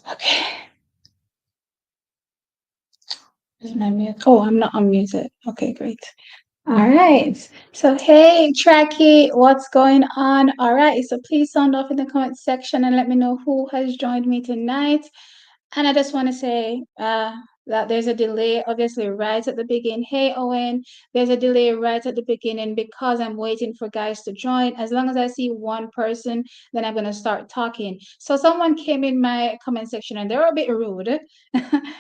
Okay. Is my mute? Oh, I'm not unmuted. Okay, great. All right. So, hey, Tracky, what's going on? All right. So, please sound off in the comment section and let me know who has joined me tonight. And I just want to say that there's a delay, obviously, right at the beginning. Hey, Owen, there's a delay right at the beginning because I'm waiting for guys to join. As long as I see one person, then I'm going to start talking. So someone came in my comment section and they were a bit rude.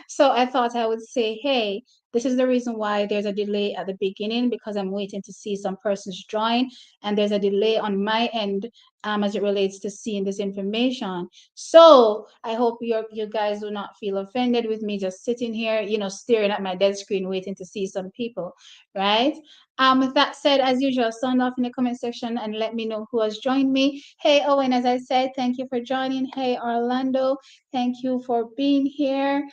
So I thought I would say, hey, this is the reason why there's a delay at the beginning because I'm waiting to see some persons join. And there's a delay on my end as it relates to seeing this information. So I hope you guys do not feel offended with me just sitting here, staring at my dead screen, waiting to see some people, right? With that said, as usual, sound off in the comment section and let me know who has joined me. Hey, Owen, as I said, thank you for joining. Hey, Orlando, thank you for being here.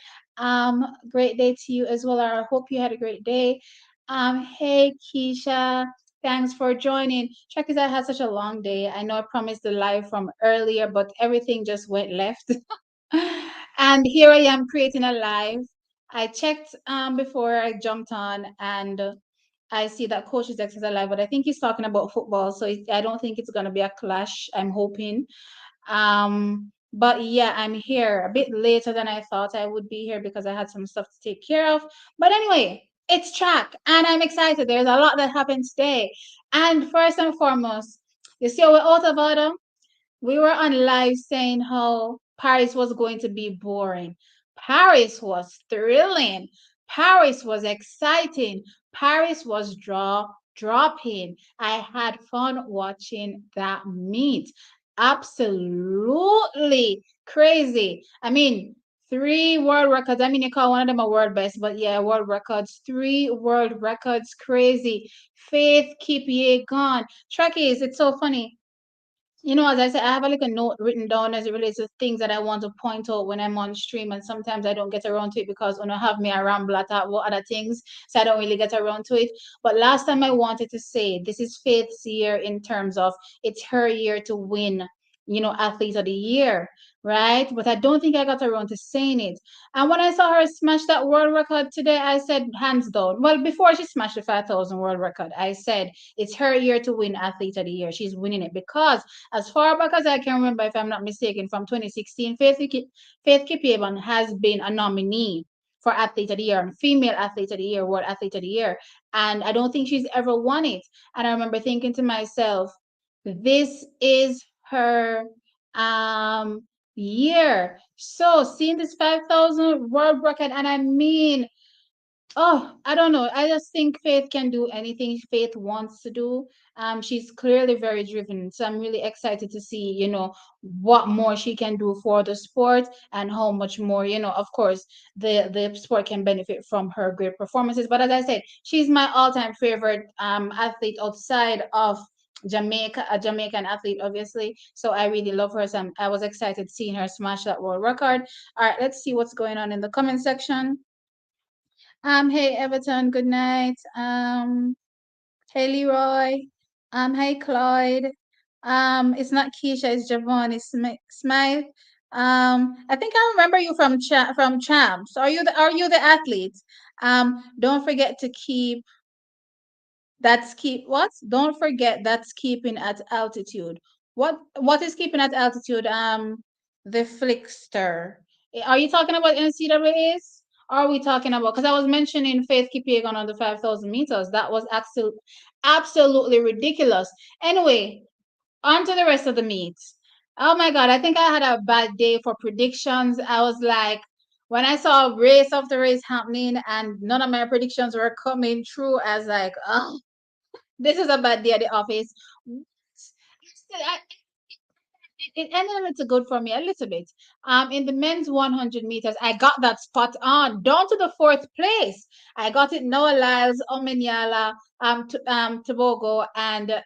Great day to you as well. I hope you had a great day. Hey, Keisha, thanks for joining. Check is I had such a long day. I know I promised the live from earlier, but everything just went left. And here I am creating a live. I checked before I jumped on and I see that Coach is X is alive, but I think he's talking about football, so I don't think it's gonna be a clash. I'm hoping. But yeah, I'm here a bit later than I thought I would be here because I had some stuff to take care of. But anyway, it's track and I'm excited. There's a lot that happened today. And first and foremost, you see, we're out of order. We were on live saying how Paris was going to be boring. Paris was thrilling. Paris was exciting. Paris was dropping. I had fun watching that meet. Absolutely crazy. I mean, 3 world records. I mean, you call one of them a world best, but yeah, world records. 3 world records. Crazy. Faith, keep ye gone. Trekkies, it's so funny. As I said, I have like a note written down as it relates to things that I want to point out when I'm on stream, and sometimes I don't get around to it because when I have me I ramble at other things, so I don't really get around to it. But last time I wanted to say this is Faith's year in terms of it's her year to win, Athlete of the Year, right? But I don't think I got around to saying it. And when I saw her smash that world record today, I said hands down. Well, before she smashed the 5,000 world record, I said it's her year to win Athlete of the Year. She's winning it because as far back as I can remember, if I'm not mistaken, from 2016, Faith Kipyegon has been a nominee for Athlete of the Year and Female Athlete of the Year, World Athlete of the Year. And I don't think she's ever won it. And I remember thinking to myself, this is her year. So seeing this 5,000 world record, and I mean, oh, I don't know. I just think Faith can do anything Faith wants to do. She's clearly very driven. So I'm really excited to see, what more she can do for the sport and how much more, of course, the sport can benefit from her great performances. But as I said, she's my all-time favorite athlete outside of Jamaica, a Jamaican athlete, obviously. So I really love her. So I was excited seeing her smash that world record. All right, let's see what's going on in the comment section. Hey Everton, good night. Hey Leroy. Hey Clyde. It's not Keisha, it's Javon, it's Smythe. I think I remember you from Champs. Are you the athlete? Don't forget to keep what? Don't forget that's keeping at altitude. What is keeping at altitude? The Flickster. Are you talking about NCAAs? Are we talking about? Because I was mentioning Faith Kipyegon on the 5,000 meters. That was absolutely ridiculous. Anyway, on to the rest of the meet. Oh my God, I think I had a bad day for predictions. I was like, when I saw race after race happening and none of my predictions were coming true, I was like, oh, this is a bad day at the office. It ended a little good for me, a little bit. In the men's 100 meters, I got that spot on, down to the fourth place. I got it. Noah Lyles, Omeniala, Tobago, and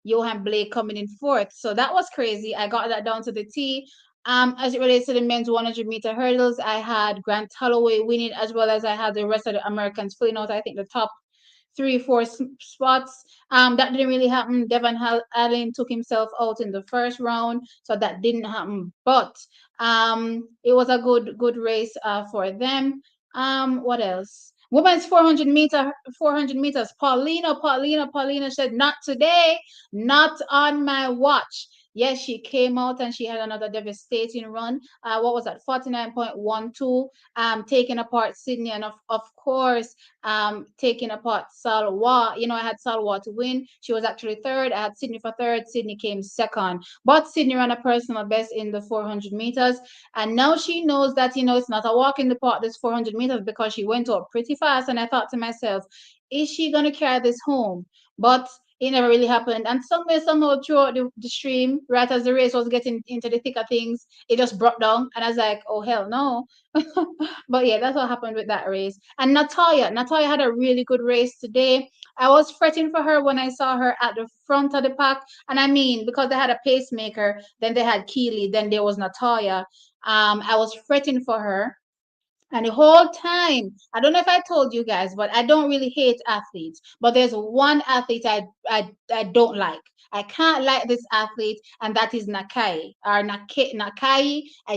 Johan Blake coming in fourth. So that was crazy. I got that down to the T. As it relates to the men's 100-meter hurdles, I had Grant Holloway winning, as well as I had the rest of the Americans filling out, I think, the top three, four spots. That didn't really happen. Allen took himself out in the first round, so that didn't happen. But it was a good race for them. What else? Women's 400 meters. Paulina said, "Not today, not on my watch." Yes, she came out and she had another devastating run. What was that? 49.12. Taking apart Sydney, and of course, taking apart Salwa. You know, I had Salwa to win. She was actually third. I had Sydney for third. Sydney came second. But Sydney ran a personal best in the 400 meters. And now she knows that, it's not a walk in the park, this 400 meters, because she went up pretty fast. And I thought to myself, is she going to carry this home? But it never really happened. And somewhere, somehow, throughout the stream, right as the race was getting into the thick of things, it just brought down. And I was like, oh, hell no. But yeah, that's what happened with that race. And Natalia had a really good race today. I was fretting for her when I saw her at the front of the pack. And I mean, because they had a pacemaker, then they had Keely, then there was Natalia. I was fretting for her. And the whole time, I don't know if I told you guys, but I don't really hate athletes. But there's one athlete I don't like. I can't like this athlete, and that is Nakai. I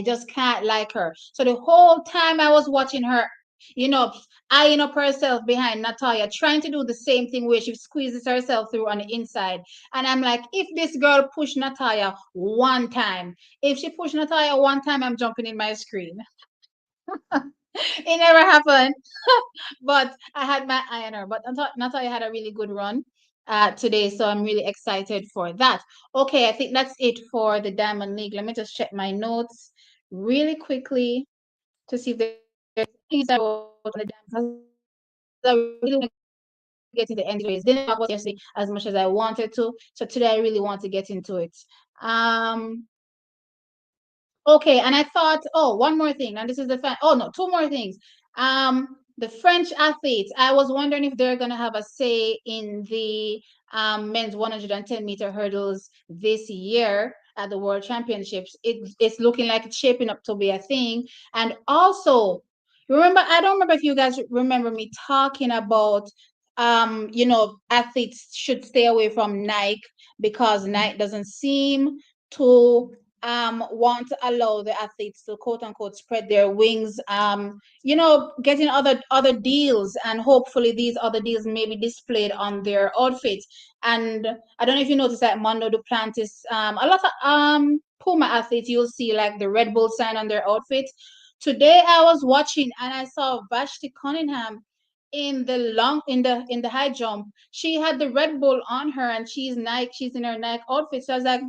just can't like her. So the whole time I was watching her, you know, eyeing up herself behind Natalia, trying to do the same thing where she squeezes herself through on the inside. And I'm like, if this girl push Natalia one time, if she push Natalia one time, I'm jumping in my screen. It never happened. But I had my eye on her. But Natalia had a really good run today, so I'm really excited for that. Okay, I think that's it for the Diamond League. Let me just check my notes really quickly to see if there's things I wrote on the Diamond. I really want to get into the NCAAs. Didn't talk about yesterday as much as I wanted to. So today I really want to get into it. Um, Okay, and I thought, oh, one more thing, and this is oh no, two more things. The French athletes, I was wondering if they're gonna have a say in the men's 110-meter hurdles this year at the World Championships. It's looking like it's shaping up to be a thing. And also, I don't remember if you guys remember me talking about athletes should stay away from Nike because Nike doesn't seem to want to allow the athletes to quote unquote spread their wings, getting other deals, and hopefully these other deals may be displayed on their outfits. And I don't know if you noticed that Mondo Duplantis, a lot of Puma athletes, you'll see like the Red Bull sign on their outfits. Today I was watching and I saw Vashti Cunningham in the high jump. She had the Red Bull on her and she's in her Nike outfit. So I was like,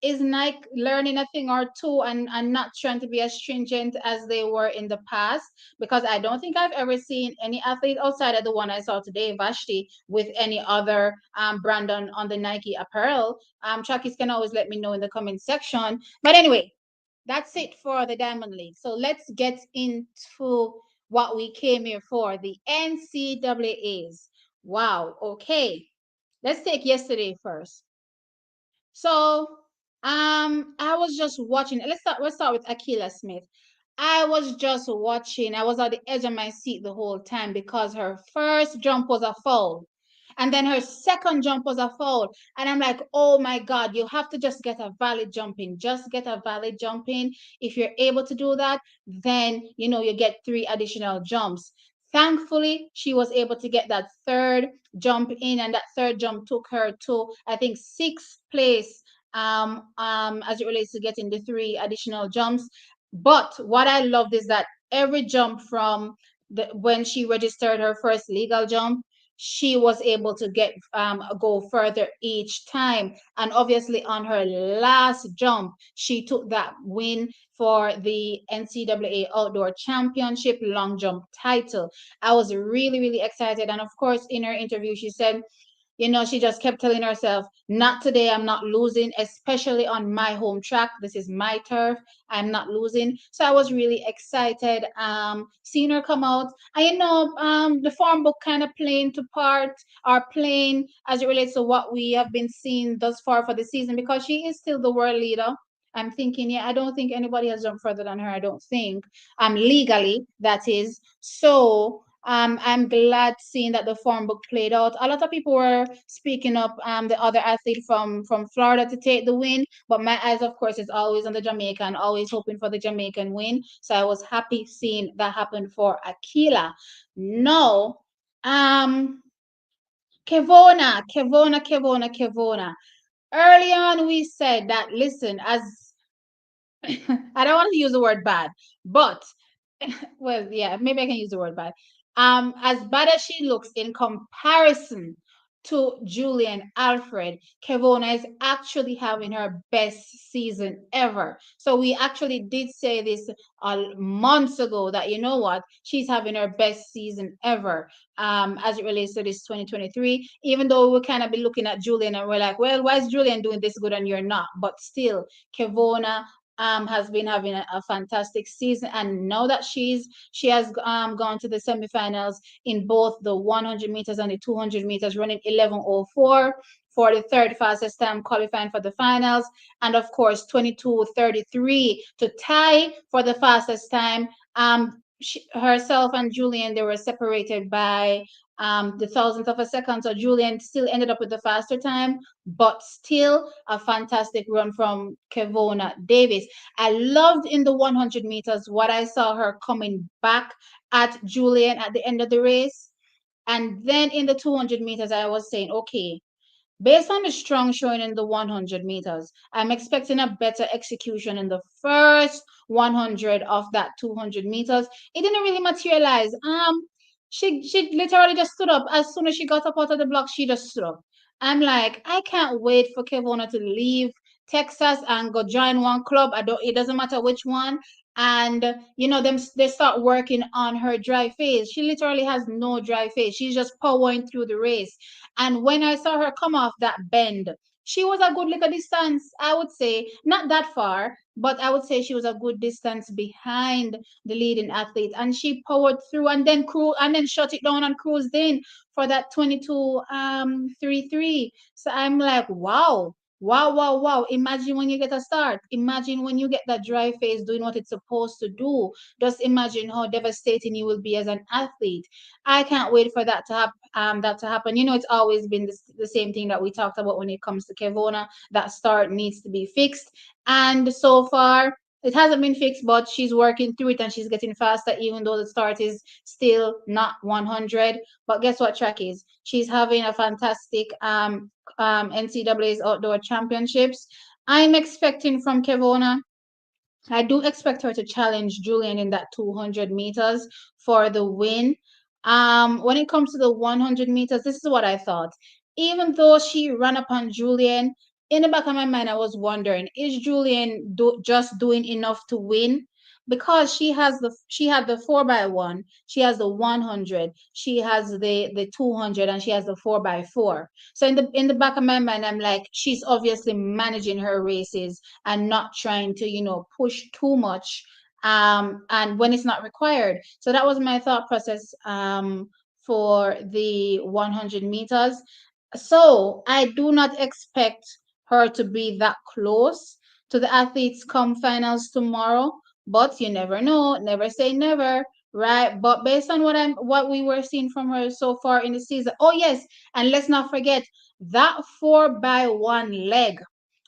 is Nike learning a thing or two and not trying to be as stringent as they were in the past? Because I don't think I've ever seen any athlete outside of the one I saw today, Vashti, with any other brand on the Nike apparel. Chakis can always let me know in the comment section. But anyway, that's it for the Diamond League. So let's get into what we came here for, the NCAAs. Wow, okay. Let's take yesterday first. So, I was just watching. Let's start with Akelia Smith. I was just watching. I was at the edge of my seat the whole time because her first jump was a foul. And then her second jump was a foul. And I'm like, oh my God, you have to just get a valid jump in. Just get a valid jump in. If you're able to do that, then you get 3 additional jumps. Thankfully, she was able to get that third jump in, and that third jump took her to, I think, 6th place as it relates to getting the 3 additional jumps. But what I loved is that every jump from when she registered her first legal jump, she was able to go further each time. And obviously on her last jump, she took that win for the NCAA Outdoor Championship long jump title. I was really, really excited. And of course, in her interview, she said, she just kept telling herself, not today, I'm not losing, especially on my home track. This is my turf. I'm not losing. So I was really excited seeing her come out. The form book kind of playing to part, or playing as it relates to what we have been seeing thus far for the season, because she is still the world leader. I'm thinking, yeah, I don't think anybody has jumped further than her. I don't think, legally, that is. So, I'm glad seeing that the form book played out. A lot of people were speaking up, the other athlete from Florida to take the win, but my eyes, of course, is always on the Jamaican, always hoping for the Jamaican win. So I was happy seeing that happen for Akelia. No, um, Kevona. Early on, we said that, listen, as I don't want to use the word bad, but well, yeah, maybe I can use the word bad. As bad as she looks in comparison to Julian Alfred, Kevona is actually having her best season ever. So we actually did say this months ago that, you know what, she's having her best season ever, as it relates to this 2023. Even though we kind of be looking at Julian and we're like, well, why is Julian doing this good and you're not? But still, Kevona has been having a fantastic season, and now that she has gone to the semifinals in both the 100 meters and the 200 meters, running 11:04 for the third fastest time, qualifying for the finals, and of course 22:33 to tie for the fastest time. Herself and Julian, they were separated by the thousandth of a second. So Julian still ended up with the faster time, but still a fantastic run from Kevona Davis. I loved in the 100 meters what I saw her coming back at Julian at the end of the race. And then in the 200 meters, I was saying, okay, based on the strong showing in the 100 meters, I'm expecting a better execution in the first 100 of that 200 meters. It didn't really materialize. She literally just stood up. As soon as she got up out of the block, she just stood up. I'm like, I can't wait for Kevona to leave Texas and go join one club. I don't. It doesn't matter which one. And them they start working on her dry phase. She literally has no dry phase. She's just powering through the race. And when I saw her come off that bend, she was a good little distance, I would say, not that far, but I would say she was a good distance behind the leading athlete. And she powered through and then shut it down and cruised in for that 22:33. So I'm like, wow. Wow, wow, wow. Imagine when you get a start. Imagine when you get that dry phase doing what it's supposed to do. Just imagine how devastating you will be as an athlete. I can't wait for that to happen. It's always been the same thing that we talked about when it comes to Kevona. That start needs to be fixed. And so far, it hasn't been fixed, but she's working through it and she's getting faster, even though the start is still not 100. But guess what, track is? She's having a fantastic NCAA's Outdoor Championships. I'm expecting from Kevona, I do expect her to challenge Julian in that 200 meters for the win. When it comes to the 100 meters, this is what I thought. Even though she ran upon Julian, in the back of my mind, I was wondering, is Julian just doing enough to win? Because she had the 4x1, she has the 100, she has the 200, and she has the 4x4. So in the back of my mind, I'm like, she's obviously managing her races and not trying to push too much, and when it's not required. So that was my thought process for the 100 meters. So I do not expect her to be that close to the athletes come finals tomorrow, but you never know, never say never, right? But based on what we were seeing from her so far in the season. Oh yes, and let's not forget that 4x1 leg,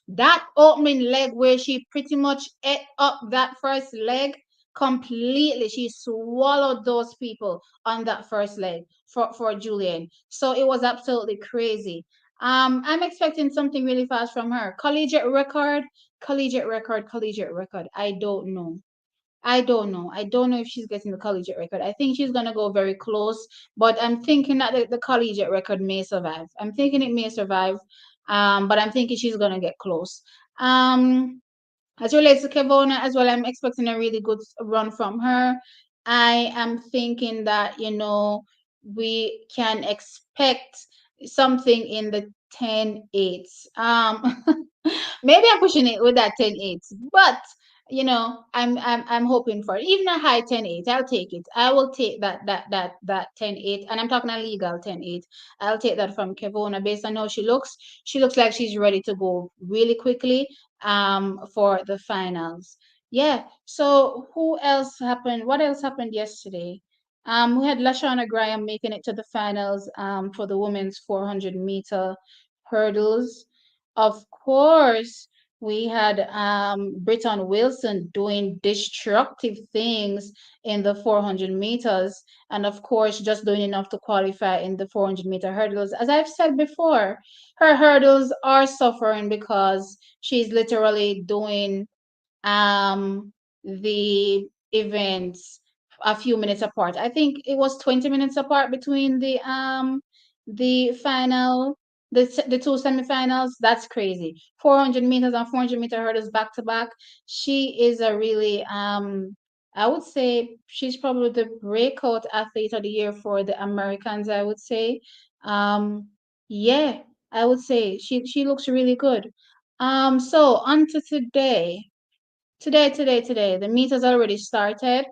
that opening leg where she pretty much ate up that first leg completely. She swallowed those people on that first leg for Julian. So it was absolutely crazy. I'm expecting something really fast from her. Collegiate record. I don't know. I don't know. I don't know if she's getting the collegiate record. I think she's gonna go very close, but I'm thinking that the collegiate record may survive. I'm thinking it may survive, but I'm thinking she's gonna get close. As relates to Kevona as well, I'm expecting a really good run from her. I am thinking that we can expect something in the 10-8. Maybe I'm pushing it with that 10-8, but I'm hoping for it. Even a high 10-8, I'll take it. I will take that 10-8, and I'm talking a legal 10-8. I'll take that from Kevona based on how she looks. She looks like she's ready to go really quickly. for the finals. Yeah. So who else happened? What else happened yesterday? We had Lashana Graham making it to the finals for the women's 400-meter hurdles. Of course, we had Britton Wilson doing destructive things in the 400 meters, and of course, just doing enough to qualify in the 400-meter hurdles. As I've said before, her hurdles are suffering because she's literally doing the events a few minutes apart. I think it was 20 minutes apart between the final the two semifinals. That's crazy. 400 meters and 400-meter hurdles back to back. She is a really I would say she's probably the breakout athlete of the year for the Americans, I would say. Yeah, I would say she looks really good. So on to today. Today, the meet has already started.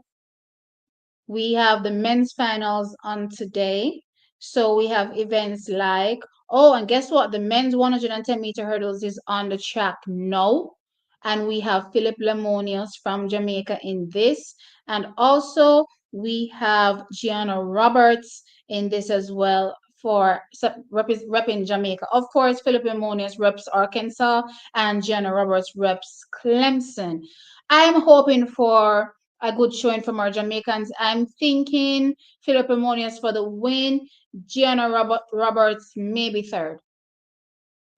We have the men's finals on today. So we have events like, oh, and guess what? The men's 110-meter hurdles is on the track now. And we have Philip Lemonius from Jamaica in this. And also we have Gianna Roberts in this as well for repping Jamaica. Of course, Philip Lemonius reps Arkansas and Gianna Roberts reps Clemson. I'm hoping for a good showing from our Jamaicans. I'm thinking Philip Harmonious for the win. Gianna Roberts maybe third.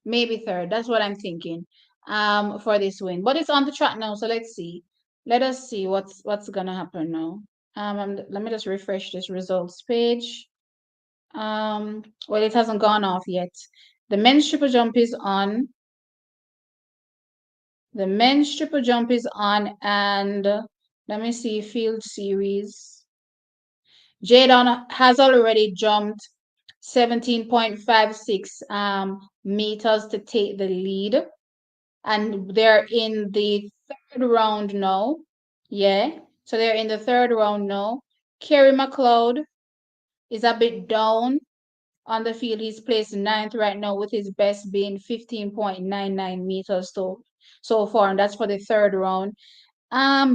Maybe third. That's what I'm thinking for this win. But it's on the track now, so let's see. Let us see what's gonna happen now. Let me just refresh this results page. Well, it hasn't gone off yet. The men's triple jump is on. The men's triple jump is on, and let me see field series. Jaydon has already jumped 17.56 meters to take the lead, and they're in the third round now. Yeah, so they're in the third round now. Kerry McLeod is a bit down on the field. He's placed ninth right now with his best being 15.99 meters so far, and that's for the third round.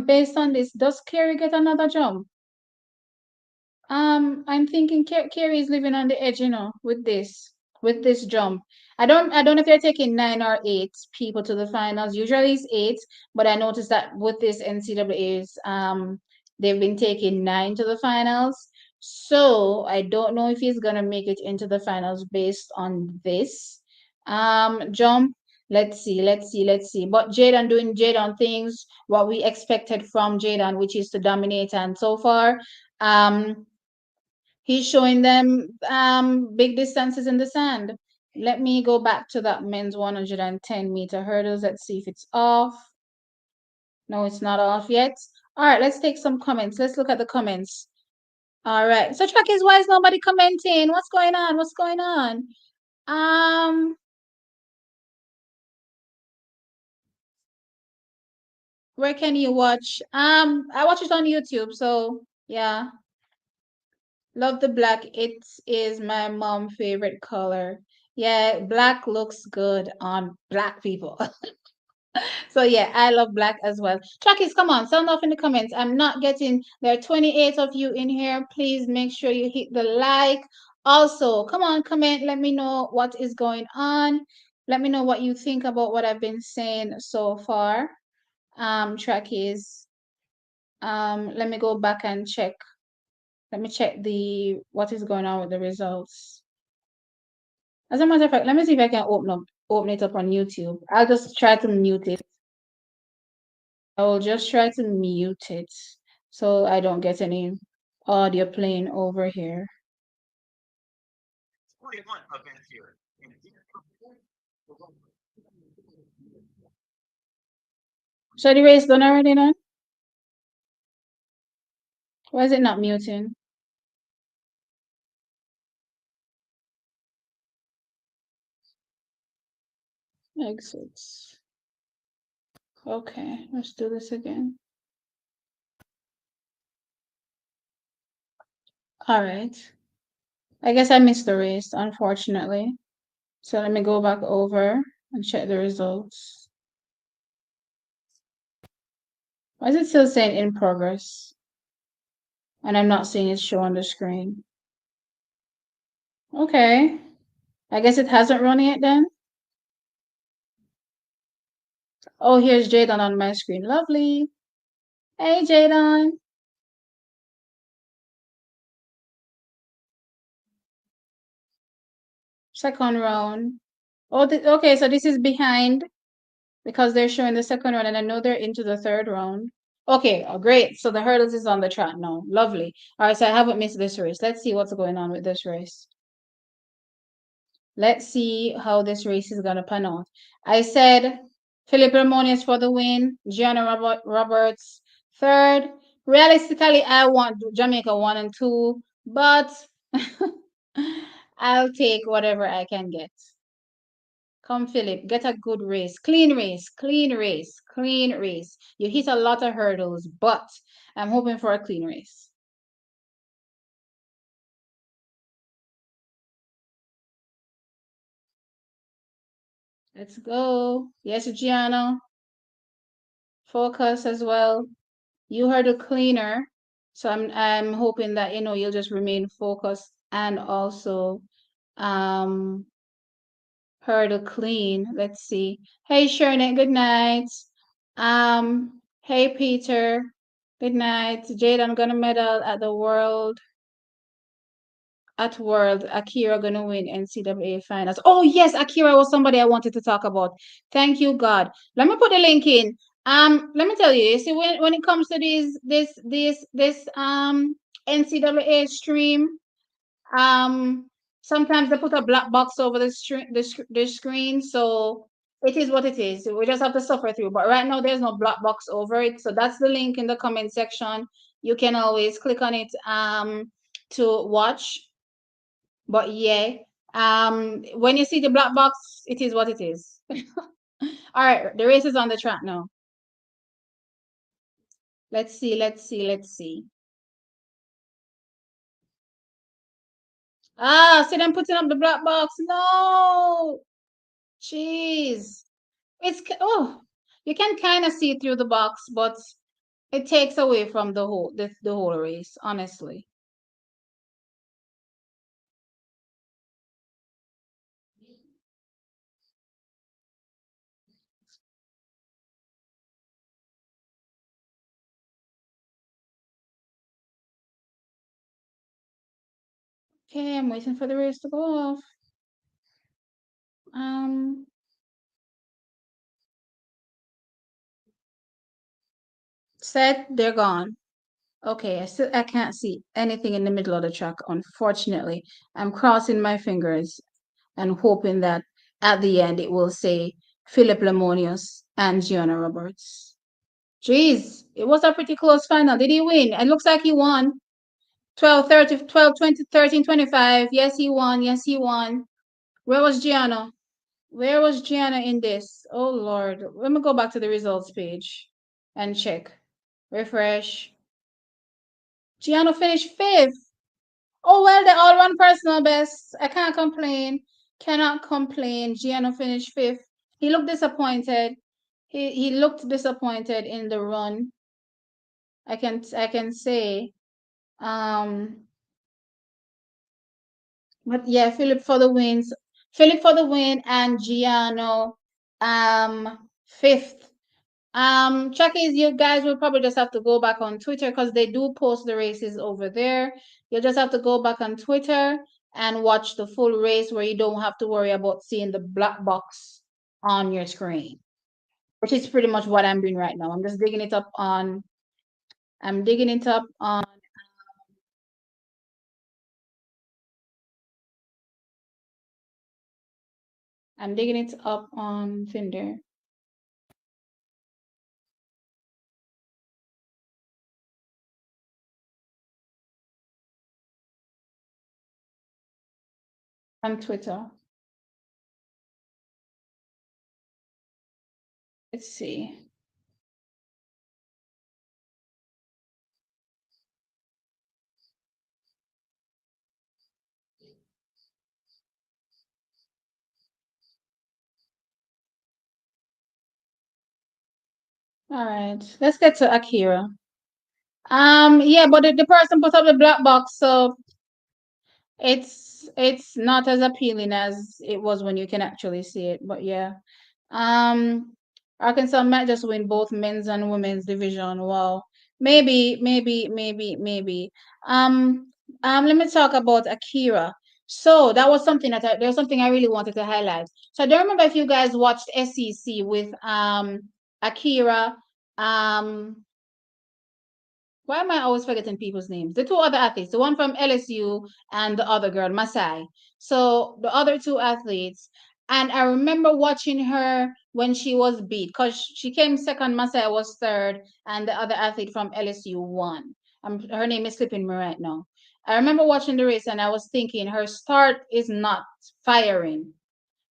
Based on this, does Kerry get another jump? I'm thinking Kerry is living on the edge, with this jump. I don't know if they're taking 9 or 8 people to the finals. Usually it's 8, but I noticed that with this NCAA's, they've been taking 9 to the finals. So I don't know if he's gonna make it into the finals based on this jump. Let's see. But Jaydon doing Jaydon things, what we expected from Jaydon, which is to dominate, and so far, um, he's showing them big distances in the sand. Let me go back to that men's 110-meter hurdles. Let's see if it's off. No, it's not off yet. All right, let's take some comments. Let's look at the comments. All right. So track is, why is nobody commenting? What's going on? What's going on? Um, where can you watch? I watch it on YouTube, so yeah. Love the black. It is my mom' favorite color. Yeah, black looks good on black people. So yeah, I love black as well. Trackies, come on, sound off in the comments. I'm not getting, there are 28 of you in here. Please make sure you hit the like. Also, come on, comment. Let me know what is going on. Let me know what you think about what I've been saying so far. Trackies. Let me go back and check. Let me check what is going on with the results. As a matter of fact, let me see if I can open it up on YouTube. I'll just try to mute it. I will just try to mute it so I don't get any audio playing over here. So the race done already then? Why is it not muting? Exits. Okay, let's do this again. All right. I guess I missed the race, unfortunately. So let me go back over and check the results. Why is it still saying in progress? And I'm not seeing it show on the screen. Okay. I guess it hasn't run yet then. Oh, here's Jaydon on my screen. Lovely. Hey, Jaydon. Second round. Oh, okay. So this is behind because they're showing the second round, and I know they're into the third round. Okay, oh, great. So the hurdles is on the track now. Lovely. All right, so I haven't missed this race. Let's see what's going on with this race. Let's see how this race is going to pan out. I said Philip Ramonius for the win, Gianna Roberts third. Realistically, I want Jamaica 1 and 2, but I'll take whatever I can get. Come, Philip, get a good race. Clean race, clean race, clean race. You hit a lot of hurdles, but I'm hoping for a clean race. Let's go. Yes, Gianna. Focus as well. You heard a cleaner, so I'm hoping that you'll just remain focused and also um heard a clean. Let's see. Hey Shernet, good night. Hey Peter, good night. Jade, I'm gonna medal at the World. Akira gonna win NCAA finals. Oh yes, Akira was somebody I wanted to talk about. Thank you, God. Let me put the link in. Let me tell you, you see, when it comes to this NCAA stream, um, sometimes they put a black box over the screen, so it is what it is. We just have to suffer through. But right now, there's no black box over it, so that's the link in the comment section. You can always click on it to watch. But yeah, when you see the black box, it is what it is. All right, the race is on the track now. Let's see, let's see, let's see. Ah, see them putting up the black box. No, jeez. You can kind of see through the box, but it takes away from the whole race, honestly. Okay, I'm waiting for the race to go off. Um, Set, they're gone. Okay, I can't see anything in the middle of the track, unfortunately. I'm crossing my fingers and hoping that at the end it will say Philip Lemonius and Gianna Roberts. Jeez, it was a pretty close final. Did he win? It looks like he won. 12, 30, 12, 20, 13, 25. Yes, he won. Yes, he won. Where was Gianna? Where was Gianna in this? Oh, Lord. Let me go back to the results page and check. Refresh. Gianna finished fifth. Oh, well, they all run personal best. I can't complain. Cannot complain. Gianna finished fifth. He looked disappointed. He looked disappointed in the run. I can say. Um, but yeah, Philip for the wins. Philip for the win and Giano fifth. Chuckies, you guys will probably just have to go back on Twitter because they do post the races over there. You'll just have to go back on Twitter and watch the full race where you don't have to worry about seeing the black box on your screen, which is pretty much what I'm doing right now. I'm digging it up on I'm digging it up on Tinder. On Twitter. Let's see. All right. Let's get to Akira. Yeah, but the person put up the black box, so it's not as appealing as it was when you can actually see it. But yeah. Um, Arkansas might just win both men's and women's division. Wow. Maybe. Um, Let me talk about Akira. So that was something there was something I really wanted to highlight. So I don't remember if you guys watched SEC with Akira. Um, why am I always forgetting people's names? The two other athletes, the one from LSU and the other girl, Masai. So the other two athletes, and I remember watching her when she was beat because she came second, Masai was third, and the other athlete from LSU won. Her name is slipping me right now. I remember watching the race and I was thinking her start is not firing.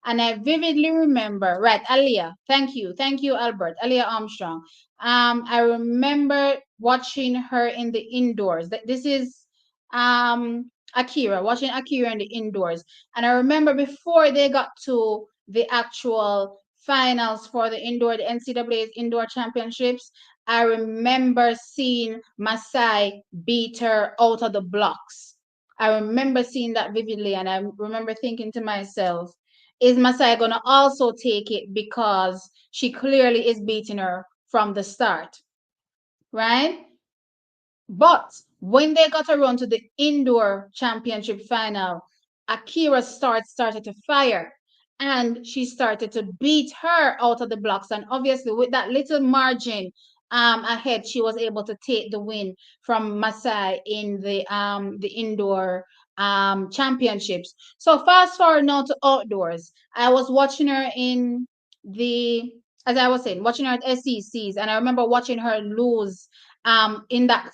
And I vividly remember, right, Alia, thank you, Albert, Alia Armstrong. I remember watching her in the indoors. This is Akira, watching Akira in the indoors. And I remember before they got to the actual finals for the NCAA's indoor championships, I remember seeing Masai beat her out of the blocks. I remember seeing that vividly, and I remember thinking to myself, is Masai going to also take it because she clearly is beating her from the start, right? But when they got around to the indoor championship final, Akira started to fire and she started to beat her out of the blocks. And obviously, with that little margin ahead, she was able to take the win from Masai in the indoor championships. So fast forward now to outdoors. I was watching her in the as I was saying, watching her at SECs, and I remember watching her lose out in that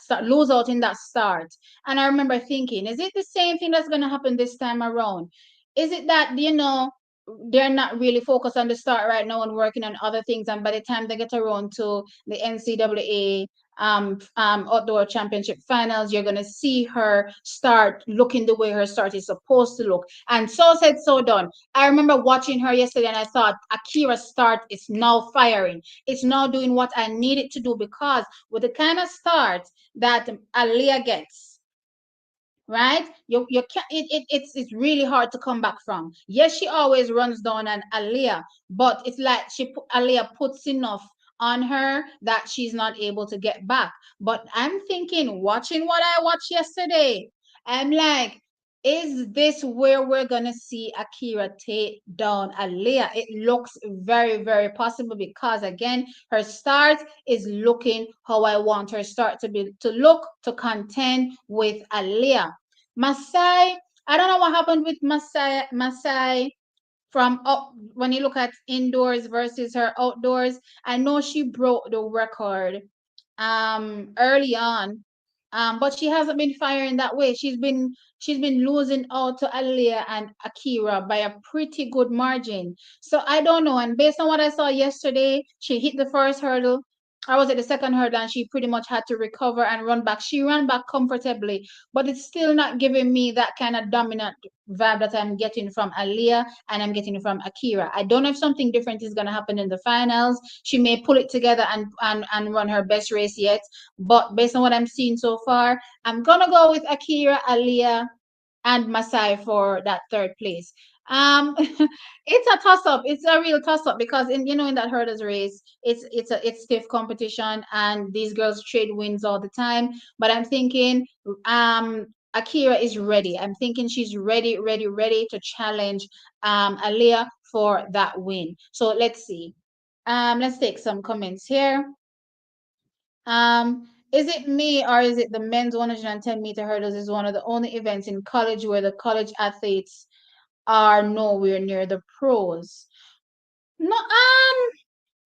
start. And I remember thinking, is it the same thing that's going to happen this time around? Is it that they're not really focused on the start right now and working on other things, and by the time they get around to the NCAA outdoor championship finals, you're gonna see her start looking the way her start is supposed to look. And so said, so done. I remember watching her yesterday and I thought Akira's start is now firing. It's now doing what I need it to do, because with the kind of start that Alia gets, right? You can't it's really hard to come back from. Yes, she always runs down an Alia, but it's like Alia puts enough on her that she's not able to get back. But I'm thinking, watching what I watched yesterday, I'm like, is this where we're gonna see Akira take down Alia? It looks very, very possible, because again, her start is looking how I want her start to look, to contend with Alia. Masai, I don't know what happened with Masai from up when you look at indoors versus her outdoors. I know she broke the record early on, but she hasn't been firing that way. She's been losing out to Alia and Akira by a pretty good margin. So I don't know. And based on what I saw yesterday, she hit the first hurdle. I was at the second hurdle and she pretty much had to recover and run back. She ran back comfortably, but it's still not giving me that kind of dominant vibe that I'm getting from Alia and I'm getting from Akira. I don't know if something different is going to happen in the finals. She may pull it together and run her best race yet. But based on what I'm seeing so far, I'm going to go with Akira, Alia, and Masai for that third place. It's a toss up. It's a real toss up, because in that hurdles race, it's stiff competition and these girls trade wins all the time. But I'm thinking, Akira is ready. I'm thinking she's ready to challenge Alia for that win. So let's see. Let's take some comments here. Is it me, or is it the men's 110-meter hurdles is one of the only events in college where the college athletes are nowhere near the pros? No,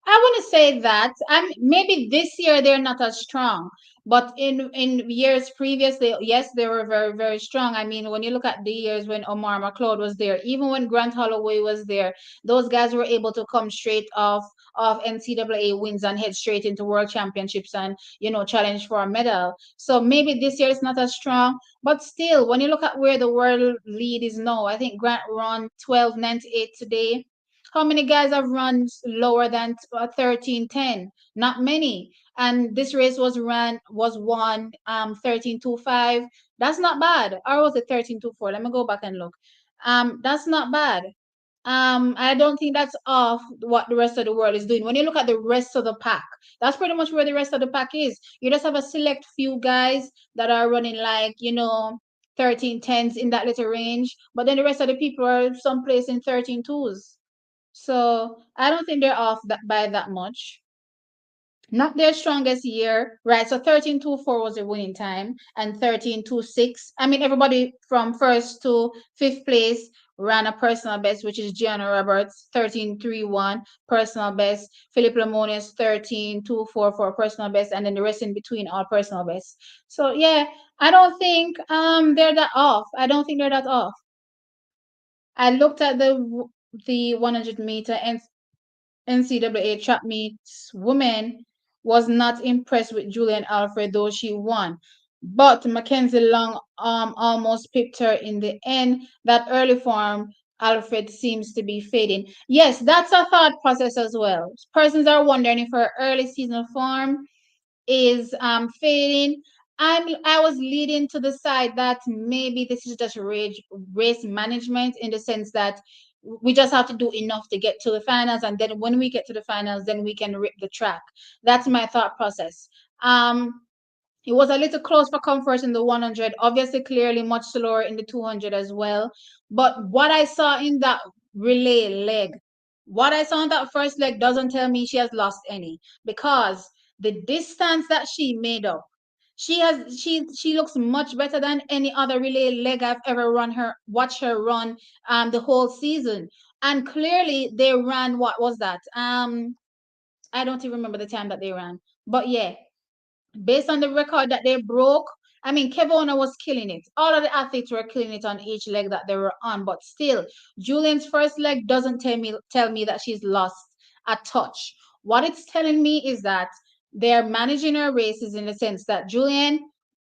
I wouldn't say that. Maybe this year they're not as strong, but in years previously, yes, they were very, very strong. I mean, when you look at the years when Omar McLeod was there, even when Grant Holloway was there, those guys were able to come straight off NCAA wins and head straight into World Championships and challenge for a medal. So maybe this year it's not as strong, but still, when you look at where the world lead is now, I think Grant run 12:98 today. How many guys have run lower than 13:10? Not many. And this race was won 13:25. That's not bad. Or was it 13:24? Let me go back and look. That's not bad. I don't think that's off what the rest of the world is doing. When you look at the rest of the pack, that's pretty much where the rest of the pack is. You just have a select few guys that are running like, 13:10s in that little range, but then the rest of the people are someplace in 13:2s. So I don't think they're off that by that much. Not their strongest year, right? So 13:24 was the winning time, and 13:26. I mean, everybody from first to fifth place ran a personal best, which is Gianna Roberts, 13:31 personal best. Philip Lamonius, 13:24 for a personal best, and then the rest in between all personal best. So yeah, I don't think they're that off. I don't think they're that off. I looked at the 100-meter NCAA track meets women, was not impressed with Julian Alfred, though she won. But Mackenzie Long almost pipped her in the end. That early form, Alfred seems to be fading. Yes, that's a thought process as well. Persons are wondering if her early season form is fading. I was leading to the side that maybe this is just race management, in the sense that we just have to do enough to get to the finals, and then when we get to the finals, then we can rip the track. That's my thought process. It was a little close for comfort in the 100, obviously clearly much slower in the 200 as well. But what I saw in that relay leg, what I saw in that first leg doesn't tell me she has lost any, because the distance that she made up, she looks much better than any other relay leg I've ever watched her run the whole season. And clearly they ran, what was that? I don't even remember the time that they ran. But yeah, based on the record that they broke, I mean, Kevona was killing it. All of the athletes were killing it on each leg that they were on, but still, Julian's first leg doesn't tell me that she's lost a touch. What it's telling me is that they're managing her races, in the sense that Julian,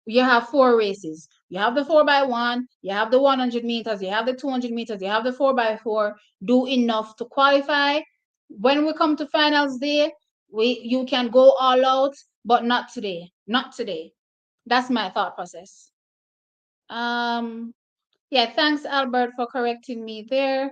you have four races. You have the 4x1, you have the 100 meters, you have the 200 meters, you have the 4x4. Do enough to qualify. When we come to finals day, you can go all out, but not today. Not today. That's my thought process. Um, yeah, thanks, Albert, for correcting me there.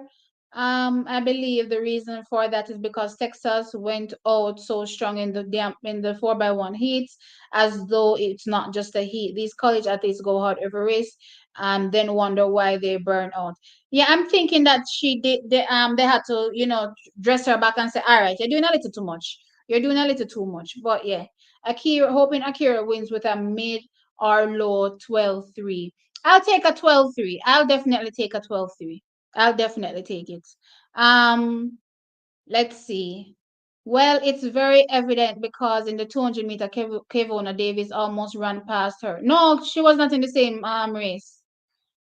I believe the reason for that is because Texas went out so strong in the 4x1 heats, as though it's not just a heat. These college athletes go hard every race, then wonder why they burn out. Yeah, I'm thinking that they had to, dress her back and say, all right, you're doing a little too much. You're doing a little too much. But yeah, hoping Akira wins with a mid or low 12-3. I'll take a 12-3. I'll definitely take a 12-3. I'll definitely take it. Um, let's see. Well, it's very evident because in the 200-meter, Kevona Davis almost ran past her. No, she was not in the same race.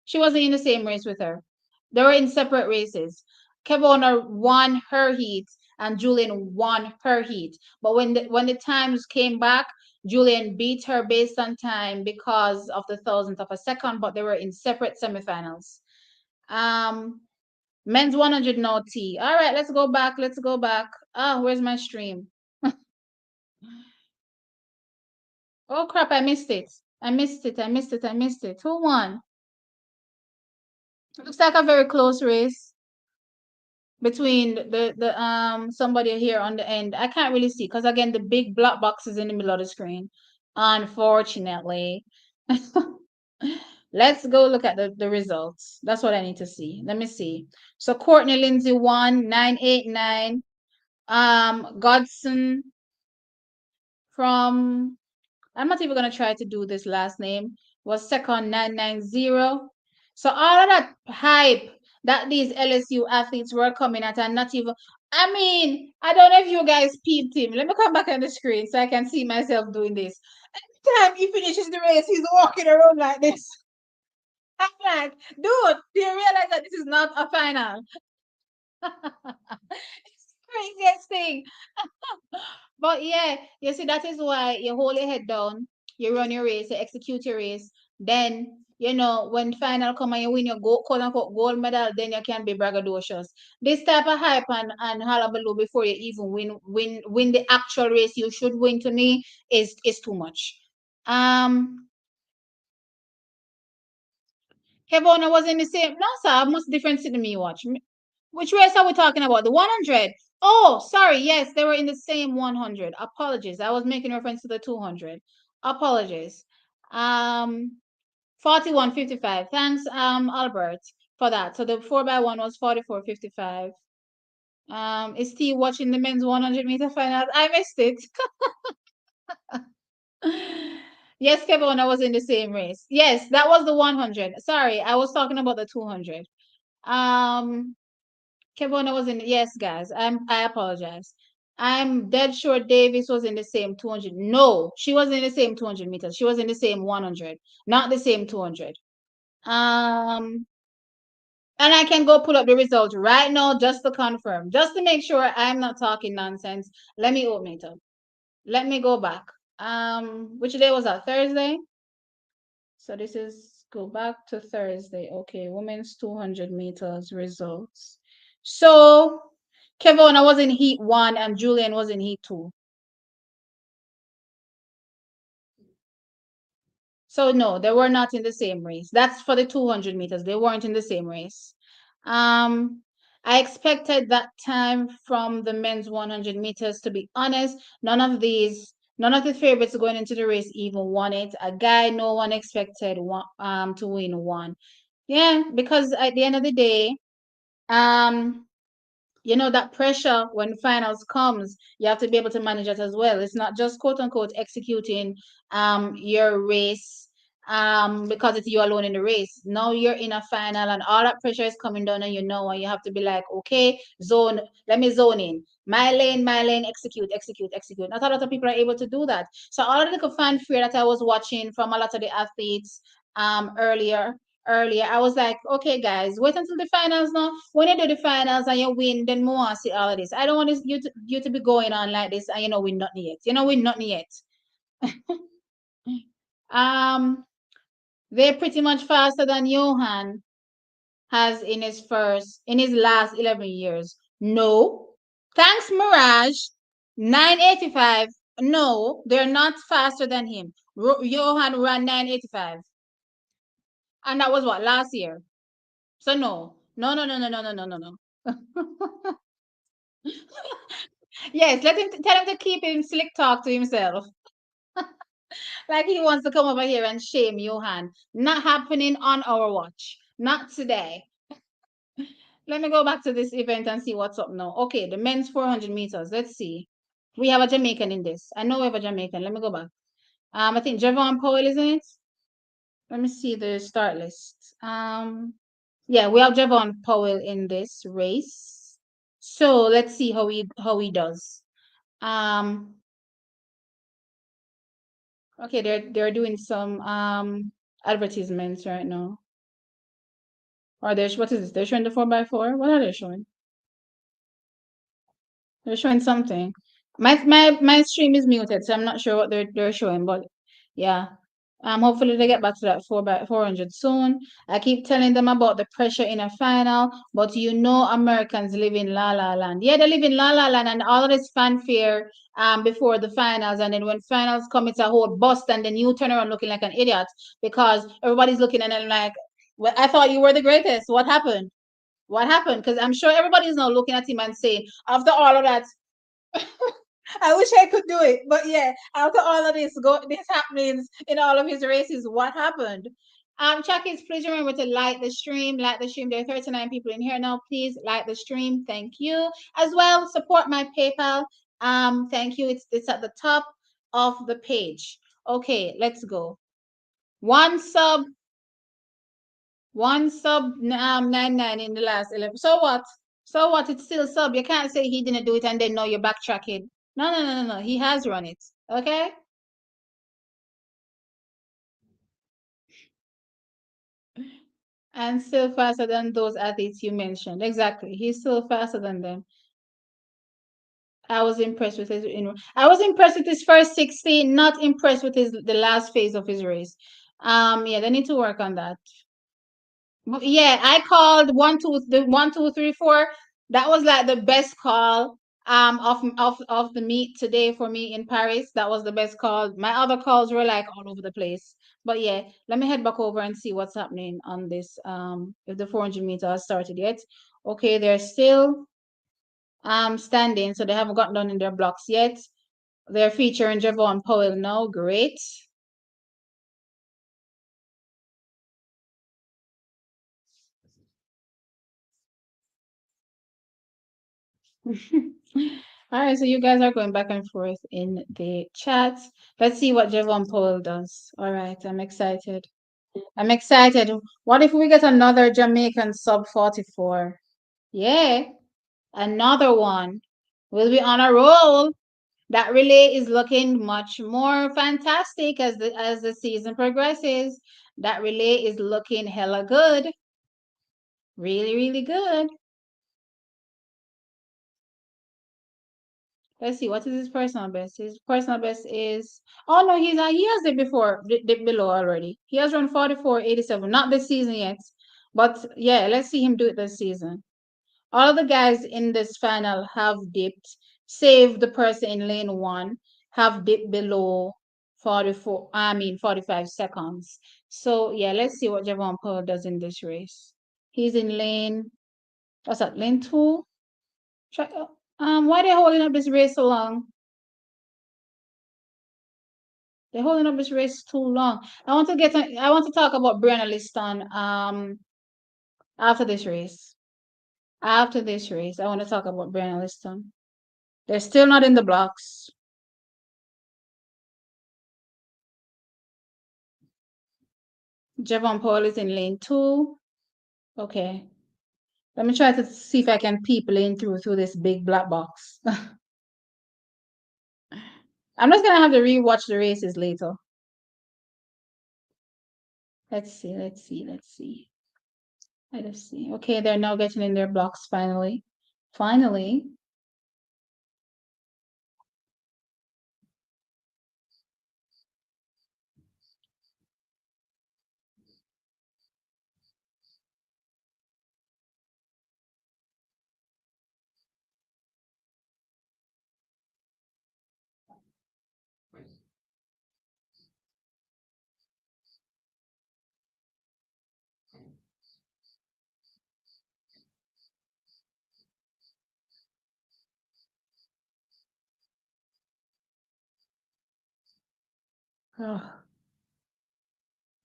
She wasn't in the same race with her. They were in separate races. Kevona won her heat and Julian won her heat. But when the times came back, Julian beat her based on time because of the thousandth of a second, but they were in separate semifinals. Um, men's 100 no T. All right, let's go back. Let's go back. Ah, where's my stream? Oh crap, I missed it. I missed it. I missed it. I missed it. Who won? Looks like a very close race between the somebody here on the end. I can't really see because again the big black box is in the middle of the screen. Unfortunately. Let's go look at the results. That's what I need to see. Let me see. So Courtney Lindsay won 989. Godson from, I'm not even gonna try to do this last name, was second 990. So all of that hype that these LSU athletes were coming at, and not even, I mean, I don't know if you guys peeped him. Let me come back on the screen so I can see myself doing this. Every time he finishes the race, he's walking around like this. I'm like, dude, do you realize that this is not a final? It's the craziest thing. But yeah, you see, that is why you hold your head down, you run your race, you execute your race, then when final come and you win your quote unquote gold medal, then you can be braggadocious. This type of hype and hullabaloo before you even win the actual race you should win, to me is too much. Kevona was in the same. No, sir, must different to me watch. Which race are we talking about? The 100. Oh, sorry. Yes, they were in the same 100. Apologies. I was making reference to the 200. Apologies. 41.55. Thanks, Albert, for that. So the 4x1 was 44.55. Is Steve watching the men's 100-meter finals? I missed it. Yes, Kevona was in the same race. Yes, that was the 100. Sorry, I was talking about the 200. Um, Kevona was in. Yes, guys, I apologize. I'm dead sure Davis was in the same 200. No, she wasn't in the same 200 meters. She was in the same 100, not the same 200. And I can go pull up the results right now just to confirm, just to make sure I'm not talking nonsense. Let me open it up. Let me go back. Which day was that? Thursday? So this is go back to Thursday. Okay, women's 200 meters results. So Kevona was in heat 1 and Julian was in heat 2. So no, they were not in the same race. That's for the 200 meters. They weren't in the same race. Um, I expected that time from the men's 100 meters. To be honest, none of the favorites going into the race even won it. A guy no one expected to win one. Yeah, because at the end of the day, um, that pressure when finals comes, you have to be able to manage it as well. It's not just quote unquote executing your race because it's you alone in the race. Now you're in a final and all that pressure is coming down on and you have to be like, okay, let me zone in. My lane, execute, execute, execute. Not a lot of people are able to do that. So all of the fanfare that I was watching from a lot of the athletes earlier, I was like, okay, guys, wait until the finals now. When you do the finals and you win, then more I see all of this. I don't want you to be going on like this and win nothing yet. Win nothing yet. um, they're pretty much faster than Johan has in his last 11 years. No. Thanks, Mirage. 985. No, they're not faster than him. Johan ran 985. And that was what, last year? So no. No, no, no, no, no, no, no, no, no. Yes, tell him to keep him slick talk to himself. Like he wants to come over here and shame Johan. Not happening on our watch. Not today. Let me go back to this event and see what's up now. Okay, the men's 400 meters. Let's see. We have a Jamaican in this. I know we have a Jamaican. Let me go back. I think Javon Powell, isn't it? Let me see the start list. Yeah, we have Javon Powell in this race. So let's see how he does. Okay, they're doing some advertisements right now. Or what is this? They're showing the 4x4. What are they showing? They're showing something. My stream is muted, so I'm not sure what they're showing, but yeah. Hopefully they get back to that 4x400 soon. I keep telling them about the pressure in a final, but Americans live in La La Land. Yeah, they live in La La Land and all of this fanfare before the finals, and then when finals come, it's a whole bust, and then you turn around looking like an idiot because everybody's looking and then like, well, I thought you were the greatest. What happened? What happened? Because I'm sure everybody's now looking at him and saying, after all of that, I wish I could do it. But yeah, after all of this happenings in all of his races, what happened? Chuckies, please remember to like the stream. Like the stream. There are 39 people in here now. Please like the stream. Thank you. As well, support my PayPal. Thank you. It's at the top of the page. Okay, let's go. One sub 99 in the last 11. So what? So what? It's still sub. You can't say he didn't do it and then know you're backtracking. No, no, no, no, no. He has run it. Okay? And still faster than those athletes you mentioned. Exactly. He's still faster than them. I was impressed with I was impressed with his first 60, not impressed with the last phase of his race. Yeah, they need to work on that. But yeah, I called 1, 2, 3, 4. That was like the best call of the meet today for me in Paris. That was the best call. My other calls were like all over the place. But yeah, let me head back over and see what's happening on this. If the 400 meter has started yet. Okay, they're still standing, so they haven't gotten done in their blocks yet. They're featuring Javon Powell now. Great. All right, so you guys are going back and forth in the chat. Let's see what Javon Powell does. All right, I'm excited. I'm excited. What if we get another Jamaican sub 44? Yeah, another one. We'll be on a roll. That relay is looking much more fantastic as the season progresses. That relay is looking hella good. Really, really good. Let's see, what is his personal best? His personal best is, oh no, he has it before, dipped below already. He has run 44.87, not this season yet. But yeah, let's see him do it this season. All of the guys in this final have dipped, save the person in lane one, have dipped below 45 seconds. So yeah, let's see what Javon Powell does in this race. He's in lane, what's that, lane two? Why are they holding up this race so long? They're holding up this race too long. I want to talk about Brianna Liston after this race. After this race, I want to talk about Brianna Liston. They're still not in the blocks. Javon Paul is in lane two. Okay. Let me try to see if I can peep lane through this big black box. I'm just gonna have to rewatch the races later. Let's see, let's see, let's see. Let's see. Okay, they're now getting in their blocks finally. Finally. Oh,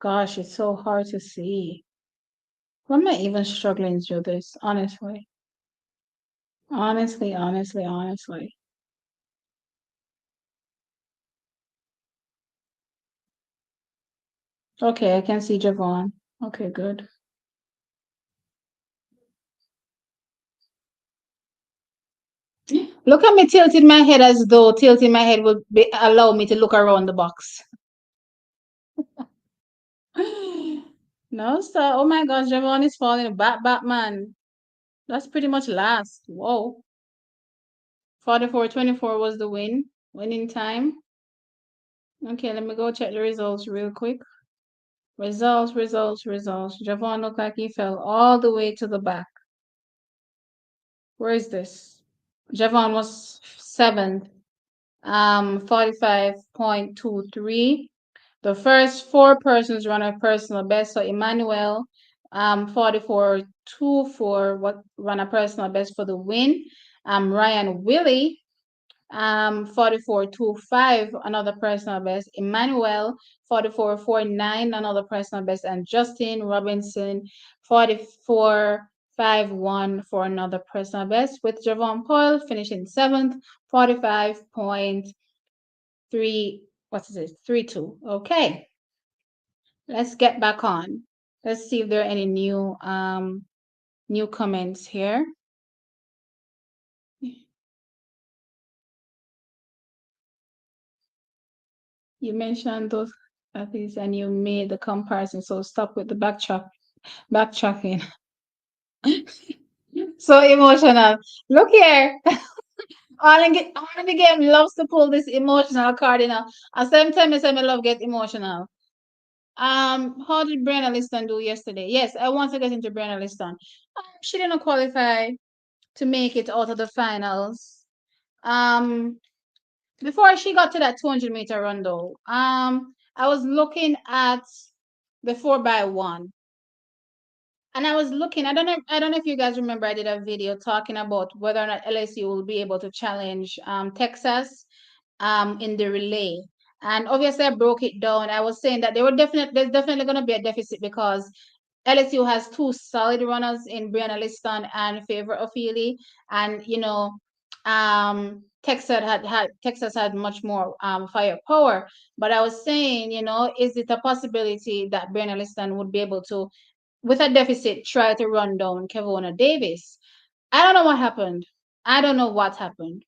gosh, it's so hard to see. Why am I even struggling through this? Honestly. Honestly, honestly, honestly. Okay, I can see Javon. Okay, good. Look at me tilting my head as though tilting my head would allow me to look around the box. No, sir. Oh my gosh, Javon is falling back, Batman. That's pretty much last. Whoa. 44-24 was the winning time. Okay, let me go check the results real quick. Results, results, results. Javon looked like he fell all the way to the back. Where is this? Javon was seventh, 45.23. The first four persons run a personal best. So Emmanuel, 44.24, run a personal best for the win. Ryan Willie, 44.25, another personal best. Emmanuel, 44.49, another personal best. And Justin Robinson, 44.51 for another personal best, with Javon Paul finishing seventh, 45.3, what is it? 3.2. Okay. Let's get back on. Let's see if there are any new comments here. You mentioned those athletes and you made the comparison, so stop with the backtracking. So emotional. Look here. All in the game loves to pull this emotional card, you know. And sometimes I love get emotional. How did Brianna Liston do yesterday? Yes, I want to get into Brianna Liston. She didn't qualify to make it out of the finals. Um, Before she got to that 200-meter run, though, I was looking at the 4x1. And I was looking, I don't know if you guys remember I did a video talking about whether or not LSU will be able to challenge Texas in the relay. And obviously I broke it down. I was saying that there's definitely gonna be a deficit because LSU has two solid runners in Brianna Liston and Favor Ofili. And Texas had much more firepower. But I was saying, is it a possibility that Brianna Liston would be able to, with a deficit, try to run down Kevona Davis? I don't know what happened. I don't know what happened.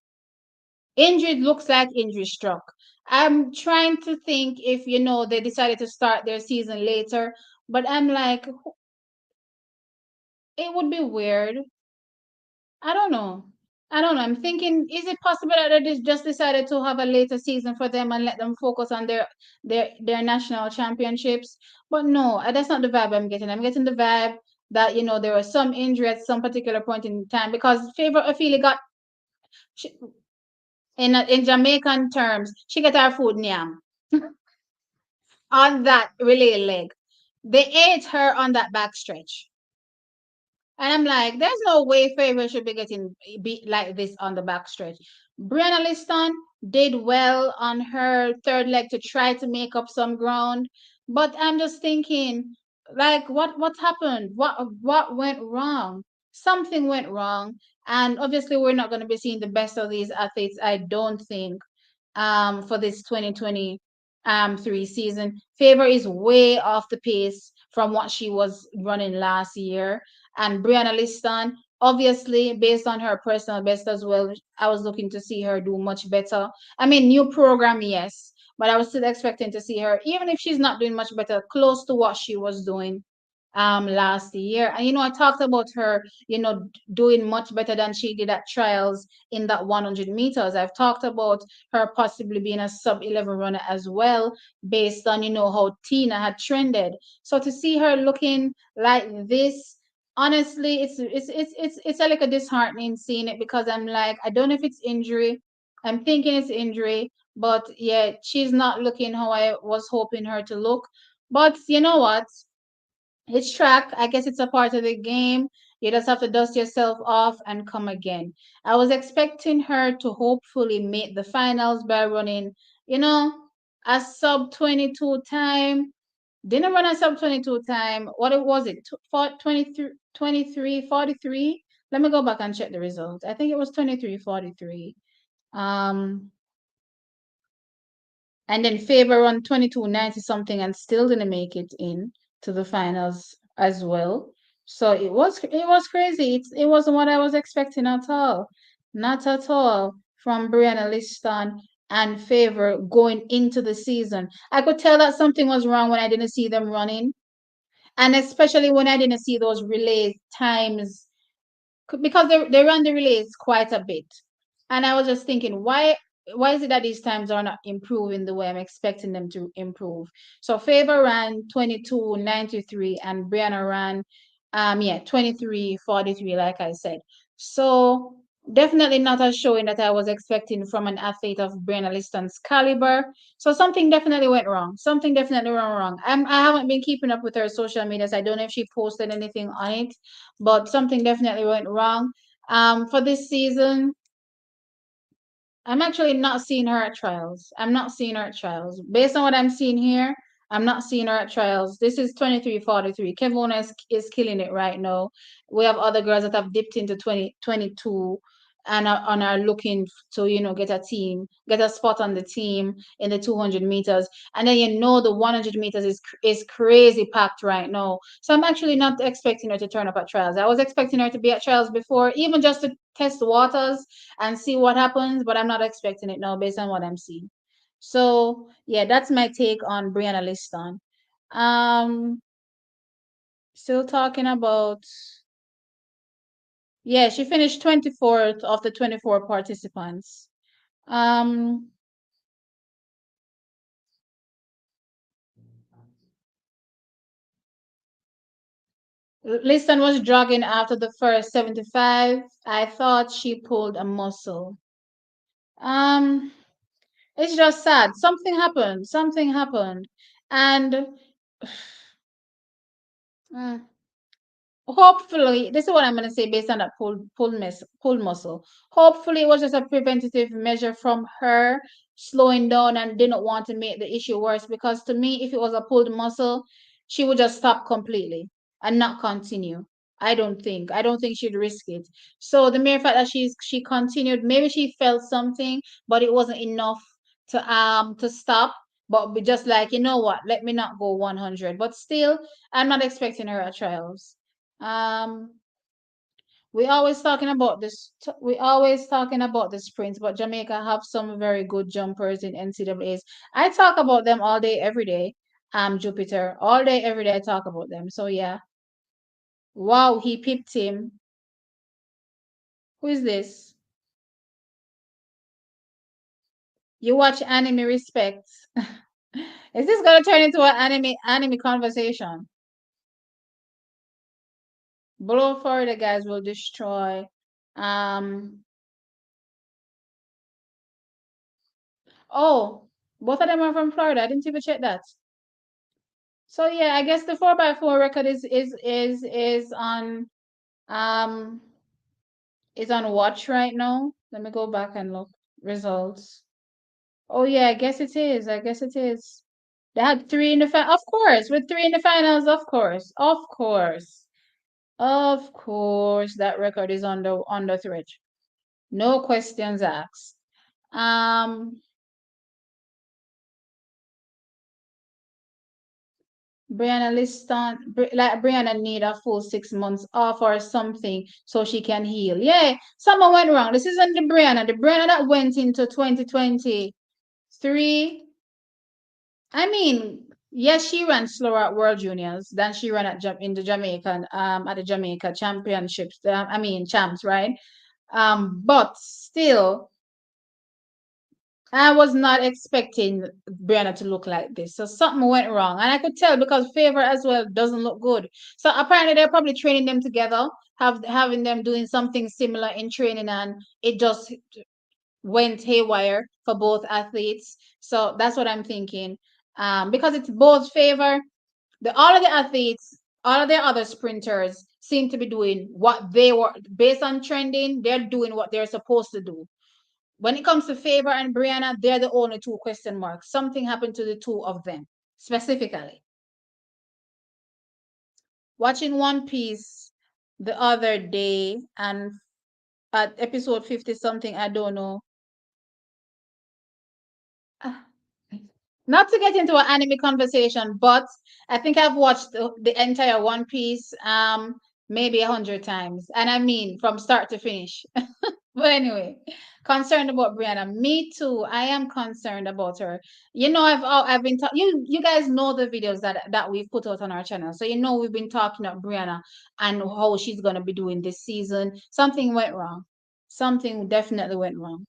Injured looks like injury struck. I'm trying to think if they decided to start their season later, but I'm like, it would be weird. I don't know. I don't know. I'm thinking, is it possible that they just decided to have a later season for them and let them focus on their national championships? But no, that's not the vibe I'm getting. I'm getting the vibe that there was some injury at some particular point in time because Favor Ophelia got she, in Jamaican terms, she got her food nyam on that relay leg. They ate her on that backstretch. And I'm like, there's no way Favor should be getting beat like this on the backstretch. Brianna Liston did well on her third leg to try to make up some ground. But I'm just thinking, like, what happened? What went wrong? Something went wrong. And obviously we're not going to be seeing the best of these athletes, I don't think, for this 2023 season. Favor is way off the pace from what she was running last year. And Brianna Liston, obviously, based on her personal best as well, I was looking to see her do much better. I mean, new program, yes, but I was still expecting to see her, even if she's not doing much better, close to what she was doing last year. And I talked about her, doing much better than she did at trials in that 100 meters. I've talked about her possibly being a sub 11 runner as well, based on how Tina had trended. So to see her looking like this, honestly, it's like a disheartening seeing it because I'm like, I don't know if it's injury. I'm thinking it's injury, but yeah, she's not looking how I was hoping her to look. But you know what? It's track. I guess it's a part of the game. You just have to dust yourself off and come again. I was expecting her to hopefully make the finals by running, you know, a sub 22 time. Didn't run a sub 22 time. What it was it? 23, 23:43. Let me go back and check the results. I think it was 23:43. Um, and then Faber on 22:90 something and still didn't make it in to the finals as well. So it was crazy. It wasn't what I was expecting at all. Not at all from Brianna Liston and Favor going into the season. I could tell that something was wrong when I didn't see them running, and especially when I didn't see those relay times because they run the relays quite a bit. And I was just thinking, why is it that these times are not improving the way I'm expecting them to improve? So Favor ran 22:93 and Brianna ran 23:43, like I said. So definitely not a showing that I was expecting from an athlete of Brianna Liston's caliber. So something definitely went wrong. Something definitely went wrong. I haven't been keeping up with her social media, so I don't know if she posted anything on it, but something definitely went wrong. For this season, I'm actually not seeing her at trials. I'm not seeing her at trials. Based on what I'm seeing here, I'm not seeing her at trials. This is 23:43. Kevona is killing it right now. We have other girls that have dipped into 2022 and are looking to, get a spot on the team in the 200 meters. And then, the 100 meters is crazy packed right now. So I'm actually not expecting her to turn up at trials. I was expecting her to be at trials before, even just to test the waters and see what happens, but I'm not expecting it now based on what I'm seeing. So yeah, that's my take on Brianna Liston. Um, Still talking about, yeah, she finished 24th of the 24 participants. Um, Liston was jogging after the first 75. I thought she pulled a muscle. Um, it's just sad. Something happened. Something happened. And mm, hopefully, this is what I'm going to say based on that pull muscle. Hopefully, it was just a preventative measure from her slowing down and didn't want to make the issue worse. Because to me, if it was a pulled muscle, she would just stop completely and not continue. I don't think. I don't think she'd risk it. So the mere fact that she continued, maybe she felt something, but it wasn't enough to stop. But be just like, you know what, let me not go 100. But still, I'm not expecting her at trials. Um, we always talking about this. We always talking about the sprints, but Jamaica have some very good jumpers in NCAA's. I talk about them all day, every day. Jupiter, all day, every day. I talk about them. So yeah. Wow, he pipped him. Who is this? You watch anime respect. Is this gonna turn into an anime conversation? Below Florida guys will destroy. Um. Oh, both of them are from Florida. I didn't even check that. So yeah, I guess the 4x4 record um is on watch right now. Let me go back and look results. Oh yeah, I guess it is. I guess it is. They had three in the of course, with three in the finals, of course, of course, of course, that record is on the thread. No questions asked. Um, like Brianna need a full 6 months off or something so she can heal. Yeah, something went wrong. This isn't the Brianna that went into 2023. I mean, yes, she ran slower at World Juniors than she ran in the Jamaican at the Jamaica Championships. I mean champs, right? But still, I was not expecting Brianna to look like this. So something went wrong. And I could tell because Favor as well doesn't look good. So apparently they're probably training them together, having them doing something similar in training, and it just went haywire for both athletes. So that's what I'm thinking. Because it's both Favor, all of the athletes, all of the other sprinters seem to be doing what they were based on trending, they're doing what they're supposed to do. When it comes to Favor and Brianna, they're the only two question marks. Something happened to the two of them specifically. Watching One Piece the other day and at episode 50 something, I don't know. Ah, not to get into an anime conversation, but I think I've watched the entire One Piece maybe 100 times, and I mean from start to finish. But anyway, concerned about Brianna. Me too. I am concerned about her. You know, I've been you guys know the videos that we've put out on our channel, so you know we've been talking about Brianna and how she's gonna be doing this season. Something went wrong. Something definitely went wrong.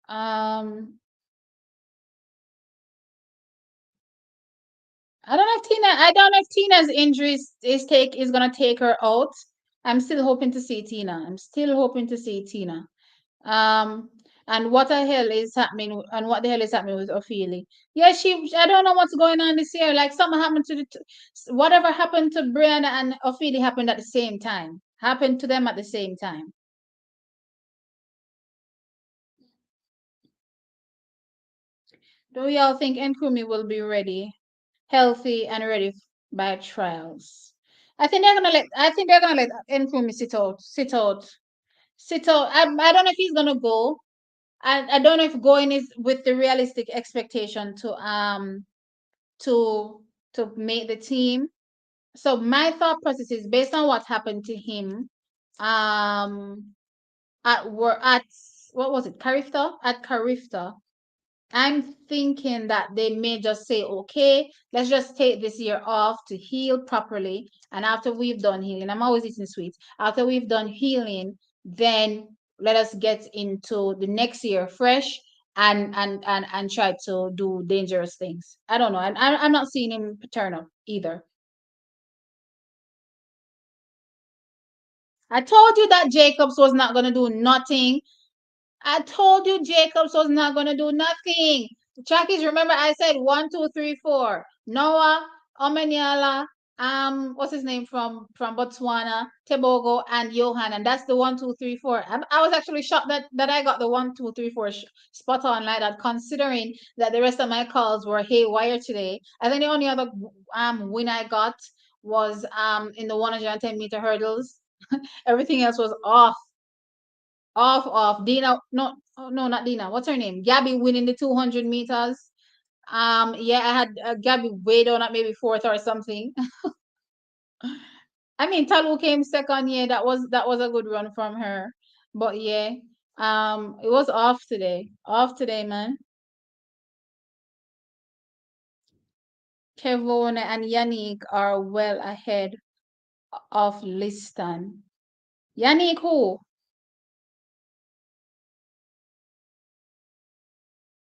Um, I don't know if Tina's injuries is gonna take her out. I'm still hoping to see Tina. I'm still hoping to see Tina. Um, and what the hell is happening? And what the hell is happening with Ophelia? Yeah, I don't know what's going on this year. Like something happened to whatever happened to Brianna and Ophelia happened at the same time. Happened to them at the same time. Do y'all think Nkumi will be ready, healthy and ready by trials? I think they're gonna let Nkumi sit out. I don't know if he's gonna go. I don't know if going is with the realistic expectation to make the team. So my thought process is based on what happened to him um at what was it, Carifta? At Carifta. I'm thinking that they may just say, okay, let's just take this year off to heal properly. And after we've done healing, I'm always eating sweets. After we've done healing, then let us get into the next year fresh and try to do dangerous things. I don't know. I'm not seeing him turn up either. I told you that Jacobs was not going to do nothing. I told you Jacobs was not going to do nothing. Jackies, remember I said 1, 2, 3, 4. Noah, Omeniala, what's his name from Botswana, Tebogo, and Johan, and that's the 1, 2, 3, 4. I was actually shocked that I got the 1, 2, 3, 4 spot on like that, considering that the rest of my calls were haywire today. I think the only other win I got was in the 110-meter hurdles. Everything else was off. Dina, no, oh, no, not Dina. What's her name? Gabby winning the 200 meters. Yeah, I had Gabby way down at maybe fourth or something. I mean, Talu came second. Yeah, that was a good run from her. But yeah, it was off today. Off today, man. Kevona and Yannick are well ahead of Liston. Yannick who?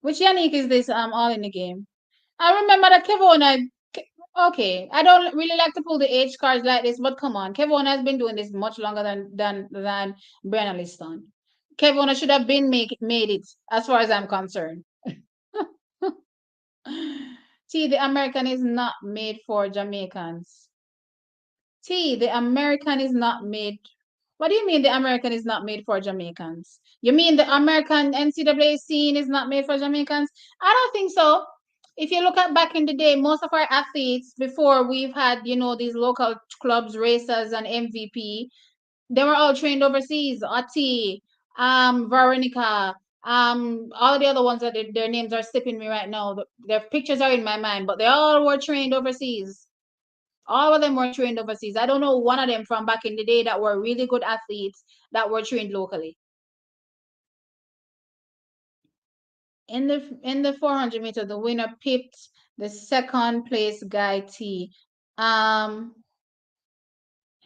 Which Yannick is this? All in the game. I remember that Kevona. Okay, I don't really like to pull the age cards like this, but come on, Kevona has been doing this much longer than Brenna Liston. Kevona should have been made it, as far as I'm concerned. See, the American is not made for Jamaicans. See, the American is not made. What do you mean the American is not made for Jamaicans? You mean the American NCAA scene is not made for Jamaicans? I don't think so. If you look at back in the day, most of our athletes before we've had, these local clubs, racers, and MVP, they were all trained overseas. Ati, Veronica, all the other ones that their names are slipping me right now. Their pictures are in my mind, but they all were trained overseas. All of them were trained overseas. I don't know one of them from back in the day that were really good athletes that were trained locally. In the 400 meter, the winner pipped the second place guy T. Um,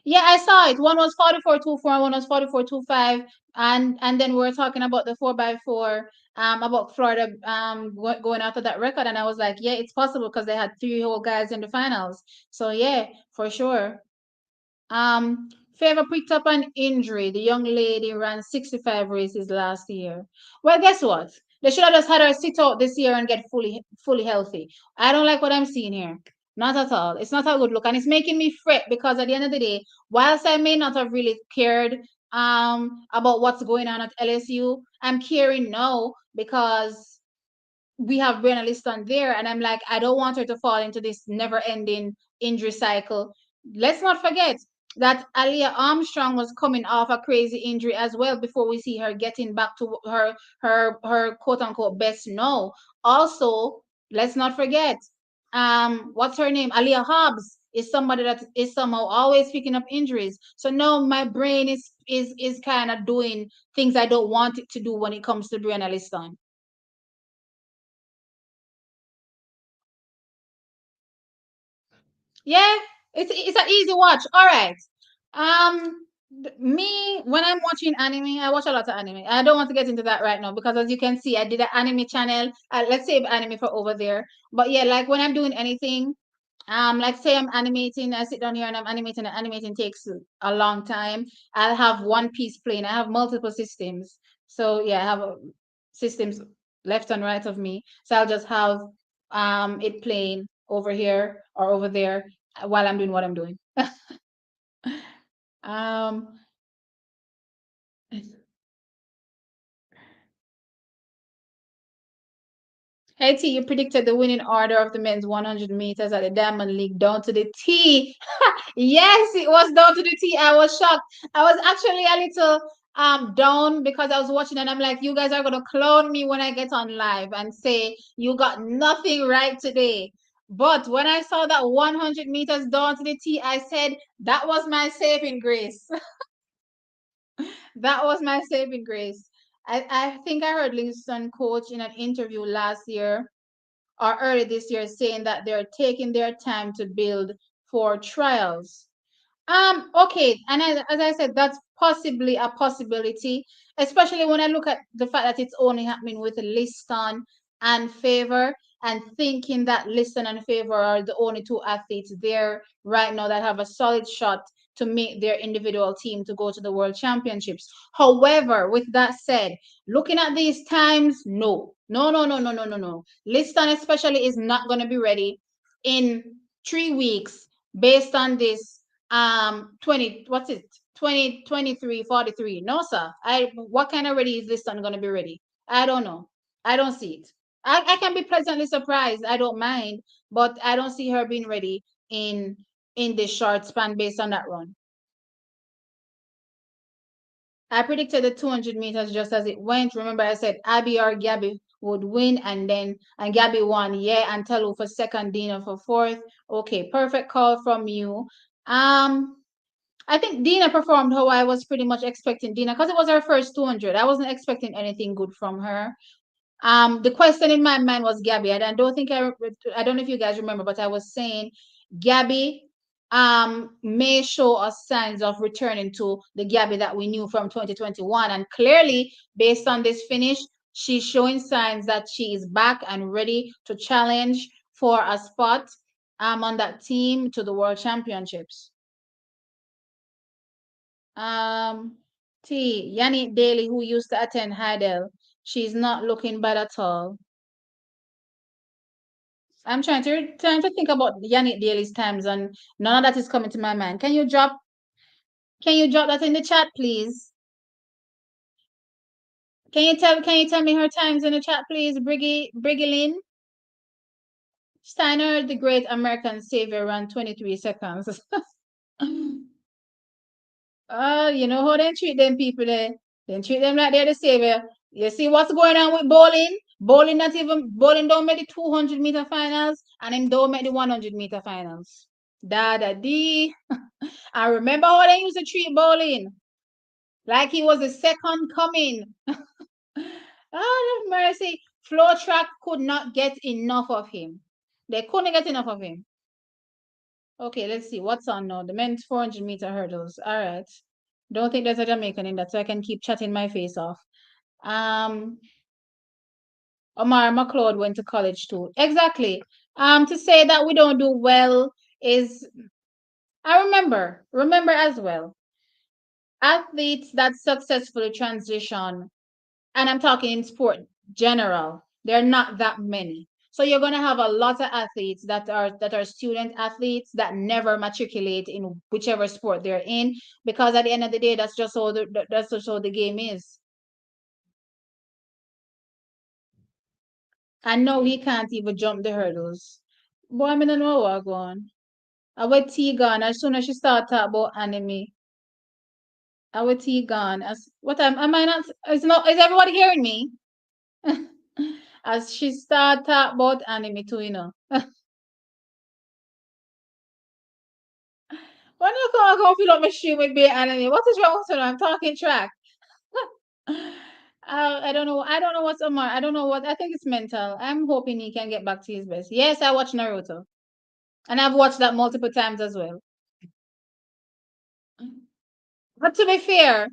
yeah, I saw it. One was 44.24, one was 44.25, and then we were talking about the 4x4, about Florida going after that record, and I was like, yeah, it's possible because they had three whole guys in the finals. So yeah, for sure. Favor picked up an injury. The young lady ran 65 races last year. Well, guess what? They should have just had her sit out this year and get fully healthy. I don't like what I'm seeing here. Not at all. It's not a good look, and it's making me fret because at the end of the day, whilst I may not have really cared about what's going on at LSU, I'm caring now because we have Brenna Liston there, and I'm like, I don't want her to fall into this never-ending injury cycle. Let's not forget that Alia Armstrong was coming off a crazy injury as well before we see her getting back to her quote unquote best now. Also, let's not forget, what's her name? Alia Hobbs is somebody that is somehow always picking up injuries. So now my brain is kind of doing things I don't want it to do when it comes to Brenna Liston. Yeah, it's an easy watch. All right. Me when I'm watching anime, I watch a lot of anime. I don't want to get into that right now because as you can see, I did an anime channel. Let's save anime for over there. But yeah, like when I'm doing anything, like say I'm animating, I sit down here and I'm animating, and animating takes a long time. I'll have one piece playing. I have multiple systems. So yeah, I have systems left and right of me. So I'll just have it playing over here or over there while I'm doing what I'm doing. um Hey T, you predicted the winning order of the men's 100 meters at the Diamond League down to the T. Yes, it was down to the T. I was shocked. I was actually a little down because I was watching and I'm like, you guys are gonna clone me when I get on live and say you got nothing right today. But when I saw that 100 meters down to the T, I said that was my saving grace. That was my saving grace. I think I heard Livingston coach in an interview last year or early this year saying that they're taking their time to build for trials. Okay, and as I said, that's possibly a possibility, especially when I look at the fact that it's only happening with Liston and Favor, and thinking that Liston and Favor are the only two athletes there right now that have a solid shot to make their individual team to go to the World Championships. However, with that said, looking at these times, no. No, no, no, no, no, no, no. Liston especially is not going to be ready in 3 weeks based on this 20 what's it 2023 43. No, sir. What kind of ready is Liston going to be ready? I don't know. I don't see it. I can be pleasantly surprised. I don't mind, but I don't see her being ready in this short span based on that run. I predicted the 200 meters just as it went. Remember, I said Abby or Gabby would win, and Gabby won. Yeah, and Telu for second, Dina for fourth. Okay, perfect call from you. I think Dina performed how I was pretty much expecting Dina because it was her first 200. I wasn't expecting anything good from her. The question in my mind was Gabby. I don't think I don't know if you guys remember, but I was saying Gabby may show us signs of returning to the Gabby that we knew from 2021. And clearly, based on this finish, she's showing signs that she is back and ready to challenge for a spot on that team to the World Championships. Yannick Daly, who used to attend Heidel, she's not looking bad at all. I'm trying to think about Yannick Daly's times, and none of that is coming to my mind. Can you drop that in the chat, please? Can you tell me her times in the chat, please, Brigilin? Steiner, the great American savior, ran 23 seconds. You know how they treat them people there. They treat them like they're the savior. You see what's going on with bowling? Bowling don't make the 200-meter finals, and him don't make the 100-meter finals. Da-da-dee. I remember how they used to treat bowling. Like he was the second coming. Oh, have mercy. Flow track could not get enough of him. They couldn't get enough of him. Okay, let's see. What's on now? The men's 400-meter hurdles. All right. Don't think there's a Jamaican in that, so I can keep chatting my face off. Omar McLeod went to college too. Exactly. To say that we don't do well is, I remember as well, athletes that successfully transition, and I'm talking in sport general, there are not that many. So you're going to have a lot of athletes that are student athletes that never matriculate in whichever sport they're in, because at the end of the day, that's just how the game is. And no, he can't even jump the hurdles. Boy, I don't know what going. I went T gone as soon as she started talking about anime. I went T gone. What am I not? Is everybody hearing me? As she started talking about anime too, you know. When you come fill up my stream with being anime, what is wrong with you? I'm talking track. I don't know. I don't know what's Omar. I don't know what. I think it's mental. I'm hoping he can get back to his best. Yes, I watch Naruto, and I've watched that multiple times as well. But to be fair,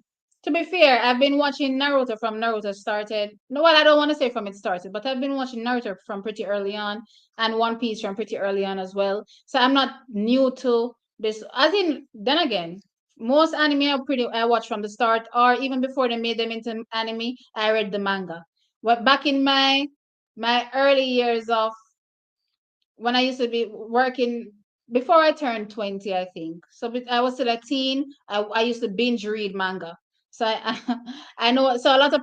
I've been watching Naruto from Naruto started. No, well, I don't want to say from it started, but I've been watching Naruto from pretty early on, and One Piece from pretty early on as well. So I'm not new to this. I think then again, most anime I watch from the start, or even before they made them into anime, I read the manga. What back in my early years of when I used to be working before I turned 20, I think. So I was still a teen. I used to binge read manga. So I know. So a lot of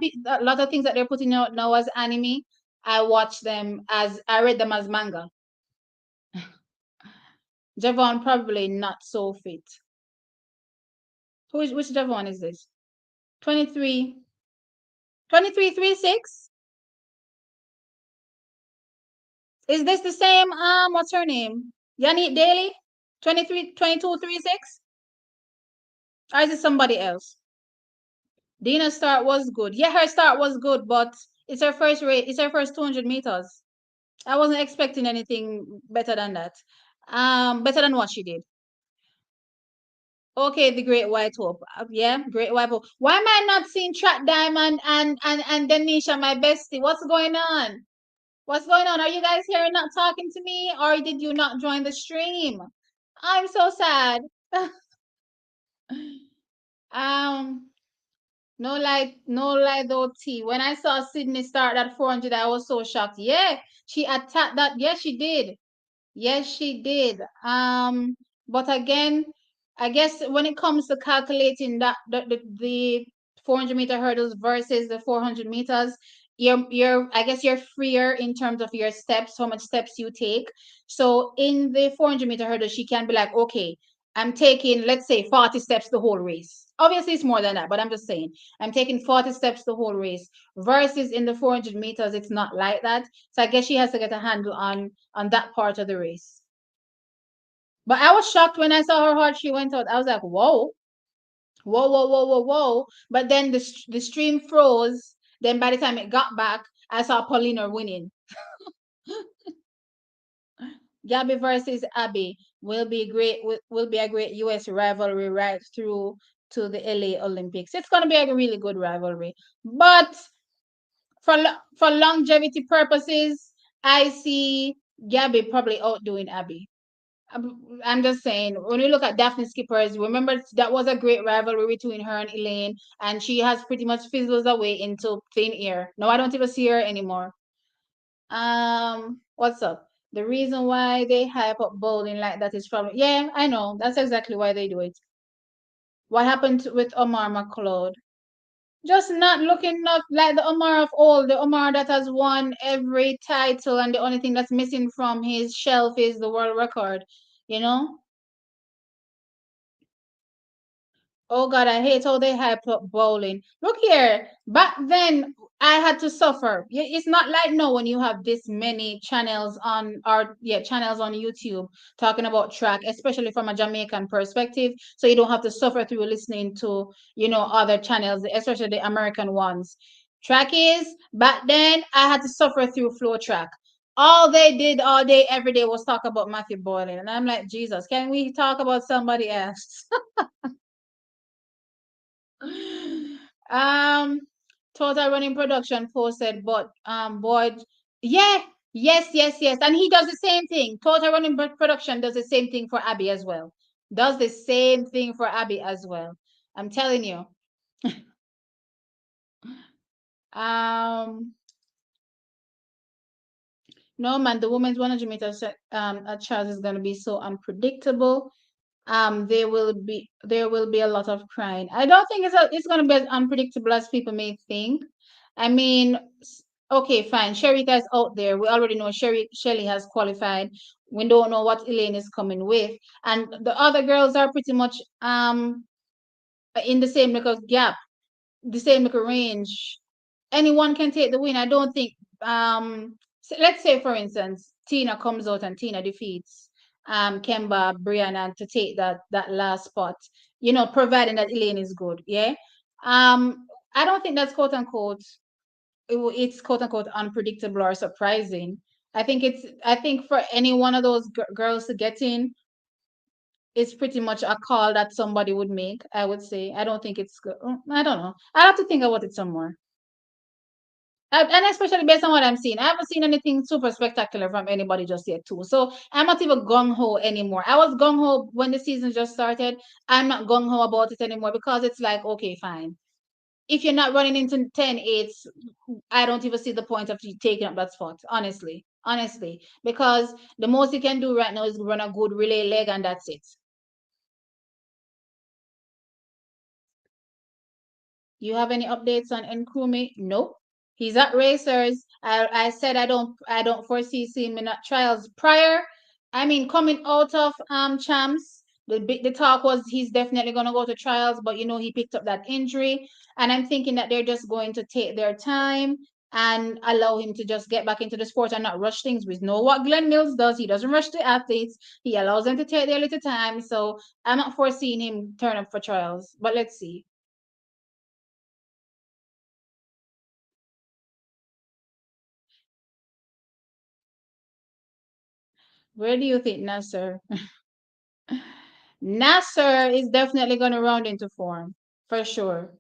things that they're putting out now as anime, I read them as manga. Javon probably not so fit. Which Javon is this? 23, 2336? Is this the same? What's her name? Yannick Daly? 2236? Or is it somebody else? Dina's start was good. Yeah, her start was good, but it's her first rate. It's her first 200 meters. I wasn't expecting anything better than that. Better than what she did. Okay, the Great White Hope. Yeah, Great White Hope. Why am I not seeing Track Diamond and Denisha, my bestie? What's going on? What's going on? Are you guys here not talking to me, or did you not join the stream? I'm so sad. Um, no lie though, T. When I saw Sydney start at 400, I was so shocked. Yeah, she attacked that. Yes, she did. Yes, she did. But again, I guess when it comes to calculating that the 400-meter hurdles versus the 400 meters, you're I guess you're freer in terms of your steps, how much steps you take. So in the 400-meter hurdle, she can be like, okay, I'm taking, let's say, 40 steps the whole race. Obviously, it's more than that, but I'm just saying I'm taking 40 steps the whole race. Versus in the 400 meters, it's not like that. So I guess she has to get a handle on that part of the race. But I was shocked when I saw how hard she went out. I was like, whoa, whoa, whoa, whoa, whoa, whoa. But then the stream froze. Then by the time it got back, I saw Paulina winning. Gabby versus Abby will be a great US rivalry right through to the LA Olympics. It's gonna be a really good rivalry. But for longevity purposes, I see Gabby probably outdoing Abby. I'm just saying, when you look at Daphne Skippers, remember that was a great rivalry between her and Elaine, and she has pretty much fizzled away into thin air. No, I don't even see her anymore. What's up? The reason why they hype up bowling like that is probably, yeah, I know. That's exactly why they do it. What happened with Omar McLeod? Just not looking not like the Omar of old, the Omar that has won every title, and the only thing that's missing from his shelf is the world record, you know? Oh God, I hate how they hype up bowling. Look here, back then I had to suffer. It's not like now when you have this many channels on our channels on YouTube talking about track, especially from a Jamaican perspective. So you don't have to suffer through listening to, other channels, especially the American ones. Track is back then I had to suffer through Flow Track. All they did all day, every day was talk about Matthew Boylan. And I'm like, Jesus, can we talk about somebody else? Um, Total Running Production posted, but Boyd, yeah, yes, and he does the same thing. Total Running Production does the same thing for Abby as well. Does the same thing for Abby as well. I'm telling you. Um, no man, the women's 100 meters at Charles is gonna be so unpredictable. There will be a lot of crying. I don't think it's going to be as unpredictable as people may think. I mean, okay, fine. Sherry is out there. We already know Shelly has qualified. We don't know what Elaine is coming with, and the other girls are pretty much in the same little gap, the same little range. Anyone can take the win. I don't think let's say for instance Tina comes out and Tina defeats Kemba, Brianna to take that last spot, providing that Elaine is good. Yeah. I don't think that's quote unquote it's quote unquote unpredictable or surprising. I think for any one of those girls to get in, it's pretty much a call that somebody would make, I would say. I don't think it's good. I don't know. I have to think about it some more. And especially based on what I'm seeing, I haven't seen anything super spectacular from anybody just yet, too. So I'm not even gung ho anymore. I was gung ho when the season just started. I'm not gung ho about it anymore because it's like, okay, fine. If you're not running into 10-8s, I don't even see the point of you taking up that spot, honestly. Honestly. Because the most you can do right now is run a good relay leg, and that's it. You have any updates on Nkrumah? Nope. He's at Racers. I said I don't foresee seeing him at trials prior. I mean, coming out of champs, the talk was he's definitely gonna go to trials, but he picked up that injury, and I'm thinking that they're just going to take their time and allow him to just get back into the sport and not rush things. We know what Glenn Mills does. He doesn't rush the athletes. He allows them to take their little time. So I'm not foreseeing him turn up for trials. But let's see. Where do you think Nasser? Nasser is definitely going to round into form for sure.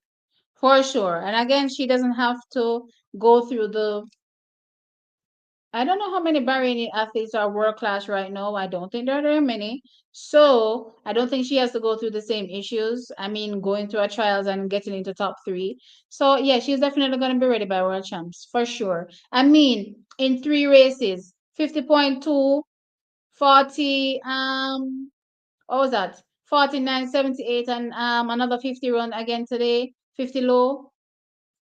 For sure. And again, she doesn't have to go through the I don't know how many Bahraini athletes are world class right now. I don't think there are very many. So I don't think she has to go through the same issues. I mean, going through her trials and getting into top three. So yeah, she's definitely going to be ready by world champs for sure. I mean, in 3 races, 50.2, 40, what was that? 49, 78, and another 50 run again today. 50 low.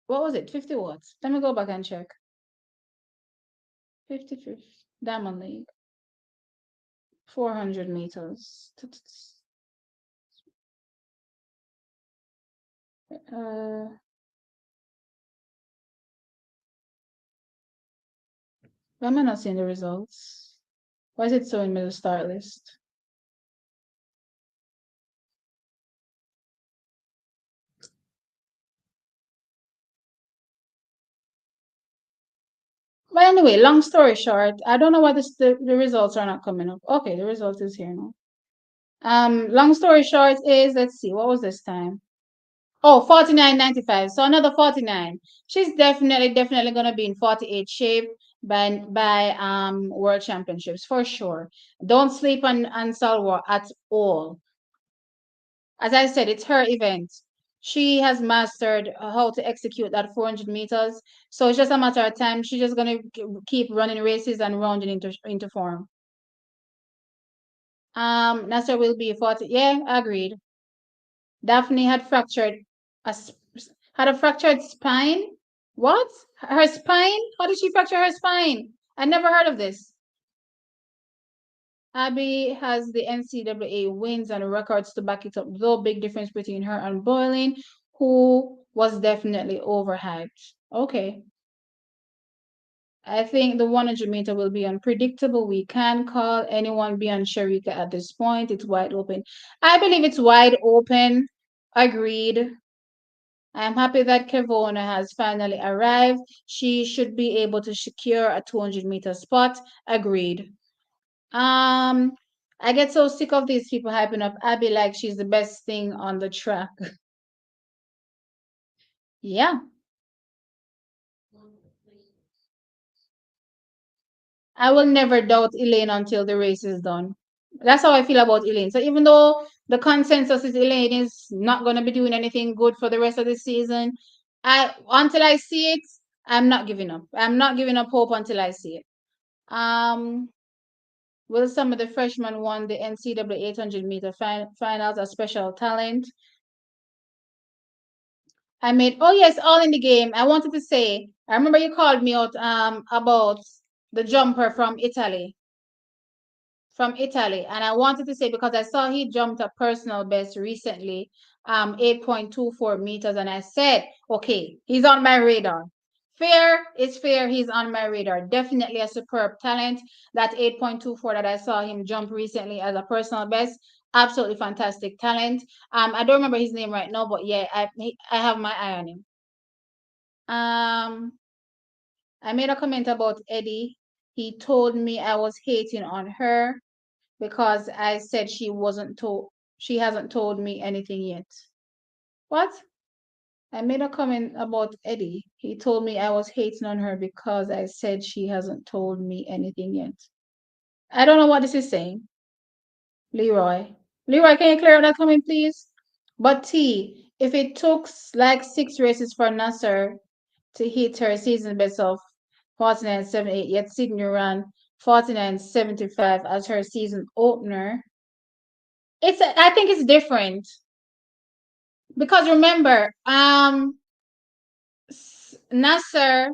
What was it? 50 what? Let me go back and check. 55th Diamond League. 400 meters. Why am I not seeing the results? Why is it showing me the start list? But anyway, long story short, I don't know why the results are not coming up. Okay, the result is here now. Long story short is, let's see, what was this time? Oh, 49.95. So another 49. She's definitely gonna be in 48 shape by World Championships for sure. Don't sleep on Salwa at all. As I said, it's her event. She has mastered how to execute that 400 meters. So it's just a matter of time. She's just gonna keep running races and rounding into form. Nasser will be 40. Yeah, agreed. Daphne a had a fractured spine. What? Her spine? How did she fracture her spine? I never heard of this. Abby has the NCAA wins and records to back it up, though big difference between her and Boylan, who was definitely overhyped. Okay. I think the 100 meter will be unpredictable. We can't call anyone beyond Sharika at this point. It's wide open. I believe it's wide open. Agreed. I'm happy that Kevona has finally arrived. She should be able to secure a 200-meter spot. Agreed. Um, I get so sick of these people hyping up Abby like she's the best thing on the track. Yeah. I will never doubt Elaine until the race is done. That's how I feel about Elaine. So even though the consensus is Elaine is not going to be doing anything good for the rest of the season, I until I see it, I'm not giving up. I'm not giving up hope until I see it. Um, will some of the freshmen won the NCAA 800-meter finals a special talent? I made, oh yes, all in the game. I wanted to say, I remember you called me out about the jumper from Italy. And I wanted to say, because I saw he jumped a personal best recently, 8.24 meters. And I said, okay, he's on my radar. Fair is fair. He's on my radar. Definitely a superb talent. That 8.24 that I saw him jump recently as a personal best, absolutely fantastic talent. I don't remember his name right now, but yeah, I have my eye on him. I made a comment about Eddie. He told me I was hating on her because I said she hasn't told me anything yet. What? I made a comment about Eddie. He told me I was hating on her because I said she hasn't told me anything yet. I don't know what this is saying. Leroy. Leroy, can you clear up that comment, please? But T, if it took like 6 races for Nasser to hit her season best of 49.78, yet Sydney ran 49.75 as her season opener, I think it's different because remember, Nasser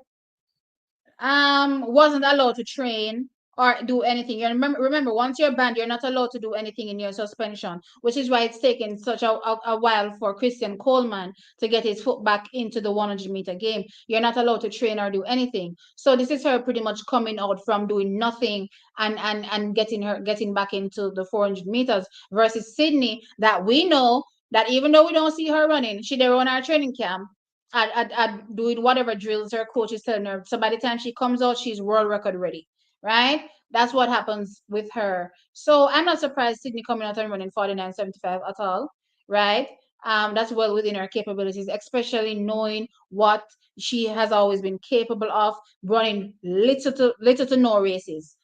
wasn't allowed to train or do anything. You remember once you're banned, you're not allowed to do anything in your suspension, which is why it's taken such a while for Christian Coleman to get his foot back into the 100-meter game. You're not allowed to train or do anything. So this is her pretty much coming out from doing nothing and getting back into the 400 meters versus Sydney, that we know that even though we don't see her running, she there on our training camp at doing whatever drills her coach is telling her. So by the time she comes out, she's world record ready, right? That's what happens with her. So I'm not surprised Sydney coming out and running 49.75 at all, right? That's well within her capabilities, especially knowing what she has always been capable of, running little to no races,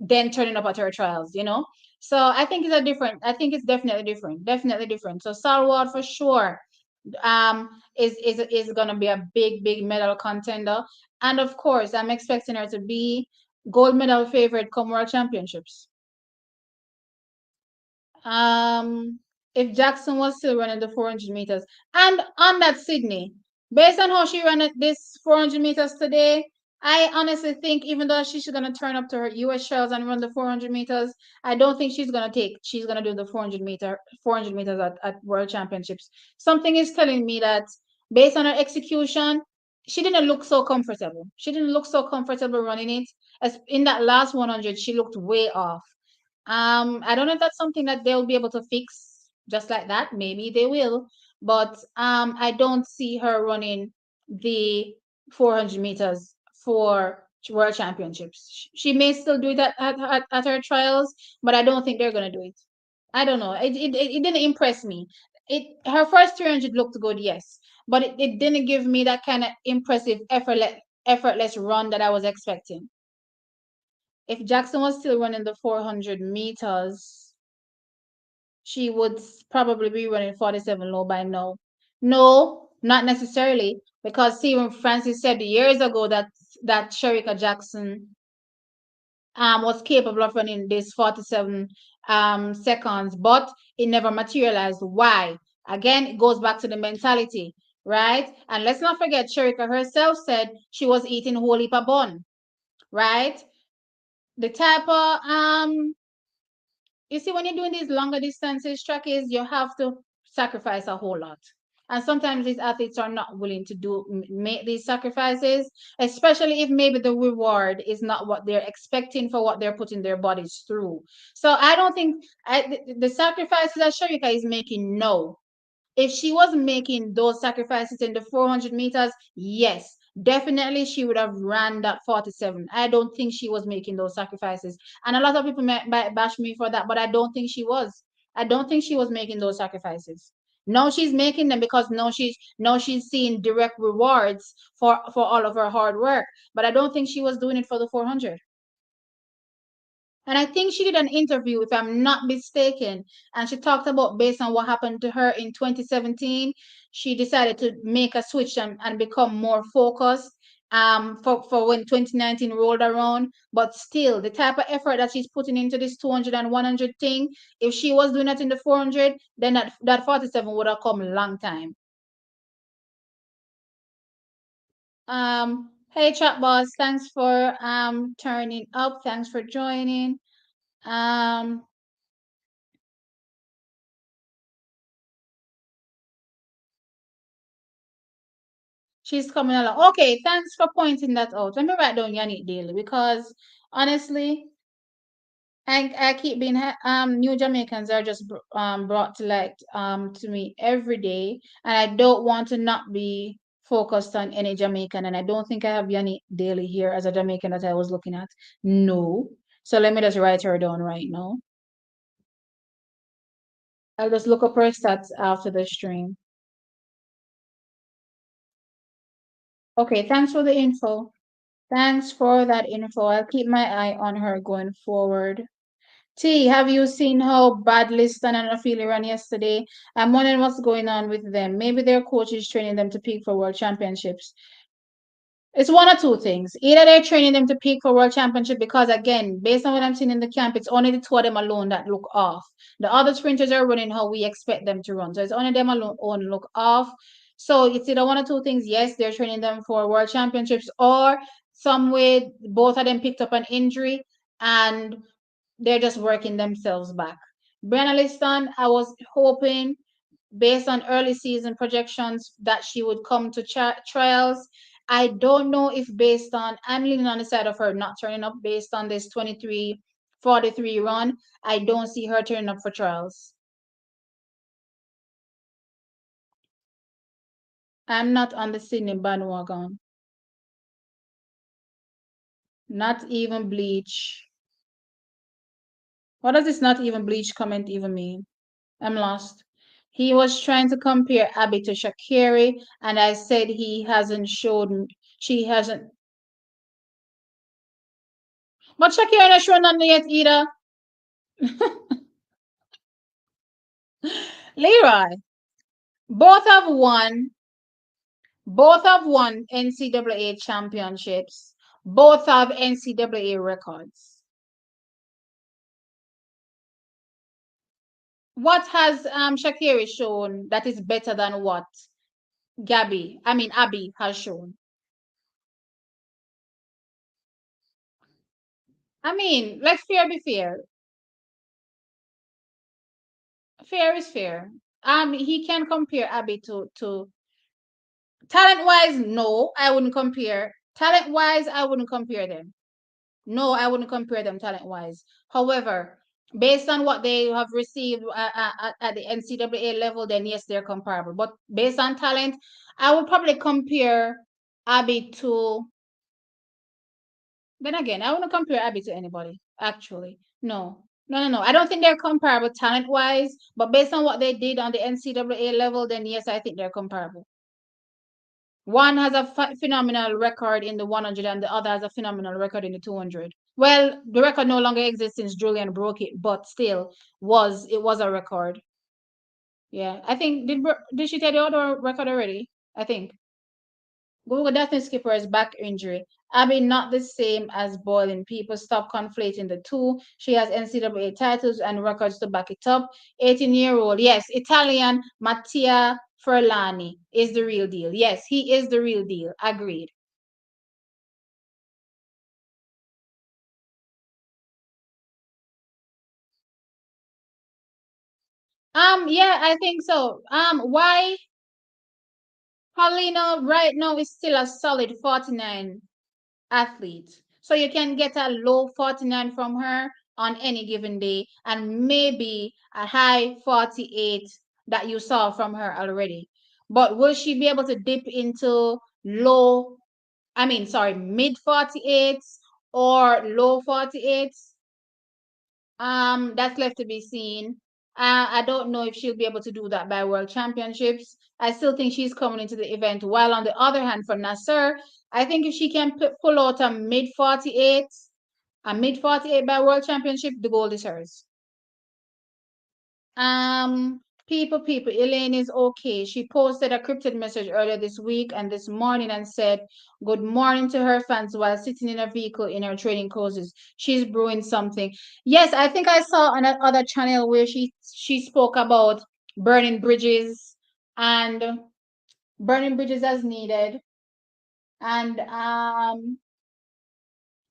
then turning up at her trials, you know. So I think it's a different. I think it's definitely different. Definitely different. So Salward for sure is gonna be a big medal contender. And of course, I'm expecting her to be gold medal favorite come World Championships. Um, if Jackson was still running the 400 meters, and on that Sydney, based on how she ran at this 400 meters today, I honestly think even though she's gonna turn up to her US trials and run the 400 meters, I don't think she's gonna do the 400 meters at World Championships. Something is telling me that based on her execution, she didn't look so comfortable. She didn't look so comfortable running it. As in that last 100, she looked way off. I don't know if that's something that they'll be able to fix just like that. Maybe they will, but I don't see her running the 400 meters for World Championships. She may still do it at her trials, but I don't think they're gonna do it. I don't know. It didn't impress me. Her first 300 looked good, yes, but it didn't give me that kind of impressive effortless run that I was expecting. If Jackson was still running the 400 meters, she would probably be running 47 low by now. No, not necessarily, because Stephen Francis said years ago that Sherika Jackson was capable of running this 47 seconds, but it never materialized. Why? Again, it goes back to the mentality, right? And let's not forget, Sherika herself said she was eating whole heap of bun, right? The type of you see, when you're doing these longer distances, track is you have to sacrifice a whole lot. And sometimes these athletes are not willing to make these sacrifices, especially if maybe the reward is not what they're expecting for what they're putting their bodies through. So I don't think the sacrifices that Sharika is making, no, if she was making those sacrifices in the 400 meters, yes, definitely she would have ran that 47. I don't think she was making those sacrifices. And a lot of people might bash me for that, but I don't think she was. I don't think she was making those sacrifices. No, she's making them because no she's seeing direct rewards for all of her hard work. But I don't think she was doing it for the 400. And I think she did an interview, if I'm not mistaken, and she talked about based on what happened to her in 2017, she decided to make a switch and become more focused for when 2019 rolled around. But still, the type of effort that she's putting into this 200 and 100 thing, if she was doing that in the 400, then that 47 would have come a long time. Hey, chat boss, thanks for turning up. Thanks for joining. Um, She's coming along. Okay, thanks for pointing that out. Let me write down Yannick daily because honestly, I keep being new Jamaicans are just brought to light to me every day, and I don't want to not be focused on any Jamaican, and I don't think I have Yannick daily here as a Jamaican that I was looking at. No, so let me just write her down right now. I'll just look up her stats after the stream. Okay, thanks for the info. Thanks for that info. I'll keep my eye on her going forward. T, have you seen how badly Stan and Ophelia ran yesterday? I'm wondering what's going on with them. Maybe their coach is training them to peak for world championships. It's one or two things. Either they're training them to peak for world championship because, again, based on what I'm seeing in the camp, it's only the two of them alone that look off. The other sprinters are running how we expect them to run. So it's only them alone look off. So it's either one or two things. Yes, they're training them for world championships, or some way both of them picked up an injury and they're just working themselves back. Brenna Liston, I was hoping based on early season projections that she would come to trials. I don't know if based on, I'm leaning on the side of her not turning up based on this 23:43 run. I don't see her turning up for trials. I'm not on the Sydney bandwagon. Not even bleach. What does this not even bleach comment even mean? I'm lost. He was trying to compare Abby to Shakiri, and I said he hasn't shown, she hasn't. But Shakiri hasn't shown nothing yet either. Leroy, both have won. Both have won NCAA championships. Both have NCAA records. What has Shakiri shown that is better than what Abby has shown? Let's be fair. Fair is fair. He can compare Abby to talent wise. No, I wouldn't compare. Talent wise, I wouldn't compare them. No, I wouldn't compare them talent wise. However, based on what they have received at the NCAA level, then yes, they're comparable. But based on talent, I would probably compare Abby to. Then again, I wouldn't compare Abby to anybody, actually. No. No, no, no. I don't think they're comparable talent wise, but based on what they did on the NCAA level, then yes, I think they're comparable. One has a phenomenal record in the 100 and the other has a phenomenal record in the 200. Well, the record no longer exists since Julian broke it, but still it was a record. Yeah, I think did she tell the other record already? I think. Google Daphne Skipper's back injury. Abby not the same as Boylan. People stop conflating the two. She has NCAA titles and records to back it up. 18-year-old, yes, Italian Mattia Ferlani is the real deal. Yes, he is the real deal. Agreed. Yeah, I think so. Why Paulina right now is still a solid 49 athlete. So you can get a low 49 from her on any given day and maybe a high 48 that you saw from her already. But will she be able to dip into mid 48s or low 48s? That's left to be seen. I don't know if she'll be able to do that by World Championships. I still think she's coming into the event. While on the other hand, for Nasser, I think if she can pull out a mid 48 by World Championship, the gold is hers. Um, people, Elaine is okay. She posted a cryptic message earlier this week and this morning and said good morning to her fans while sitting in a vehicle in her training clothes. She's brewing something. Yes, I think I saw on another channel where she spoke about burning bridges and burning bridges as needed. And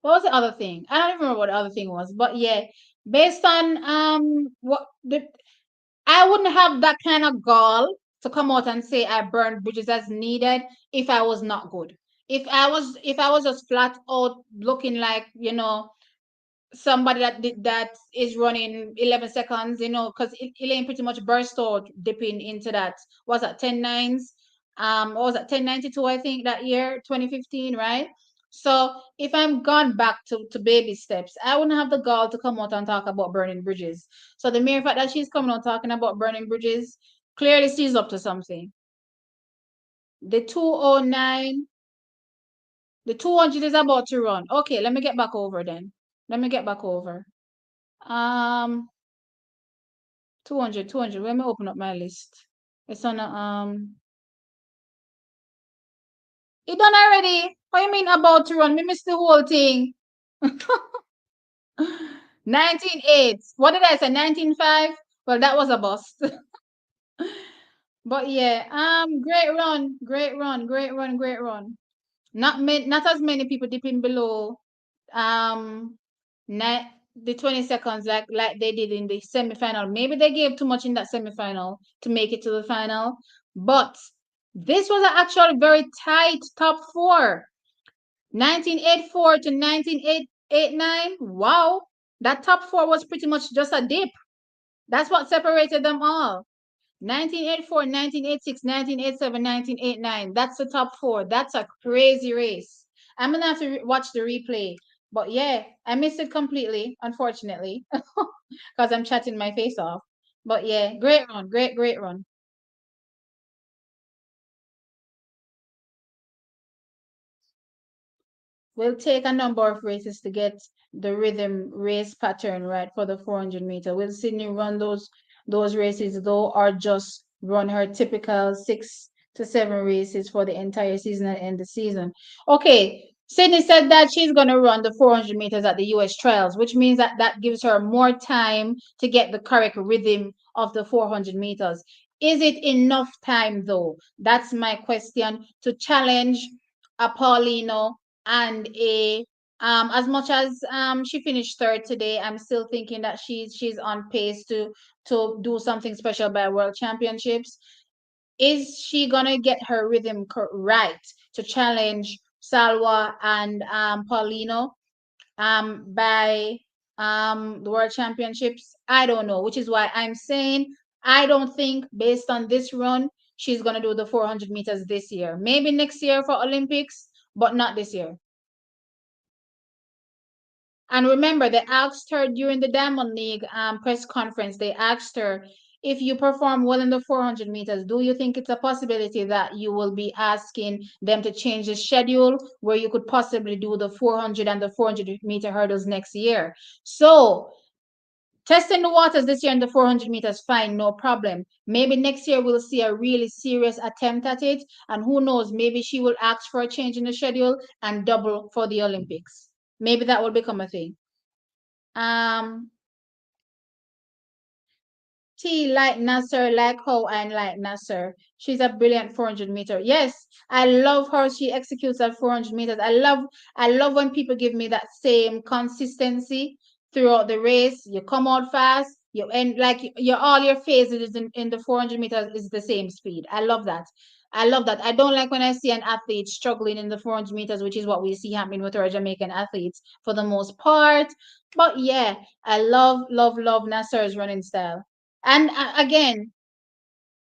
what was the other thing? I don't even remember what the other thing was, but yeah, based on what the I wouldn't have that kind of gall to come out and say I burned bridges as needed if I was not good. If I was just flat out looking like, somebody that is running 11 seconds, because Elaine pretty much burst out dipping into that. Was that 10 nines? What was that 1092, I think, that year, 2015, right? So if I'm gone back to baby steps, I wouldn't have the gall to come out and talk about burning bridges. So the mere fact that she's coming out talking about burning bridges, clearly she's up to something. The 209, the 200 is about to run. Okay, let me get back over then. Let me get back over. 200. Let me open up my list. It's on it done already. What you mean about to run? We missed the whole thing. 19.8. What did I say? 19.5? Well, that was a bust. But yeah, great run, great run, great run, great run. Not as many people dipping below um the 20 seconds like they did in the semifinal. Maybe they gave too much in that semifinal to make it to the final, but this was an actual very tight top four. 1984 to 1989. Wow, that top four was pretty much just a dip. That's what separated them all. 1984, 1986, 1987, 1989. That's the top four. That's a crazy race. I'm gonna have to watch the replay. But yeah, I missed it completely, unfortunately, because I'm chatting my face off. But yeah, great run, great run. will take a number of races to get the rhythm race pattern right for the 400 meter. Will Sydney run those races though, or just run her typical 6 to 7 races for the entire season and end the season? Okay, Sydney said that she's going to run the 400 meters at the US trials, which means that that gives her more time to get the correct rhythm of the 400 meters. Is it enough time though? That's my question, to challenge a Paulino and a as much as she finished third today, I'm still thinking that she's on pace to do something special by World Championships. Is she gonna get her rhythm right to challenge Salwa and Paulino by the World Championships? I don't know, which is why I'm saying I don't think based on this run she's gonna do the 400 meters this year. Maybe next year for Olympics, but not this year. And remember, they asked her during the Diamond League press conference, they asked her, if you perform well in the 400 meters, do you think it's a possibility that you will be asking them to change the schedule where you could possibly do the 400 and the 400-meter hurdles next year? So, testing the waters this year in the 400 meters, fine, no problem. Maybe next year we'll see a really serious attempt at it. And who knows, maybe she will ask for a change in the schedule and double for the Olympics. Maybe that will become a thing. Um, T like Nasser, like how I like Nasser. She's a brilliant 400 meter. Yes, I love how she executes at 400 meters. I love when people give me that same consistency throughout the race. You come out fast, you end like your all your phases in the 400 meters is the same speed. I love that. I love that. I don't like when I see an athlete struggling in the 400 meters, which is what we see happening with our Jamaican athletes for the most part. But yeah, I love Nasser's running style. And again,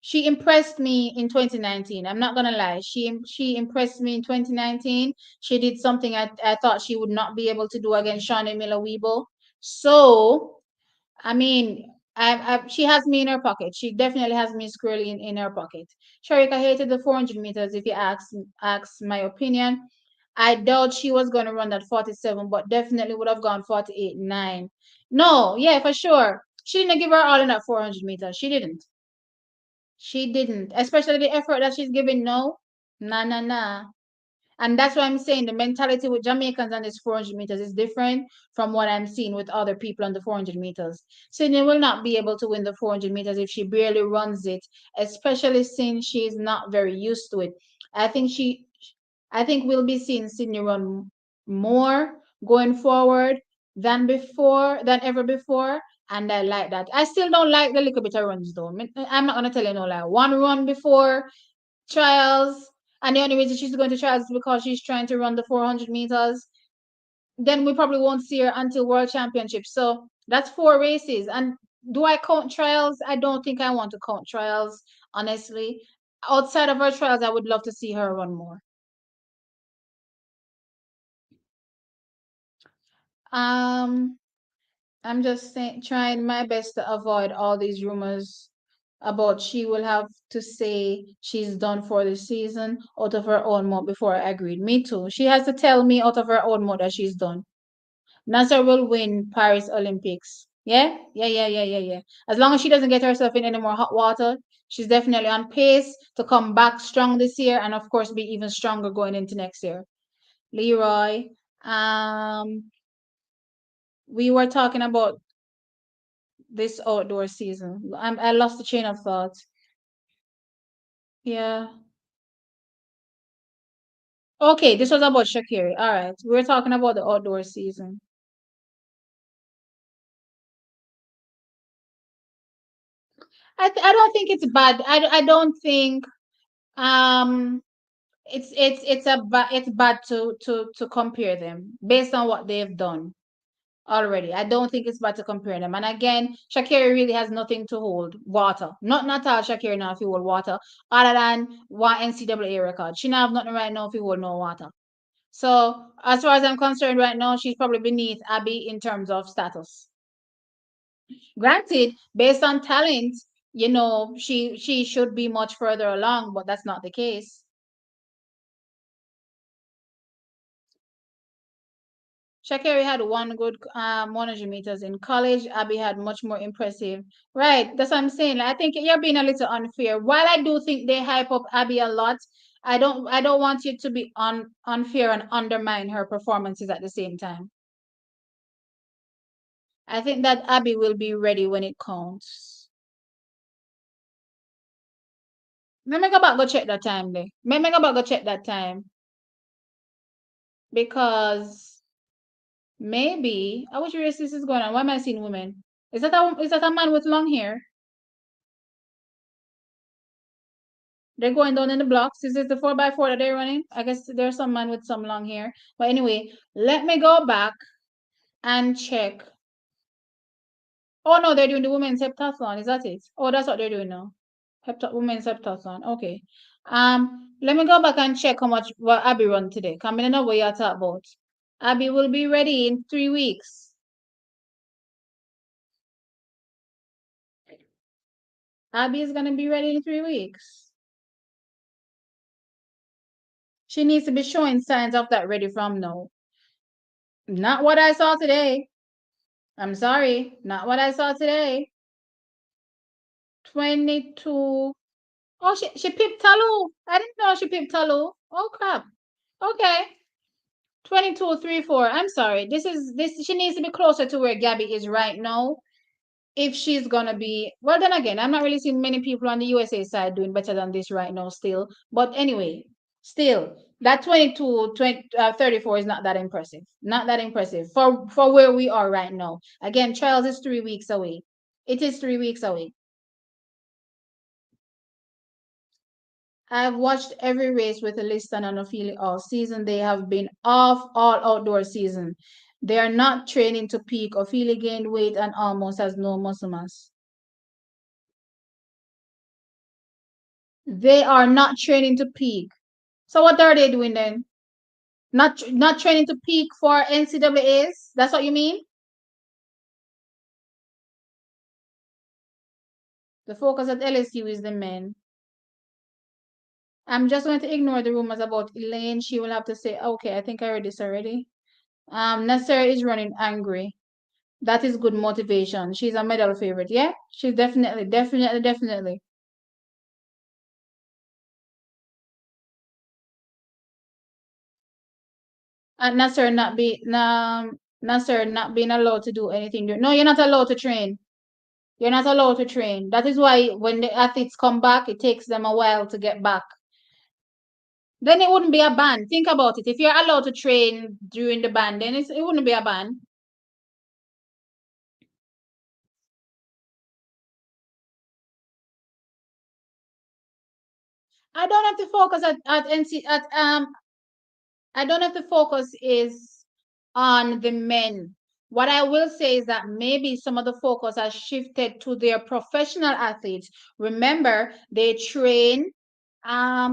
she impressed me in 2019. I'm not gonna lie. She impressed me in 2019. She did something I thought she would not be able to do against Shawnee Miller-Weeble. So I mean, she has me in her pocket. She definitely has me squarely in her pocket. Sharika hated the 400 meters. If you ask my opinion, I doubt she was going to run that 47, but definitely would have gone 48 9. No, yeah, for sure. She didn't give her all in that 400 meters. She didn't. She didn't. Especially the effort that she's giving. No, nah, nah, nah. And that's why I'm saying the mentality with Jamaicans on this 400 meters is different from what I'm seeing with other people on the 400 meters. Sydney will not be able to win the 400 meters if she barely runs it, especially since she's not very used to it. I think she, I think we'll be seeing Sydney run more going forward than ever before. And I like that. I still don't like the little bit of runs though. I'm not gonna tell you no lie. One run before trials, and the only reason she's going to trials is because she's trying to run the 400 meters. Then we probably won't see her until World Championships. So that's 4 races. And do I count trials? I don't think I want to count trials, honestly. Outside of her trials, I would love to see her run more. Um, I'm just trying my best to avoid all these rumors about she will have to say she's done for the season out of her own mouth before I agreed. Me too. She has to tell me out of her own mouth that she's done. Nasser will win Paris Olympics. Yeah? Yeah, yeah, yeah, yeah, yeah. As long as she doesn't get herself in any more hot water, she's definitely on pace to come back strong this year and of course be even stronger going into next year. Leroy, um, we were talking about this outdoor season. I lost the chain of thought. Yeah. Okay, this was about Shakiri. All right. We're talking about the outdoor season. I don't think it's bad. I don't think um it's bad to compare them based on what they've done already. I don't think it's bad to compare them. And again, Shakiri really has nothing to hold water. Not all Shakiri now if you hold water, other than one NCAA record. She not have nothing right now if you hold no water. So as far as I'm concerned right now, she's probably beneath Abby in terms of status. Granted, based on talent, she should be much further along, but that's not the case. Shakari had one good 100 meters in college. Abby had much more impressive. Right, that's what I'm saying. Like, I think you're being a little unfair. While I do think they hype up Abby a lot, I don't want you to be unfair and undermine her performances at the same time. I think that Abby will be ready when it counts. Let me go back go check that time there. Let me go back go check that time because maybe which race this is going on. Why am I seeing women? Is that a man with long hair? They're going down in the blocks. Is this the 4x4 that they're running? I guess there's some man with some long hair. But anyway, let me go back and check. Oh no, they're doing the women's heptathlon. Is that it? Oh, that's what they're doing now. Women's heptathlon. Okay. Let me go back and check how much what Abby run today. Come in know what you're talking about. Abby will be ready in 3 weeks. Abby is gonna be ready in 3 weeks. She needs to be showing signs of that ready from now. Not what I saw today. I'm sorry, not what I saw today. 22. Oh, she pipped Talu. I didn't know she pipped Talu. Oh crap. Okay. 22.34. I'm sorry. This she needs to be closer to where Gabby is right now. If she's gonna be well, then again, I'm not really seeing many people on the USA side doing better than this right now still. But anyway, still that 34 is not that impressive. Not that impressive for where we are right now. Again, trials is 3 weeks away. It is 3 weeks away. I've watched every race with Liston and Ophelia all season. They have been off all outdoor season. They are not training to peak. Ophelia gained weight and almost has no muscle mass. They are not training to peak. So what are they doing then? Not training to peak for NCAAs? That's what you mean? The focus at LSU is the men. I'm just going to ignore the rumors about Elaine. She will have to say, okay, I think I read this already. Nasser is running angry. That is good motivation. She's a medal favorite. Yeah, she's definitely. And Nasser not being allowed to do anything. No, you're not allowed to train. You're not allowed to train. That is why when the athletes come back, it takes them a while to get back. Then it wouldn't be a ban. Think about it. If you're allowed to train during the ban, then it wouldn't be a ban. I don't have to focus at NC at I don't have to focus is on the men. What I will say is that maybe some of the focus has shifted to their professional athletes. Remember, they train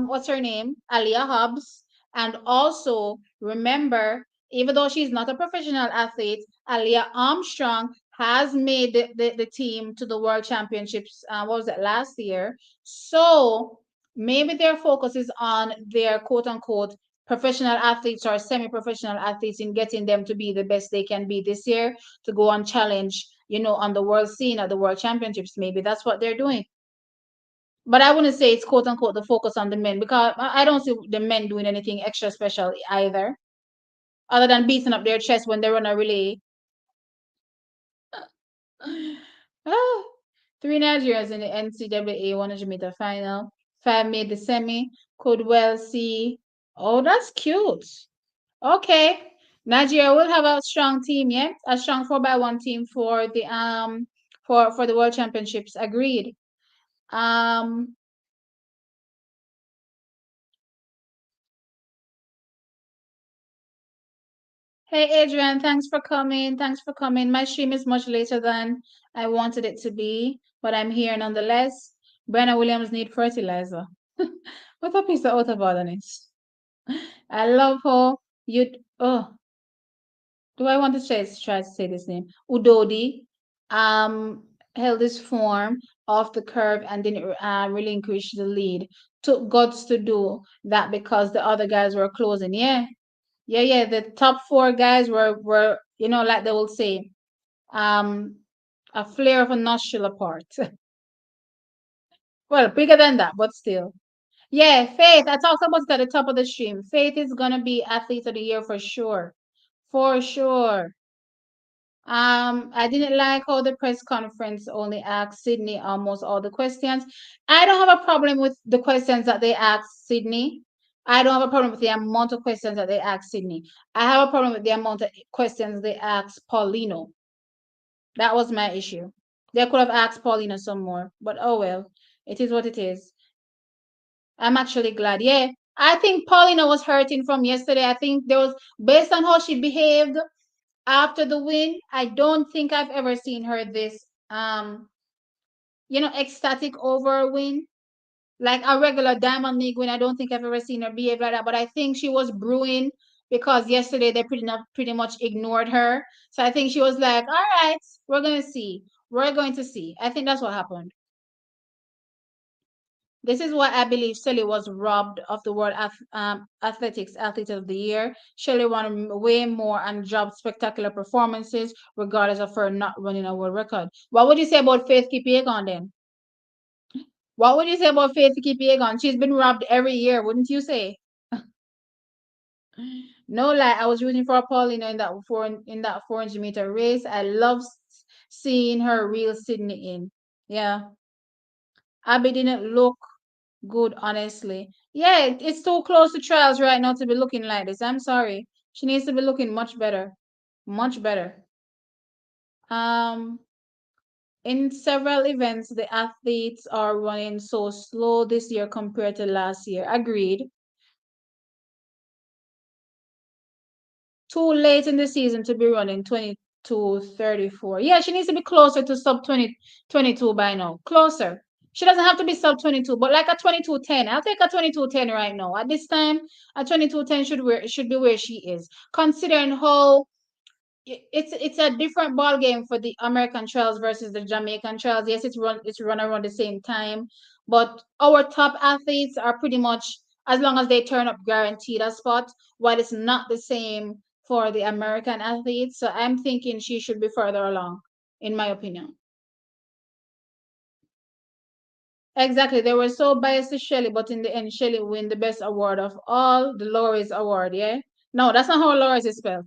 what's her name? Alia Hobbs. And also remember, even though she's not a professional athlete, Alia Armstrong has made the team to the World Championships. What was it last year? So maybe their focus is on their quote unquote professional athletes or semi-professional athletes in getting them to be the best they can be this year to go and challenge, on the world scene at the World Championships. Maybe that's what they're doing. But I wouldn't say it's quote unquote the focus on the men because I don't see the men doing anything extra special either, other than beating up their chest when they run a relay. Ah, three Nigerians in the NCAA 100-meter final. Five made the semi. Could well see. Oh, that's cute. Okay. Nigeria will have a strong team, yeah? A strong 4x1 team for the for the World Championships. Agreed. Um Hey Adrian, thanks for coming. Thanks for coming. My stream is much later than I wanted it to be, but I'm here nonetheless. Brenna Williams need fertilizer. What a piece of out of orderliness. I love her. Do I want to try to say this name? Udodi held his form off the curve and didn't relinquish the lead. Took guts to do that because the other guys were closing. Yeah, Yeah, yeah. The top four guys were like they will say, um, a flare of a nostril apart. Well, bigger than that, but still. Yeah, Faith. I talked about it at the top of the stream. Faith is gonna be athlete of the year for sure. For sure. I didn't like how the press conference only asked Sydney almost all the questions. I don't have a problem with the questions that they asked Sydney. I don't have a problem with the amount of questions that they asked Sydney. I have a problem with the amount of questions they asked Paulino. That was my issue. They could have asked Paulino some more, but oh well, it is what it is. I'm actually glad. Yeah, I think Paulina was hurting from yesterday. I think there was, based on how she behaved after the win, I don't think I've ever seen her this ecstatic over a win. Like a regular Diamond League win, I don't think I've ever seen her behave like that. But I think she was brewing because yesterday they pretty much ignored her. So I think she was like, "All right, we're gonna see. We're going to see." I think that's what happened. This is why I believe Shelley was robbed of the World Athletics Athlete of the Year. Shelley won way more and dropped spectacular performances, regardless of her not running a world record. What would you say about Faith Kipyegon then? What would you say about Faith Kipyegon? She's been robbed every year, wouldn't you say? No lie, I was rooting for Paulina in that 400-meter race. I love seeing her reel Sydney in. Yeah, Abby didn't look good, honestly. Yeah, it's too close to trials right now to be looking like this. I'm sorry. She needs to be looking much better. Much better. Um, in several events, the athletes are running so slow this year compared to last year. Agreed. Too late in the season to be running 22:34. Yeah, she needs to be closer to sub 22 by now. Closer. She doesn't have to be sub 22, but like a 22:10. I'll take a 22:10 right now. At this time, a 22:10 should be where she is. Considering how it's a different ball game for the American trials versus the Jamaican trials. Yes, it's run around the same time, but our top athletes are pretty much, as long as they turn up, guaranteed a spot. While it's not the same for the American athletes, so I'm thinking she should be further along, in my opinion. Exactly, they were so biased to Shelley, but in the end, Shelley win the best award of all, the Laurie's Award. Yeah, no, that's not how Laurie's is spelled.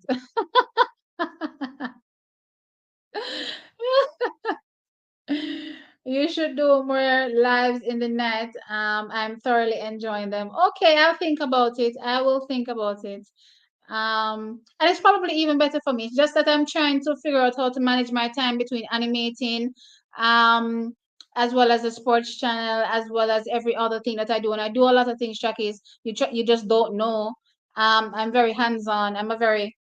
You should do more lives in the night. I'm thoroughly enjoying them. Okay, I'll think about it. I will think about it. And it's probably even better for me. It's just that I'm trying to figure out how to manage my time between animating, um, as well as the sports channel, as well as every other thing that I do. And I do a lot of things, Jackie. You just don't know. I'm very hands-on. I'm a very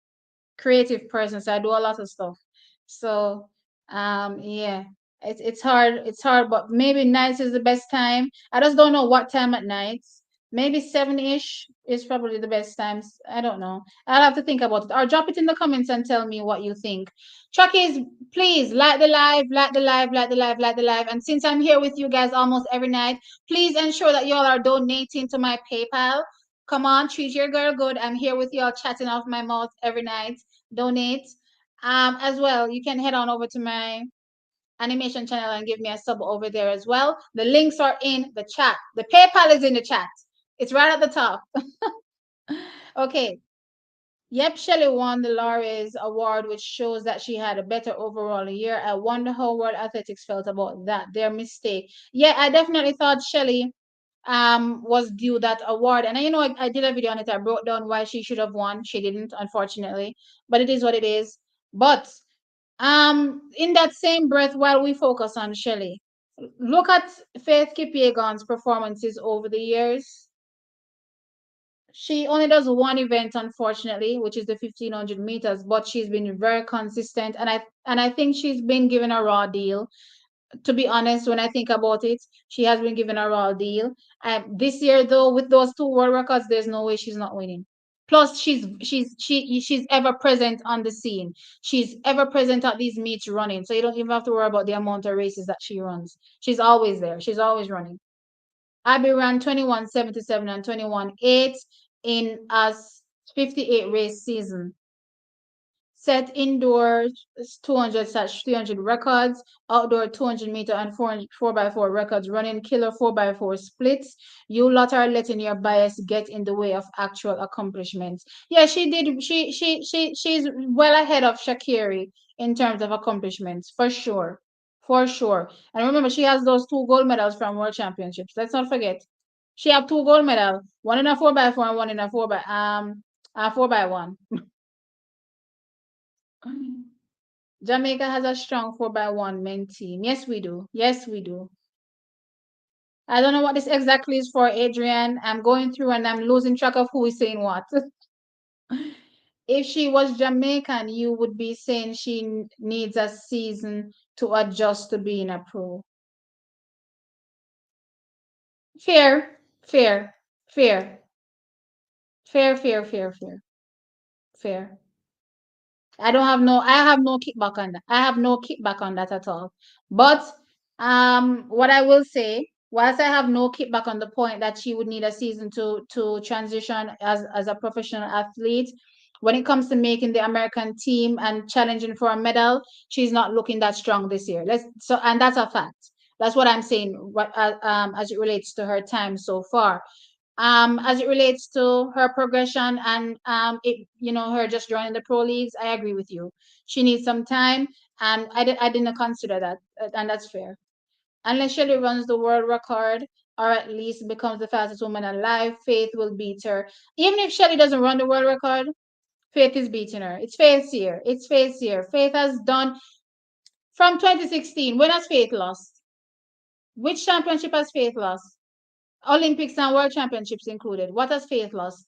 creative person, so I do a lot of stuff. So yeah, it's hard, but maybe nights is the best time. I just don't know what time at night. Maybe 7-ish is probably the best times. I don't know. I'll have to think about it. Or drop it in the comments and tell me what you think. Chuckies, please like the live, like the live, like the live, like the live. And since I'm here with you guys almost every night, please ensure that y'all are donating to my PayPal. Come on, treat your girl good. I'm here with y'all chatting off my mouth every night. Donate. As well, you can head on over to my animation channel and give me a sub over there as well. The links are in the chat. The PayPal is in the chat. It's right at the top. Okay. Yep, Shelley won the Laureus Award, which shows that she had a better overall year. I wonder how World Athletics felt about that, their mistake. Yeah, I definitely thought Shelley was due that award. And I did a video on it. I broke down why she should have won. She didn't, unfortunately. But it is what it is. But in that same breath, while we focus on Shelley, look at Faith Kipyegon's performances over the years. She only does one event, unfortunately, which is the 1500 meters, but she's been very consistent, and I think she's been given a raw deal. To be honest, when I think about it, she has been given a raw deal. This year, though, with those two world records, there's no way she's not winning. Plus, she's ever present on the scene. She's ever present at these meets running, so you don't even have to worry about the amount of races that she runs. She's always there. She's always running. Abby ran 21:77 and 21:8 in a 58 race season. Set indoor 200/300 records, outdoor 200-meter and 4x4 records, running killer 4x4 splits. You lot are letting your bias get in the way of actual accomplishments. Yeah, she did. She's well ahead of Shakiri in terms of accomplishments, for sure. For sure. And remember, she has those 2 gold medals from World Championships. Let's not forget. She have 2 gold medals, one in a 4x4 and one in a 4x1. Jamaica has a strong 4x1 men team. Yes, we do. Yes, we do. I don't know what this exactly is for, Adrian. I'm going through and I'm losing track of who is saying what. If she was Jamaican, you would be saying she needs a season to adjust to being a pro. Fair, fair, fair, fair, fair, fair, fair, fair. I have no kickback on that. I have no kickback on that at all. But what I will say, whilst I have no kickback on the point that she would need a season to transition as a professional athlete, when it comes to making the American team and challenging for a medal, she's not looking that strong this year. And that's a fact. That's what I'm saying. As it relates to her time so far, as it relates to her progression and her just joining the pro leagues, I agree with you. She needs some time, and I didn't consider that, and that's fair. Unless Shelly runs the world record or at least becomes the fastest woman alive, Faith will beat her. Even if Shelly doesn't run the world record, Faith is beating her. It's Faith's year. It's Faith's year. Faith has done from 2016. When has Faith lost? Which championship has Faith lost? Olympics and World Championships included. What has Faith lost?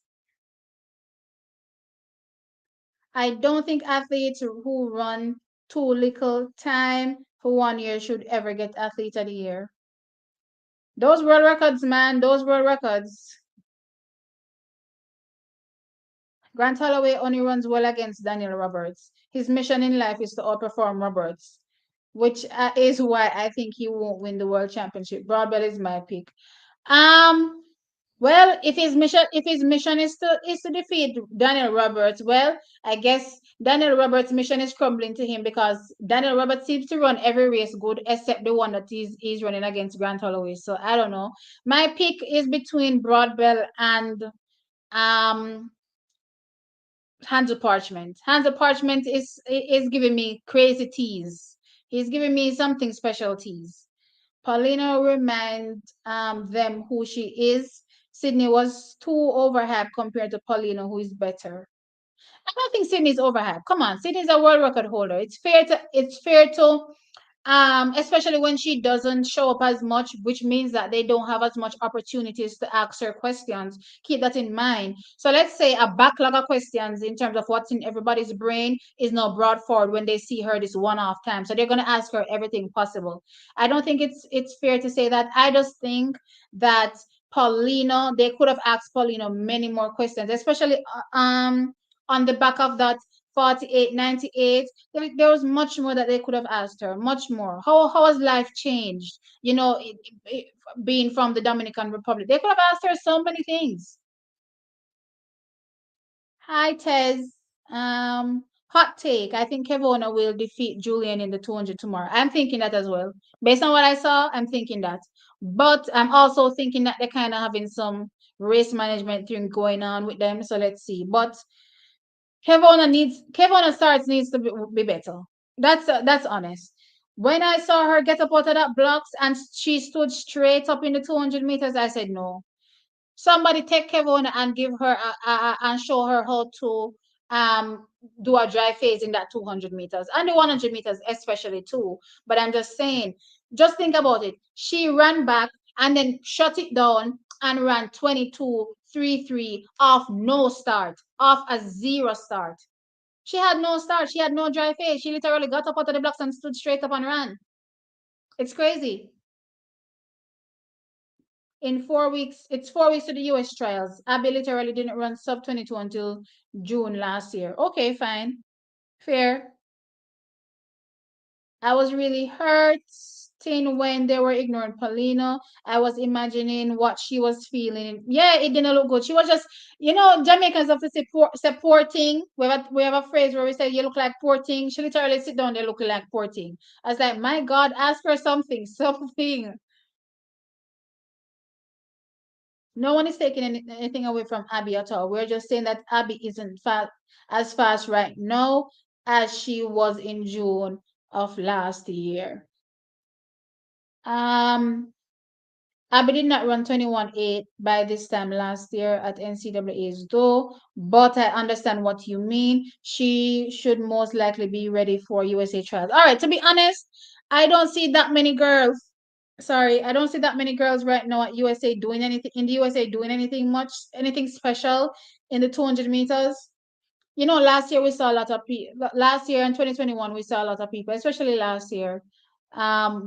I don't think athletes who run too little time for 1 year should ever get Athlete of the Year. Those world records, man, those world records. Grant Holloway only runs well against Daniel Roberts. His mission in life is to outperform Roberts, which is why I think he won't win the World Championship. Broadbell is my pick. Um, Well, if his mission is to defeat Daniel Roberts, well, I guess Daniel Roberts' mission is crumbling to him because Daniel Roberts seems to run every race good except the one that he's running against Grant Holloway. So I don't know. My pick is between Broadbell and um Hansel Parchment. Hansel Parchment is giving me crazy tease. He's giving me something special tease. Paulina reminds them who she is. Sydney was too overhyped compared to Paulina, who is better. I don't think Sydney's overhyped. Come on, Sydney's a world record holder. It's fair to especially when she doesn't show up as much, which means that they don't have as much opportunities to ask her questions. Keep that in mind. So let's say a backlog of questions in terms of what's in everybody's brain is now brought forward when they see her this one-off time. So they're going to ask her everything possible. I don't think it's fair to say that. I just think that Paulino, they could have asked Paulino many more questions, especially on the back of that 48, 98. There was much more that they could have asked her, much more. How has life changed? Being from the Dominican Republic, they could have asked her so many things. Hi, Tez. Hot take. I think Kevona will defeat Julian in the 200 tomorrow. I'm thinking that as well. Based on what I saw, I'm thinking that. But I'm also thinking that they're kind of having some race management thing going on with them. So let's see. But Kevona starts needs to be better. That's honest. When I saw her get up out of that blocks and she stood straight up in the 200 meters, I said no. Somebody take Kevona and give her and show her how to do a dry phase in that 200 meters and the 100 meters especially too. But I'm just saying, just think about it. She ran back and then shut it down and ran 22:33 off no start, off a zero start. She had no start. She had no dry phase. She literally got up out of the blocks and stood straight up and ran. It's crazy. In 4 weeks, it's 4 weeks to the US trials. Abby literally didn't run sub 22 until June last year. Okay, fine. Fair. I was really hurt when they were ignoring Paulina. I was imagining what she was feeling. Yeah, it didn't look good. She was just, Jamaicans have to say poor thing. We have a phrase where we say you look like poor thing. She literally sit down there looking like poor thing. I was like, my God, ask her something, something. No one is taking anything away from Abby at all. We're just saying that Abby isn't as fast right now as she was in June of last year. Um, Abby did not run 21.8 by this time last year at NCAA's though, but I understand what you mean. She should most likely be ready for USA trials. All right, to be honest, I don't see that many girls. Sorry, I don't see that many girls right now at USA doing anything in the USA doing anything much, anything special in the 200 meters. Last year we saw a lot of people. Last year in 2021 we saw a lot of people, especially last year.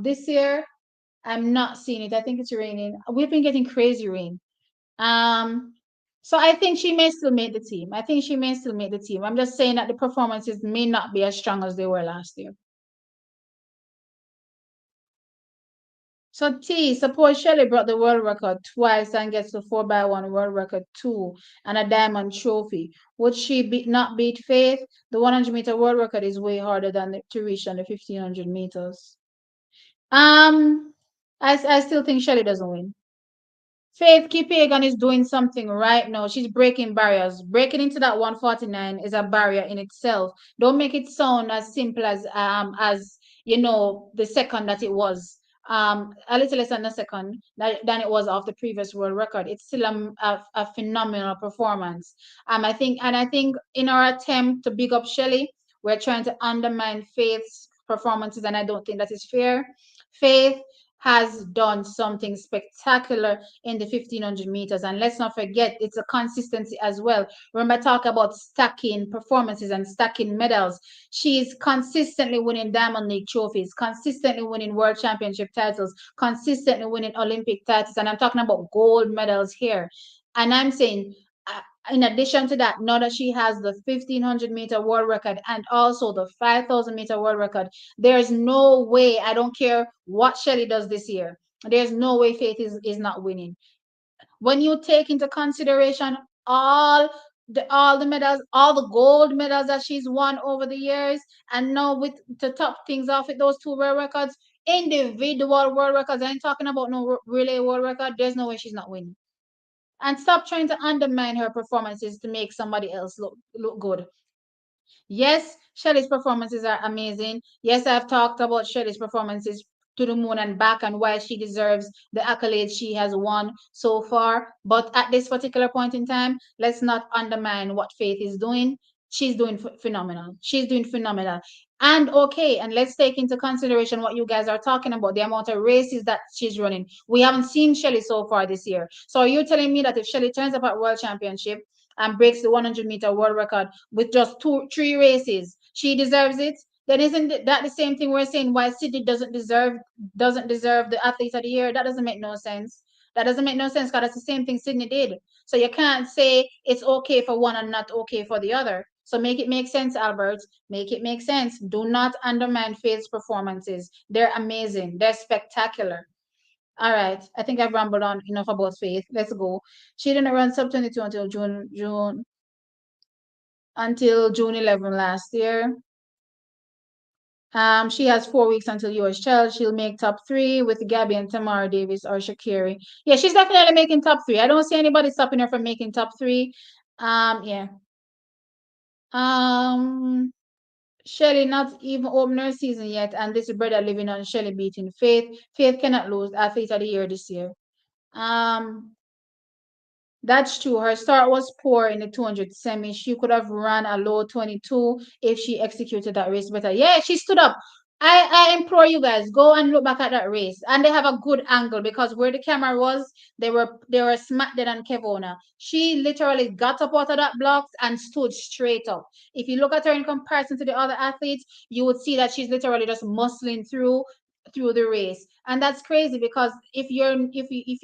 This year I'm not seeing it. I think it's raining. We've been getting crazy rain. Um, so I think she may still make the team. I think she may still make the team. I'm just saying that the performances may not be as strong as they were last year. So T, suppose Shelley broke the world record twice and gets the 4x1 world record too and a diamond trophy. Would she not beat Faith? The 100-meter world record is way harder than to reach than the 1500 meters. I still think Shelley doesn't win. Faith Kipiegan is doing something right now. She's breaking barriers. Breaking into that 149 is a barrier in itself. Don't make it sound as simple as the second that it was. A little less than a second than it was off the previous world record. It's still a phenomenal performance. I think in our attempt to big up Shelley, we're trying to undermine Faith's performances, and I don't think that is fair. Faith has done something spectacular in the 1500 meters. And let's not forget, it's a consistency as well. Remember, I talk about stacking performances and stacking medals. She's consistently winning Diamond League trophies, consistently winning World Championship titles, consistently winning Olympic titles. And I'm talking about gold medals here. And I'm saying, in addition to that, now that she has the 1500-meter world record and also the 5000-meter world record, there's no way, I don't care what Shelly does this year, there's no way Faith is not winning. When you take into consideration all the medals, all the gold medals that she's won over the years, and now with to top things off with those two world records, individual world records, I ain't talking about no relay world record, there's no way she's not winning. And stop trying to undermine her performances to make somebody else look good. Yes, Shelly's performances are amazing. Yes, I've talked about Shelly's performances to the moon and back and why she deserves the accolades she has won so far. But at this particular point in time, let's not undermine what Faith is doing. She's doing phenomenal. She's doing phenomenal. And okay, and let's take into consideration what you guys are talking about, the amount of races that she's running. We haven't seen Shelly so far this year. So are you telling me that if Shelly turns up at World Championship and breaks the 100-meter world record with just 3 races, she deserves it? Then isn't that the same thing we're saying why Sydney doesn't deserve the athlete of the year? That doesn't make no sense. That doesn't make no sense because that's the same thing Sydney did. So you can't say it's okay for one and not okay for the other. So make it make sense, Albert. Make it make sense. Do not undermine Faith's performances. They're amazing. They're spectacular. All right. I think I've rambled on enough about Faith. Let's go. She didn't run sub 22 until June 11 last year. She has 4 weeks until US Child. She'll make top three with Gabby and Tamara Davis or Shakiri. Yeah, she's definitely making top three. I don't see anybody stopping her from making top three. Yeah. Shelly not even open her season yet, and this brother living on Shelly beating Faith. Faith cannot lose athlete of the year this year. That's true. Her start was poor in the 200 semi. She could have run a low 22 if she executed that race better. Yeah, she stood up. I implore you guys, go and look back at that race. And they have a good angle because where the camera was, they were smack dead on Kevona. She literally got up out of that block and stood straight up. If you look at her in comparison to the other athletes, you would see that she's literally just muscling through. through the race. And that's crazy because if you're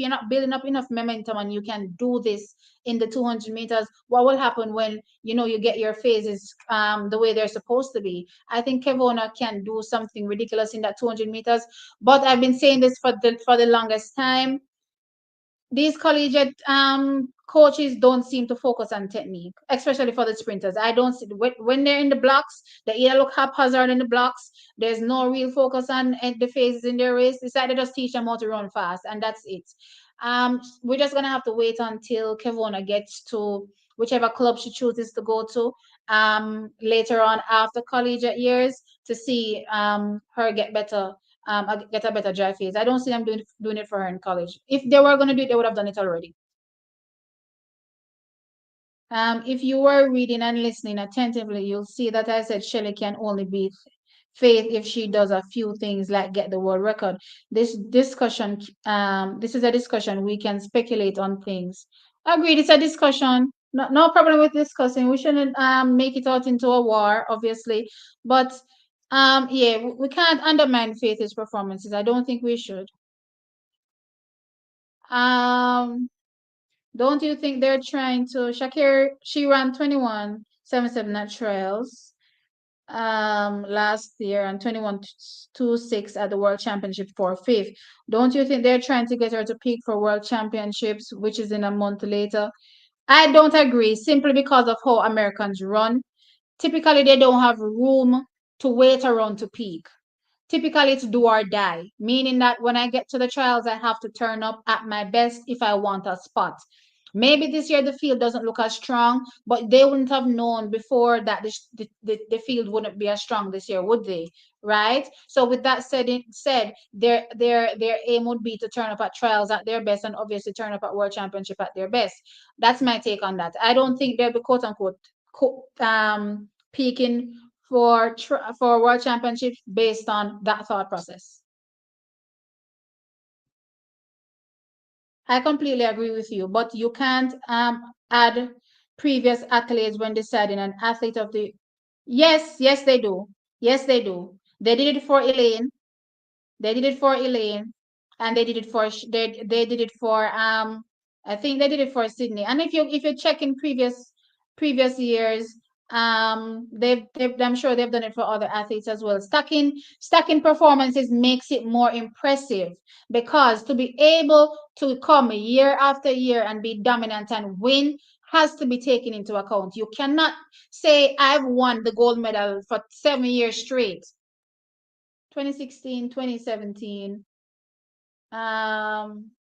not building up enough momentum and you can do this in the 200 meters, what will happen when you get your phases the way they're supposed to be? I think Kevona can do something ridiculous in that 200 meters. But I've been saying this for the longest time. These collegiate coaches don't seem to focus on technique, especially for the sprinters. I don't see when they're in the blocks, they either look haphazard in the blocks. There's no real focus on the phases in their race. It's like they just teach them how to run fast, and that's it. We're just gonna have to wait until Kevona gets to whichever club she chooses to go to later on after collegiate years to see her get a better dry phase. I don't see them doing it for her in college. If they were going to do it, they would have done it already. If you were reading and listening attentively, you'll see that I said Shelley can only beat Faith if she does a few things like get the world record. This is a discussion. We can speculate on things. Agreed, it's a discussion. No problem with discussing. We shouldn't make it out into a war, obviously. But yeah, we can't undermine Faith's performances. I don't think we should. Um, don't you think they're trying to Shakir? She ran 21.77 at trials last year and 21.26 at the World Championship for fifth. Don't you think they're trying to get her to peak for World Championships, which is in a month later? I don't agree, simply because of how Americans run. Typically, they don't have room to wait around to peak. Typically, it's do or die, meaning that when I get to the trials, I have to turn up at my best if I want a spot. Maybe this year the field doesn't look as strong, but they wouldn't have known before that the field wouldn't be as strong this year, would they? Right? So with that said, their aim would be to turn up at trials at their best and obviously turn up at World Championship at their best. That's my take on that. I don't think they'll be quote unquote peaking for World Championships based on that thought process. I completely agree with you, but you can't add previous accolades when deciding an athlete of the. Yes, yes, they do. Yes, they do. They did it for Elaine. They did it for Elaine, and they did it for they did it for I think they did it for Sydney. And if you check in previous years, I'm sure they've done it for other athletes as well. Stacking performances makes it more impressive because to be able to come year after year and be dominant and win has to be taken into account. You cannot say I've won the gold medal for 7 years straight. 2016, 2017,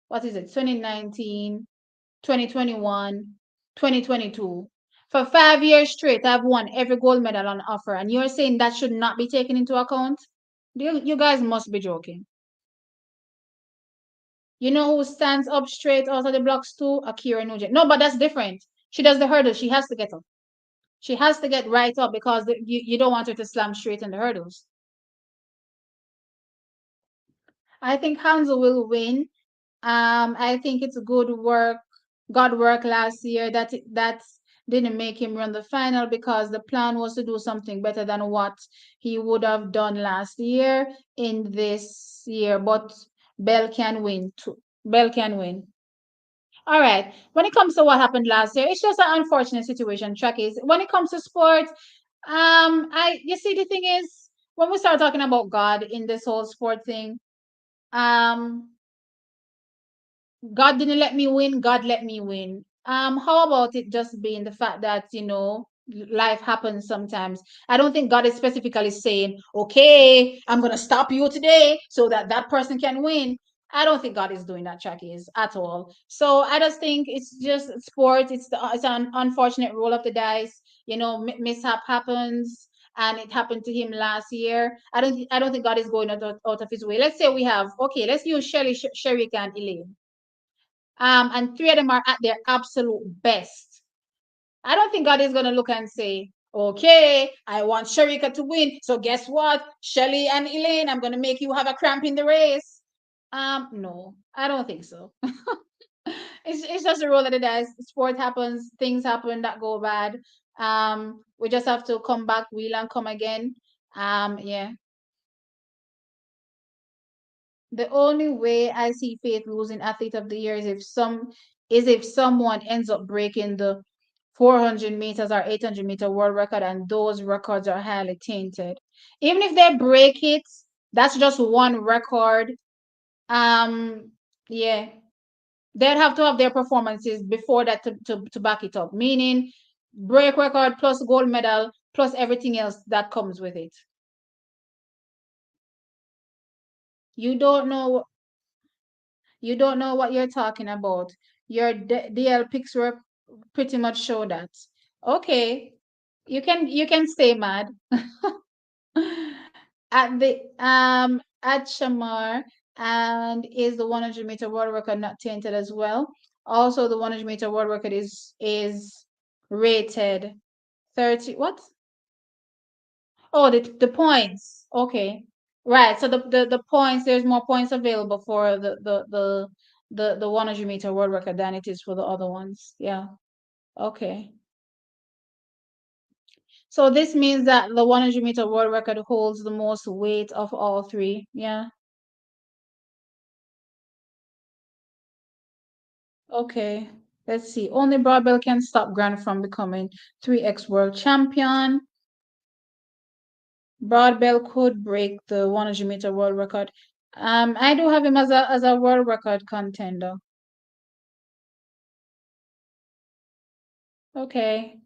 what is it? 2019, 2021, 2022. For 5 years straight, I've won every gold medal on offer. And you're saying that should not be taken into account? You guys must be joking. You know who stands up straight out of the blocks too? Akira Nugent. No, but that's different. She does the hurdles. She has to get up. She has to get right up because you don't want her to slam straight in the hurdles. I think Hanzo will win. I think it's good work, God work last year that didn't make him run the final because the plan was to do something better than what he would have done last year in this year. But Bell can win too. Bell can win. All right. When it comes to what happened last year, it's just an unfortunate situation. Track is when it comes to sports. I you see the thing is when we start talking about God in this whole sport thing, um God didn't let me win, God let me win. How about it just being the fact that, life happens sometimes? I don't think God is specifically saying, okay, I'm going to stop you today so that that person can win. I don't think God is doing that, Trackies, at all. So I just think it's just sport. It's an unfortunate roll of the dice. Mishap happens, and it happened to him last year. I don't think God is going out of his way. Let's say we have okay. Let's use Sherry, and Elaine, and three of them are at their absolute best. I don't think God is going to look and say, okay, I want Sharika to win. So guess what? Shelly and Elaine, I'm going to make you have a cramp in the race. No, I don't think so. It's just a roll of the dice. Sport happens, things happen that go bad. We just have to come back, wheel and come again. Yeah. The only way I see Faith losing athlete of the year is if someone ends up breaking the 400 meters or 800-meter world record, and those records are highly tainted. Even if they break it, that's just one record. Yeah, they'd have to have their performances before that to back it up. Meaning, break record plus gold medal plus everything else that comes with it. You don't know You don't know what you're talking about. Your DL picks were pretty much show that. Okay, you can stay mad. At Shamar, and is the 100-meter world record not tainted as well? Also, the 100-meter world record is rated 30. What? Oh, the points. Okay. Right. So the points, there's more points available for the 100-meter world record than it is for the other ones. Yeah. Okay. So this means that the 100-meter world record holds the most weight of all three. Yeah. Okay. Let's see. Only Barbell can stop Grant from becoming 3x world champion. Broadbell could break the 100-meter world record. I do have him as a world record contender. Okay,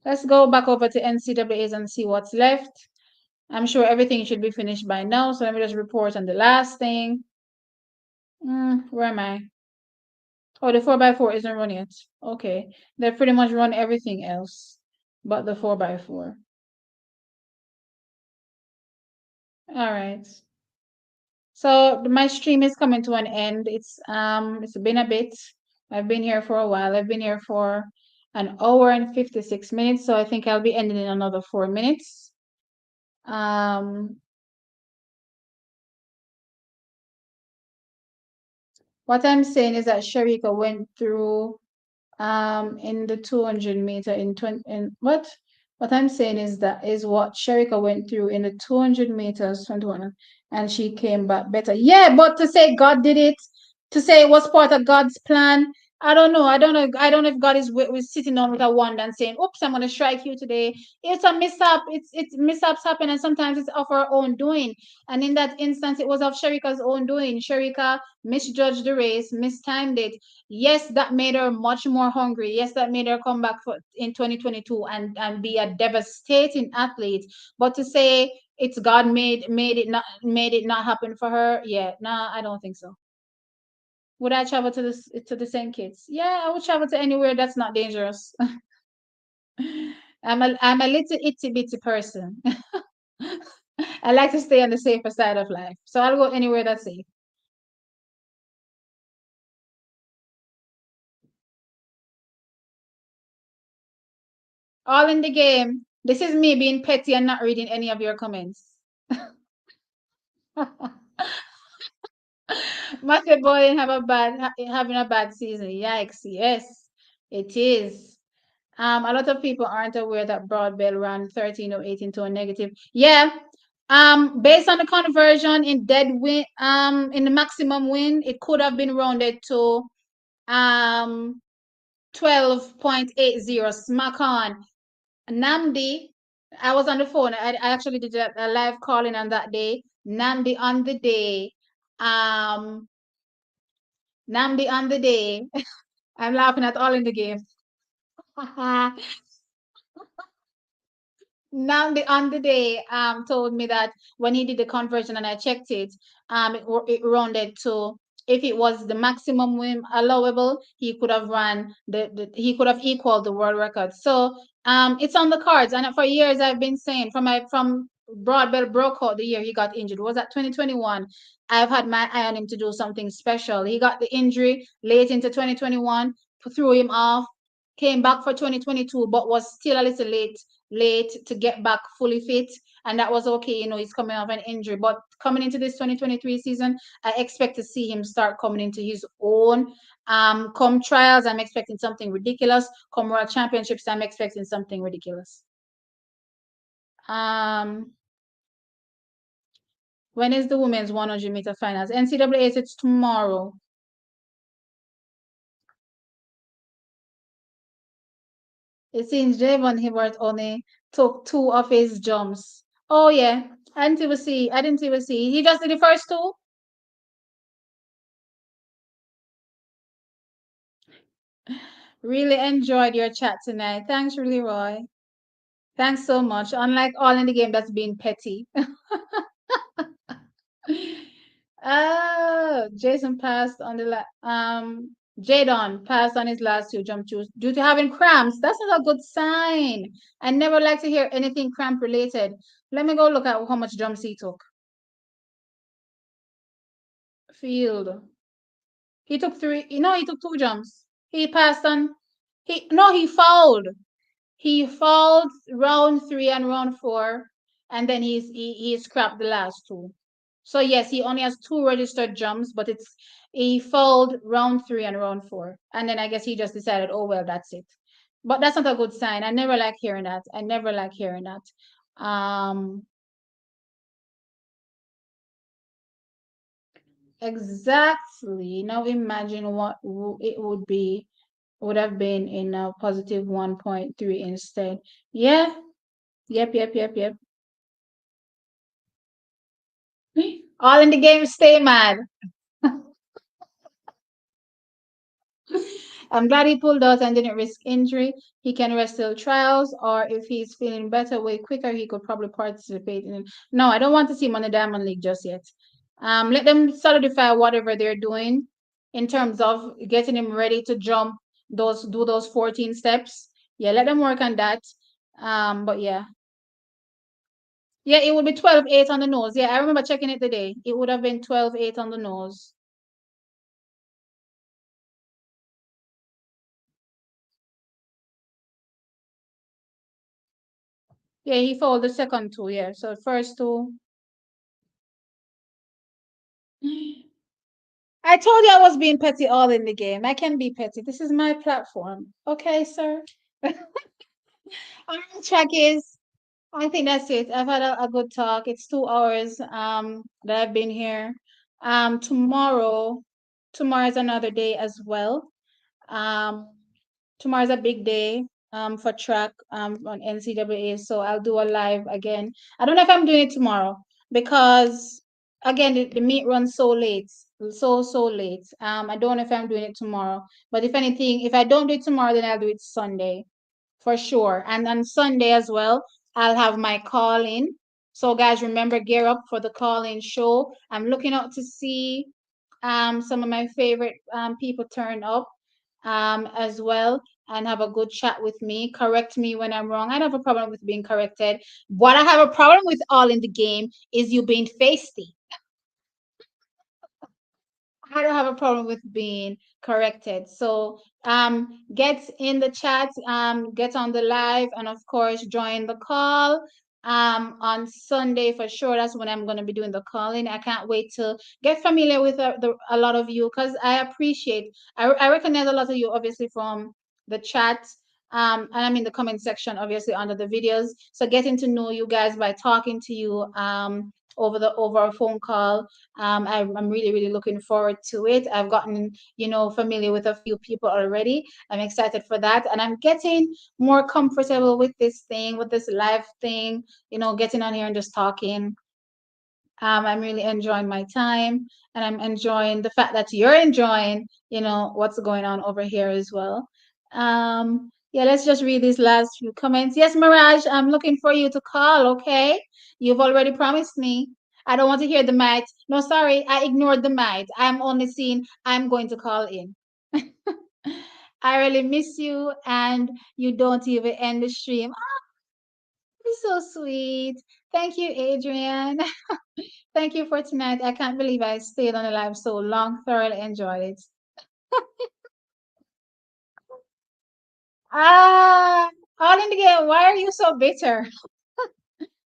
let's go back over to NCAAs and see what's left. I'm sure everything should be finished by now, so let me just report on the last thing. Where am I? Oh, the 4x4 isn't run yet. Okay, they pretty much run everything else but the 4x4. All right. So my stream is coming to an end. It's been a bit. I've been here for a while. I've been here for an hour and 56 minutes, so I think I'll be ending in another 4 minutes. What I'm saying is that Sharika went through in the 200-meter in 20 in what I'm saying is what Sharika went through in the 200 meters 21, and she came back better. Yeah, but to say God did it, to say it was part of God's plan, I don't know. I don't know if God is was sitting down with a wand and saying, "Oops, I'm going to strike you today." It's a mishap. It's mishaps happen, and sometimes it's of our own doing. And in that instance, it was of Sharika's own doing. Sharika misjudged the race, mistimed it. Yes, that made her much more hungry. Yes, that made her come back in 2022 and be a devastating athlete. But to say it's God made it not happen for her, yeah, nah, I don't think so. Would I travel to the St. Kitts? Yeah, I would travel to anywhere that's not dangerous. I'm a little itty bitty person. I like to stay on the safer side of life, so I'll go anywhere that's safe. All in the game. This is me being petty and not reading any of your comments. Matthew Boyd having a bad season. Yikes! Yes, it is. A lot of people aren't aware that Broadbell ran 13:08 into a negative. Yeah. Based on the conversion in dead win, in the maximum win, it could have been rounded to 12.80. Smack on. Namdi, I was on the phone. I actually did a live calling on that day. Namdi on the day. Um, Namdi on the day. I'm laughing at all in the game. Now on the day told me that when he did the conversion and I checked it, it rounded to, if it was the maximum win allowable, he could have run he could have equaled the world record. So it's on the cards. And for years I've been saying from Broadbell broke out the year he got injured. Was that 2021? I've had my eye on him to do something special. He got the injury late into 2021, threw him off, came back for 2022, but was still a little late to get back fully fit, and that was okay. He's coming off an injury, but coming into this 2023 season, I expect to see him start coming into his own. Come trials, I'm expecting something ridiculous. Come World Championships, I'm expecting something ridiculous. um When is the women's 100-meter finals? NCAA, it's tomorrow. It seems Javon Hibbert only took 2 of his jumps. Oh yeah, I didn't even see. I didn't even see. He just did the first 2. Really enjoyed your chat tonight. Thanks, really, Roy. Thanks so much. Unlike all in the game that's being petty. Jason passed on the Jaydon passed on his last 2 jump shoots due to having cramps. That's not a good sign. I never like to hear anything cramp related. Let me go look at how much jumps he took. Field. He took 3. No, he took 2 jumps. He passed on. He fouled. He fouled round 3 and round 4, and then he scrapped the last 2. So yes, he only has 2 registered jumps, but he fouled round 3 and round 4, and then I guess he just decided, oh well, that's it. But that's not a good sign. I never like hearing that. I never like hearing that. Exactly. Now imagine what it would have been in a positive 1.3 instead. Yeah. Yep. All in the game, stay mad. I'm glad he pulled out and didn't risk injury. He can rest till trials, or if he's feeling better way quicker, he could probably participate in it. No, I don't want to see him on the Diamond League just yet. Let them solidify whatever they're doing in terms of getting him ready to jump do those 14 steps. Yeah, let them work on that. But yeah. Yeah, it would be 12.8 on the nose. Yeah, I remember checking it today. It would have been 12.8 on the nose. Yeah, he fouled the second 2. Yeah, so first 2. I told you I was being petty all in the game. I can be petty. This is my platform. Okay, sir. All right, track is. I think that's it. I've had a good talk. It's 2 hours that I've been here. Tomorrow is another day as well. Um, Tomorrow's a big day for track on NCAA, so I'll do a live again. I don't know if I'm doing it tomorrow because again the meet runs so late, so late. I don't know if I'm doing it tomorrow, but if anything, if I don't do it tomorrow, then I'll do it Sunday for sure. And on Sunday as well, I'll have my call in. So guys, remember, gear up for the call in show. I'm looking out to see some of my favorite people turn up as well and have a good chat with me. Correct me when I'm wrong. I don't have a problem with being corrected. What I have a problem with all in the game is you being feisty. I don't have a problem with being corrected. So get in the chat, get on the live, and of course join the call on Sunday for sure. That's when I'm going to be doing the calling. I can't wait to get familiar with a lot of you because I appreciate. I recognize a lot of you obviously from the chat. And I'm in the comment section, obviously under the videos. So getting to know you guys by talking to you over a phone call. I'm really looking forward to it. I've gotten, familiar with a few people already. I'm excited for that. And I'm getting more comfortable with this thing, with this live thing, getting on here and just talking. I'm really enjoying my time and I'm enjoying the fact that you're enjoying, what's going on over here as well. Yeah, let's just read these last few comments. Yes, Mirage, I'm looking for you to call, okay? You've already promised me. I don't want to hear the might. No, sorry, I ignored the might. I'm only seeing I'm going to call in. I really miss you and you don't even end the stream. Oh, you're so sweet. Thank you, Adrian. Thank you for tonight. I can't believe I stayed on the live so long. Thoroughly enjoyed it. Ah, all in the game. Why are you so bitter?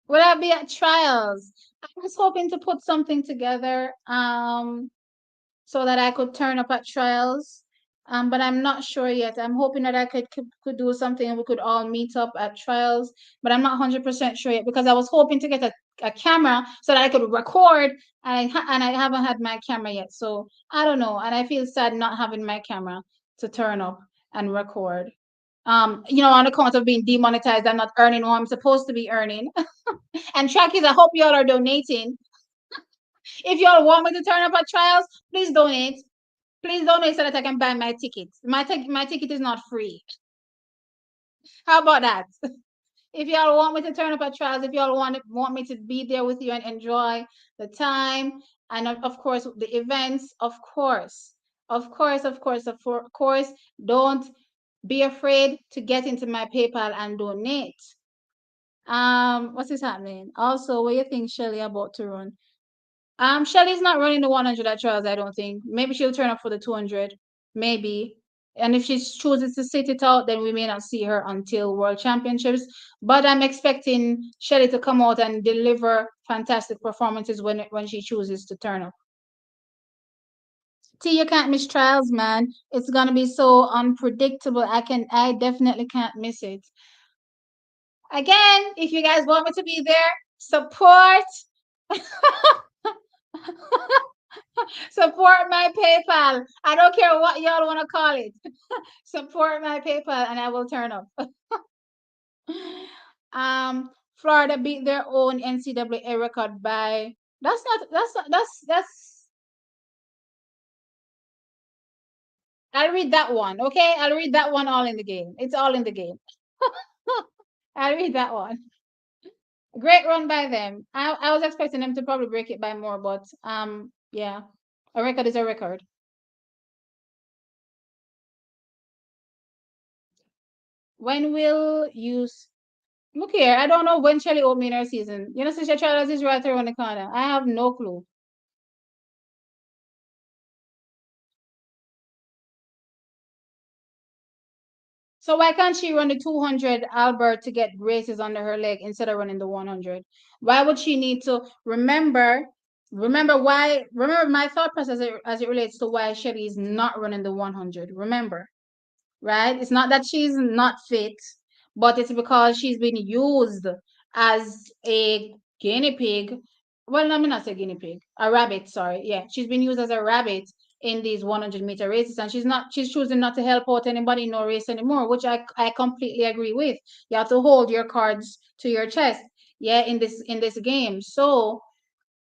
Will I be at trials? I was hoping to put something together so that I could turn up at trials. But I'm not sure yet. I'm hoping that I could do something and we could all meet up at trials, but I'm not 100% sure yet because I was hoping to get a camera so that I could record, and I haven't had my camera yet. So I don't know, and I feel sad not having my camera to turn up and record. On account of being demonetized and not earning what I'm supposed to be earning. And trackies, I hope y'all are donating. If y'all want me to turn up at trials, please donate. Please donate so that I can buy my ticket. My ticket is not free. How about that? If y'all want me to turn up at trials, if y'all want me to be there with you and enjoy the time, and of course the events, of course, don't be afraid to get into my PayPal and donate. What's this happening? Also, what do you think Shelly about to run? Shelly's not running the 100 at trials, I don't think. Maybe she'll turn up for the 200. Maybe. And if she chooses to sit it out, then we may not see her until World Championships. But I'm expecting Shelly to come out and deliver fantastic performances when she chooses to turn up. See, you can't miss trials, man. It's gonna be so unpredictable. I definitely can't miss it. Again, if you guys want me to be there, support. Support my PayPal. I don't care what y'all want to call it. Support my PayPal and I will turn up. Florida beat their own NCAA record by that's I'll read that one, okay? I'll read that one all in the game. It's all in the game. I'll read that one. Great run by them. I was expecting them to probably break it by more, but yeah. A record is a record. When will you look here? I don't know when Shelly open her season. You know, Sister Charles is right around the corner. I have no clue. So why can't she run the 200 Albert to get braces under her leg instead of running the 100? Why would she need to remember why? Remember my thought process as it relates to why Shelly is not running the 100. Remember, right? It's not that she's not fit, but it's because she's been used as a guinea pig. Well, let me not say guinea pig, a rabbit. Sorry, yeah, she's been used as a rabbit in these 100-meter races, and she's choosing not to help out anybody in no race anymore, which I completely agree with. You have to hold your cards to your chest, yeah, in this game. So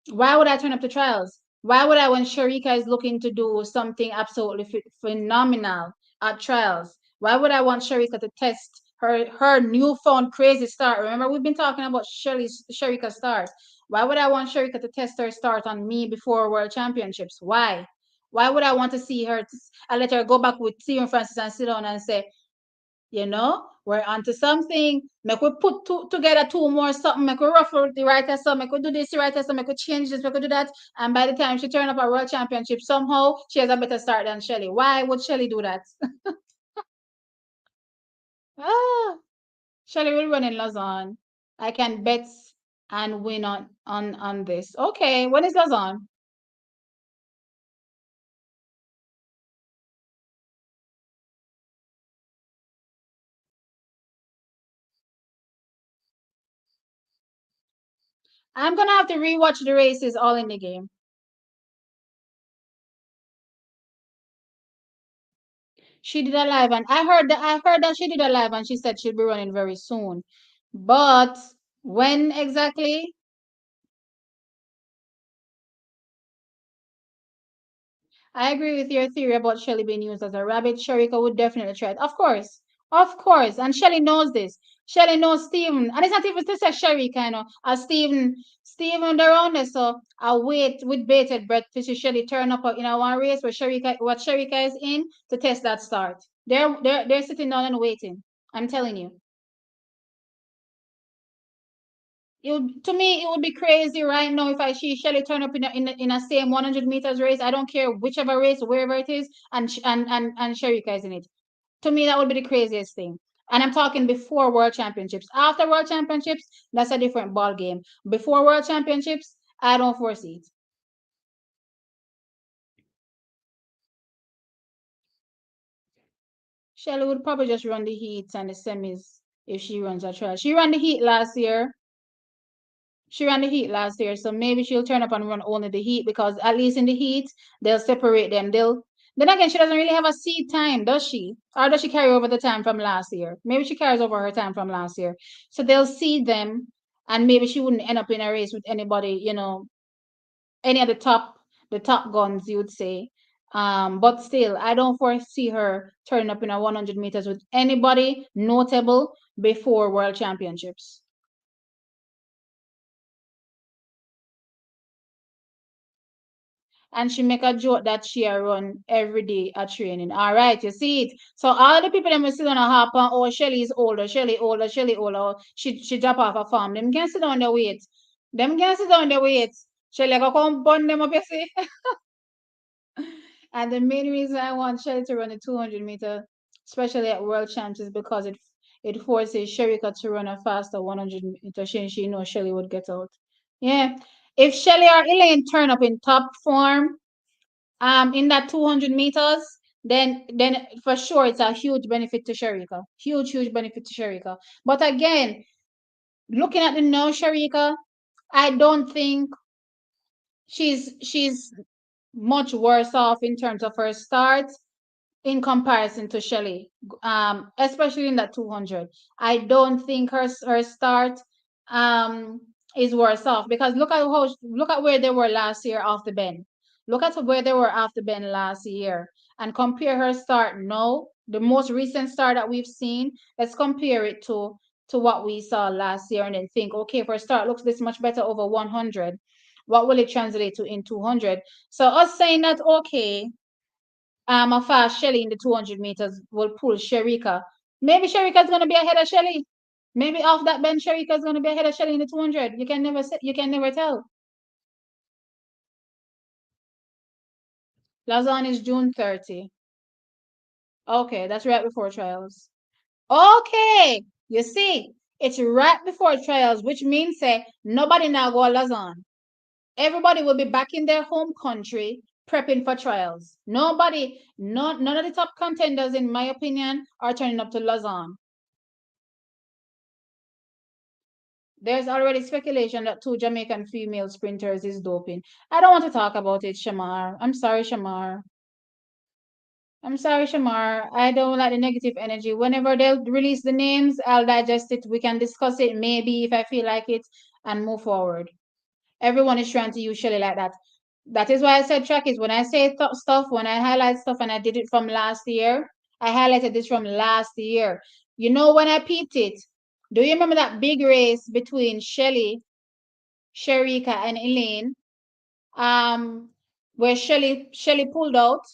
why would I turn up the trials? Why would I when Sharika is looking to do something absolutely phenomenal at trials? Why would I want Sharika to test her newfound crazy start? Remember, we've been talking about Sharika's start. Why would I want Sharika to test her start on me before World Championships? Why? Why would I want to see her? I let her go back with Stephen Francis and sit down and say, we're onto something. Make we put together two more something. Make we ruffle the writer some. Make we do this, the writer some. Make we change this. Make we do that. And by the time she turn up a World Championship, somehow she has a better start than Shelly. Why would Shelly do that? ah, Shelly will run in Lausanne. I can bet and win on this. Okay, when is Lausanne? I'm gonna have to rewatch the races all in the game. She did a live, and I heard that she did a live, and she said she'll be running very soon. But when exactly? I agree with your theory about Shelly being used as a rabbit. Sharika would definitely try it. Of course, and Shelly knows this. Shelly knows Stephen, and it's not even to say Sharika, as Stephen around there. So I wait with bated breath to see Shelly turn up in a one race where Sharika is in to test that start. They're sitting down and waiting. I'm telling you. To me it would be crazy right now if I see Shelly turn up in a same 100 meters race. I don't care whichever race, wherever it is, and Sharika is in it. To me, that would be the craziest thing. And I'm talking before World Championships. After World Championships, that's a different ball game. Before World Championships, I don't foresee it. Shelly would probably just run the heats and the semis if she runs a trial. She ran the heat last year. She ran the heat last year, so maybe she'll turn up and run only the heat because at least in the heat they'll separate them. They'll then again she doesn't really have a seed time, does she? Or does she carry over the time from last year? Maybe she carries over her time from last year. So they'll seed them and maybe she wouldn't end up in a race with anybody, any of the top guns you would say. But still, I don't foresee her turning up in a 100 meters with anybody notable before World Championships. And she make a joke that she a run every day at training. All right, you see it. So all the people that will sit on a hop on, oh, Shelly is older, Shelly older, Shelly older. Oh, she drop off a farm. Them can sit down their weight. Them can sit down their weight. Shelly go come burn them up, you see. And the main reason I want Shelly to run the 200-meter, especially at World Champs, is because it forces Sherika to run a faster 100-meter. She knows Shelly would get out. Yeah. If Shelly or Elaine turn up in top form, in that 200 meters, then for sure it's a huge benefit to Sharika. Huge benefit to Sharika. But again, looking at the now Sharika, I don't think she's much worse off in terms of her start in comparison to Shelly, especially in that 200. I don't think her start um, is worse off because look at where they were last year off the bench. Look at where they were off the bench last year and compare her start now, the most recent start that we've seen. Let's compare it to what we saw last year and then think, okay, if her start looks this much better over 100, what will it translate to in 200? So us saying that, okay, a fast Shelly in the 200 meters will pull Sherika. Maybe Sherika's going to be ahead of Shelly. Maybe off that bench, Sherika's going to be ahead of Shelly in the 200. You can never tell. Lausanne is June 30. Okay, that's right before trials. Okay, you see, it's right before trials, which means say nobody now go Lausanne. Everybody will be back in their home country prepping for trials. None of the top contenders, in my opinion, are turning up to Lausanne. There's already speculation that two Jamaican female sprinters is doping. I don't want to talk about it, Shamar. I'm sorry, Shamar. I'm sorry, Shamar. I don't like the negative energy. Whenever they'll release the names, I'll digest it. We can discuss it maybe if I feel like it and move forward. Everyone is trying to use Shelly like that. That is why I said track is when I say stuff, when I highlight stuff, and I did it from last year, I highlighted this from last year. You know when I peeped it? Do you remember that big race between Shelly, Sherika, and Elaine? Where Shelly pulled out,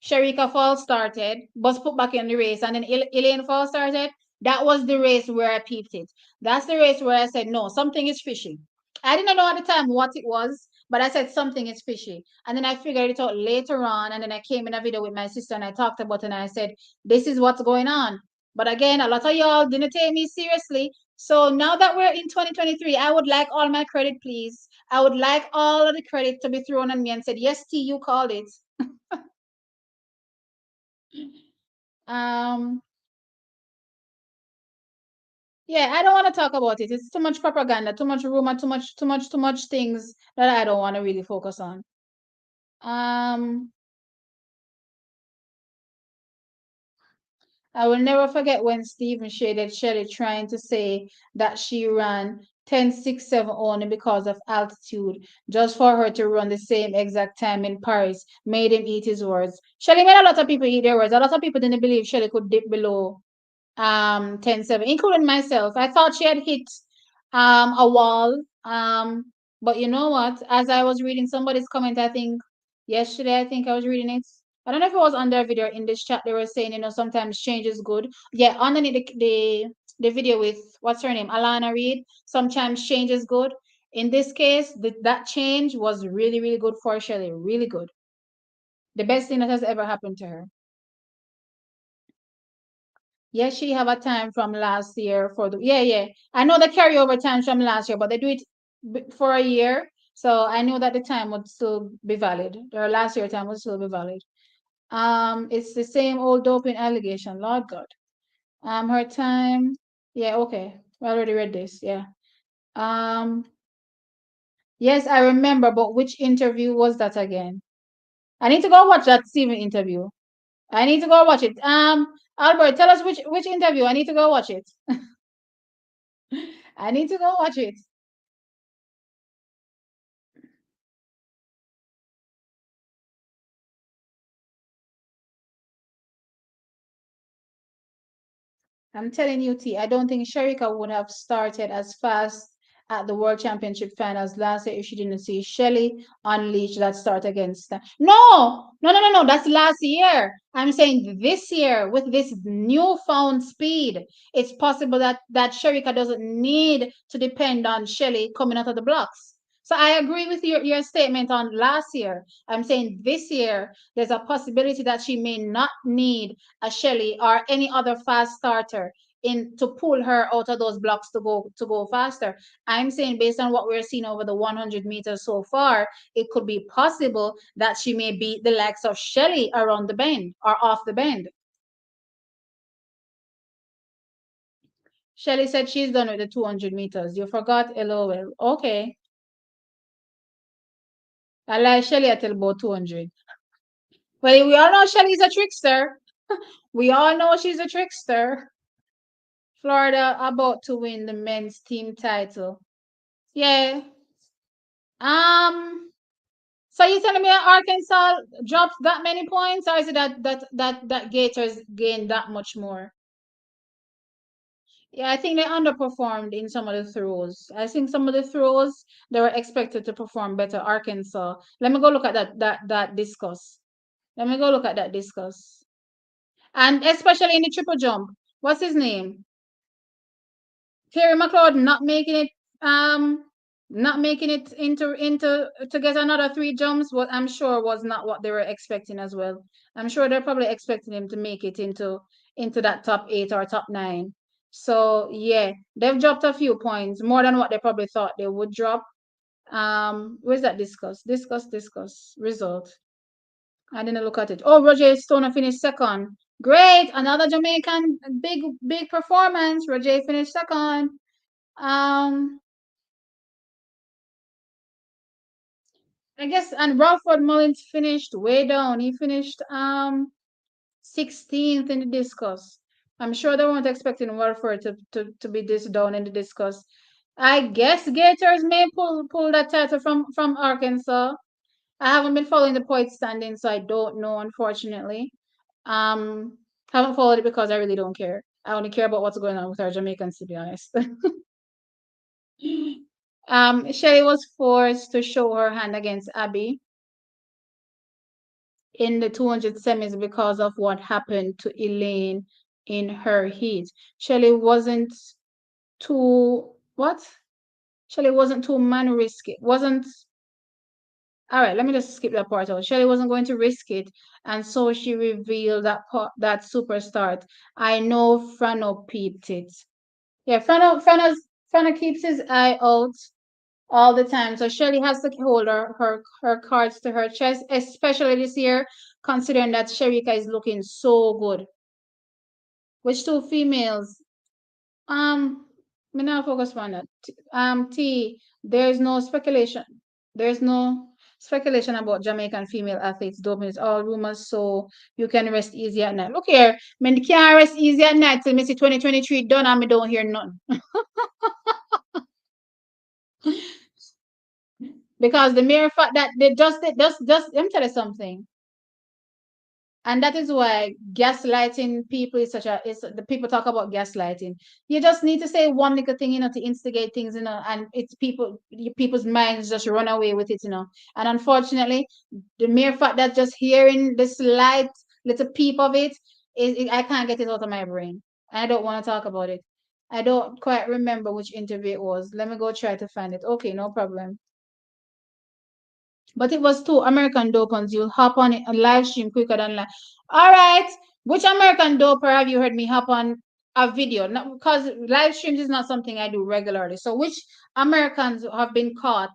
Sharika Fall started, was put back in the race, and then Elaine Fall started. That was the race where I peeped it. That's the race where I said, no, something is fishy. I didn't know at the time what it was, but I said something is fishy. And then I figured it out later on, and then I came in a video with my sister and I talked about it and I said, this is what's going on. But again, a lot of y'all didn't take me seriously. So now that we're in 2023, I would like all my credit, please. I would like all of the credit to be thrown on me and said, yes, T, you called it. Um, yeah, I don't want to talk about it. It's too much propaganda, too much rumor, too much things that I don't want to really focus on. Um, I will never forget when Stephen shaded Shelley trying to say that she ran 10.67 only because of altitude, just for her to run the same exact time in Paris, made him eat his words. Shelley made a lot of people eat their words. A lot of people didn't believe Shelley could dip below 10.7, including myself. I thought she had hit a wall. But you know what? As I was reading somebody's comment, I think yesterday, I think I was reading it. I don't know if it was on their video in this chat. They were saying, sometimes change is good. Yeah, underneath the video with what's her name, Alana Reed. Sometimes change is good. In this case, that change was really, really good for Shelley. Really good. The best thing that has ever happened to her. Yes, she have a time from last year for the yeah. I know the carryover time from last year, but they do it for a year. So I know that the time would still be valid. Their last year time would still be valid. It's the same old doping allegation. Lord God. Her time. Yeah, okay. We already read this. Yeah. Um, Yes, I remember, but which interview was that again? I need to go watch that Steven interview. I need to go watch it. Albert, tell us which interview. I need to go watch it. I need to go watch it. I'm telling you, T, I don't think Sherika would have started as fast at the World Championship finals last year if she didn't see Shelly unleash that start against. No. That's last year. I'm saying this year with this newfound speed, it's possible that Sherika doesn't need to depend on Shelly coming out of the blocks. So I agree with your statement on last year. I'm saying this year, there's a possibility that she may not need a Shelly or any other fast starter in to pull her out of those blocks to go faster. I'm saying based on what we're seeing over the 100 meters so far, it could be possible that she may beat the likes of Shelly around the bend or off the bend. Shelly said she's done with the 200 meters. You forgot LOL. Okay. I like Shelly at about 200. Well, we all know Shelly's a trickster. We all know she's a trickster. Florida about to win the men's team title. Yeah. Um. So you telling me that Arkansas dropped that many points, or is it that Gators gained that much more? Yeah, I think they underperformed in some of the throws. I think some of the throws they were expected to perform better. Arkansas. Let me go look at that discus. Let me go look at that discus. And especially in the triple jump. What's his name? Terry McLeod not making it into to get another three jumps, what I'm sure was not what they were expecting as well. I'm sure they're probably expecting him to make it into that top eight or top nine. So yeah, they've dropped a few points, more than what they probably thought they would drop. Where's that discuss result? I didn't look at it. Oh, Roger Stoner finished second. Great, another Jamaican big performance. Roger finished second. Um, I guess, and Ralford Mullins finished way down. He finished 16th in the discus. I'm sure they weren't expecting Ralford to be this down in the discus. I guess Gators may pull that title from Arkansas. I haven't been following the point standing, so I don't know, unfortunately. Um, haven't followed it because I really don't care. I only care about what's going on with our Jamaicans, to be honest. Shelly was forced to show her hand against Abby in the 200 semis because of what happened to Elaine in her heat. Shelly wasn't too what? Shelly wasn't too man risky. Wasn't all right. Let me just skip that part out. Shelly wasn't going to risk it, and so she revealed that super start. I know Frano peeped it. Yeah, Frano keeps his eye out all the time. So Shelly has to hold her cards to her chest, especially this year, considering that Sherika is looking so good. Which two females? Um, me now focus on that. T. There's no speculation. There's no speculation about Jamaican female athletes doping. It's all rumors, so you can rest easy at night. Look here, me can't rest easy at night till me see 2023 done and me don't hear nothing. Because the mere fact that they just let me tell you something. And that is why gaslighting people is such a is the people talk about gaslighting. You just need to say one little thing, to instigate things, and it's people's minds just run away with it, And unfortunately, the mere fact that just hearing the slight little peep of it I can't get it out of my brain. I don't want to talk about it. I don't quite remember which interview it was. Let me go try to find it. Okay, no problem. But it was two American dopers. You'll hop on it a live stream quicker than live. All right. Which American doper have you heard me hop on a video? Because live streams is not something I do regularly. So which Americans have been caught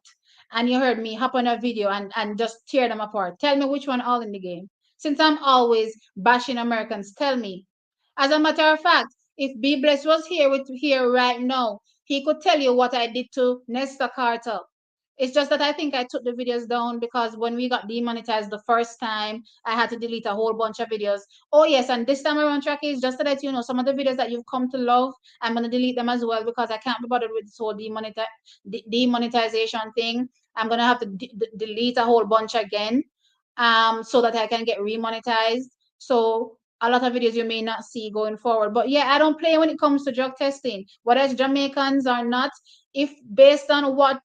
and you heard me hop on a video and just tear them apart? Tell me which one all in the game. Since I'm always bashing Americans, tell me. As a matter of fact, if B Bless was here right now, he could tell you what I did to Nesta Carter It's just that I think I took the videos down because when we got demonetized the first time, I had to delete a whole bunch of videos. Oh yes, and this time around, Tracky, is just to let you know some of the videos that you've come to love, I'm gonna delete them as well because I can't be bothered with this whole demonetization thing. I'm gonna have to delete a whole bunch again, so that I can get remonetized. So a lot of videos you may not see going forward. But yeah, I don't play when it comes to drug testing. Whether it's Jamaicans or not, if based on what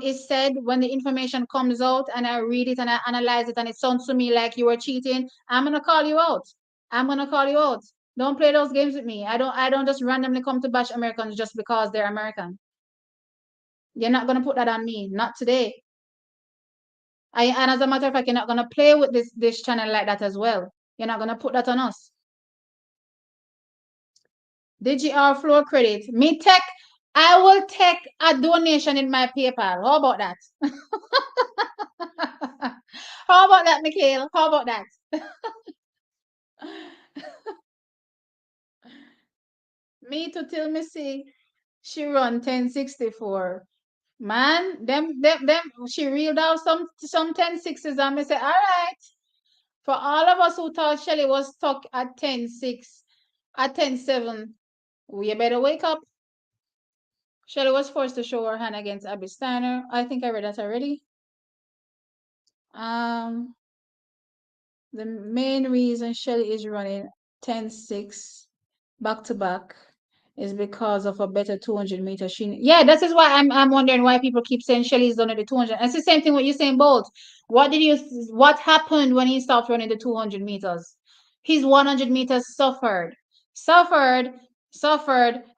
is said when the information comes out and I read it and I analyze it and it sounds to me like you were cheating, I'm gonna call you out. I'm gonna call you out. Don't play those games with me. I don't just randomly come to bash Americans just because they're American. You're not gonna put that on me. Not today. And as a matter of fact, you're not gonna play with this channel like that as well. You're not gonna put that on us. DGR floor credit. I will take a donation in my PayPal. How about that? How about that, Mikhail? How about that? Me to tell me see she run 1064. Man, them she reeled out some 10 6s and me say, all right. For all of us who thought Shelly was stuck at 10 6, at 10 7, we better wake up. Shelly was forced to show her hand against Abby Steiner. I think I read that already. The main reason Shelly is running 10 6 back to back is because of a better 200 meter. Yeah, that is why I'm wondering why people keep saying Shelly's done at the 200. It's the same thing with Usain Bolt. What happened when he stopped running the 200 meters? His 100 meters suffered,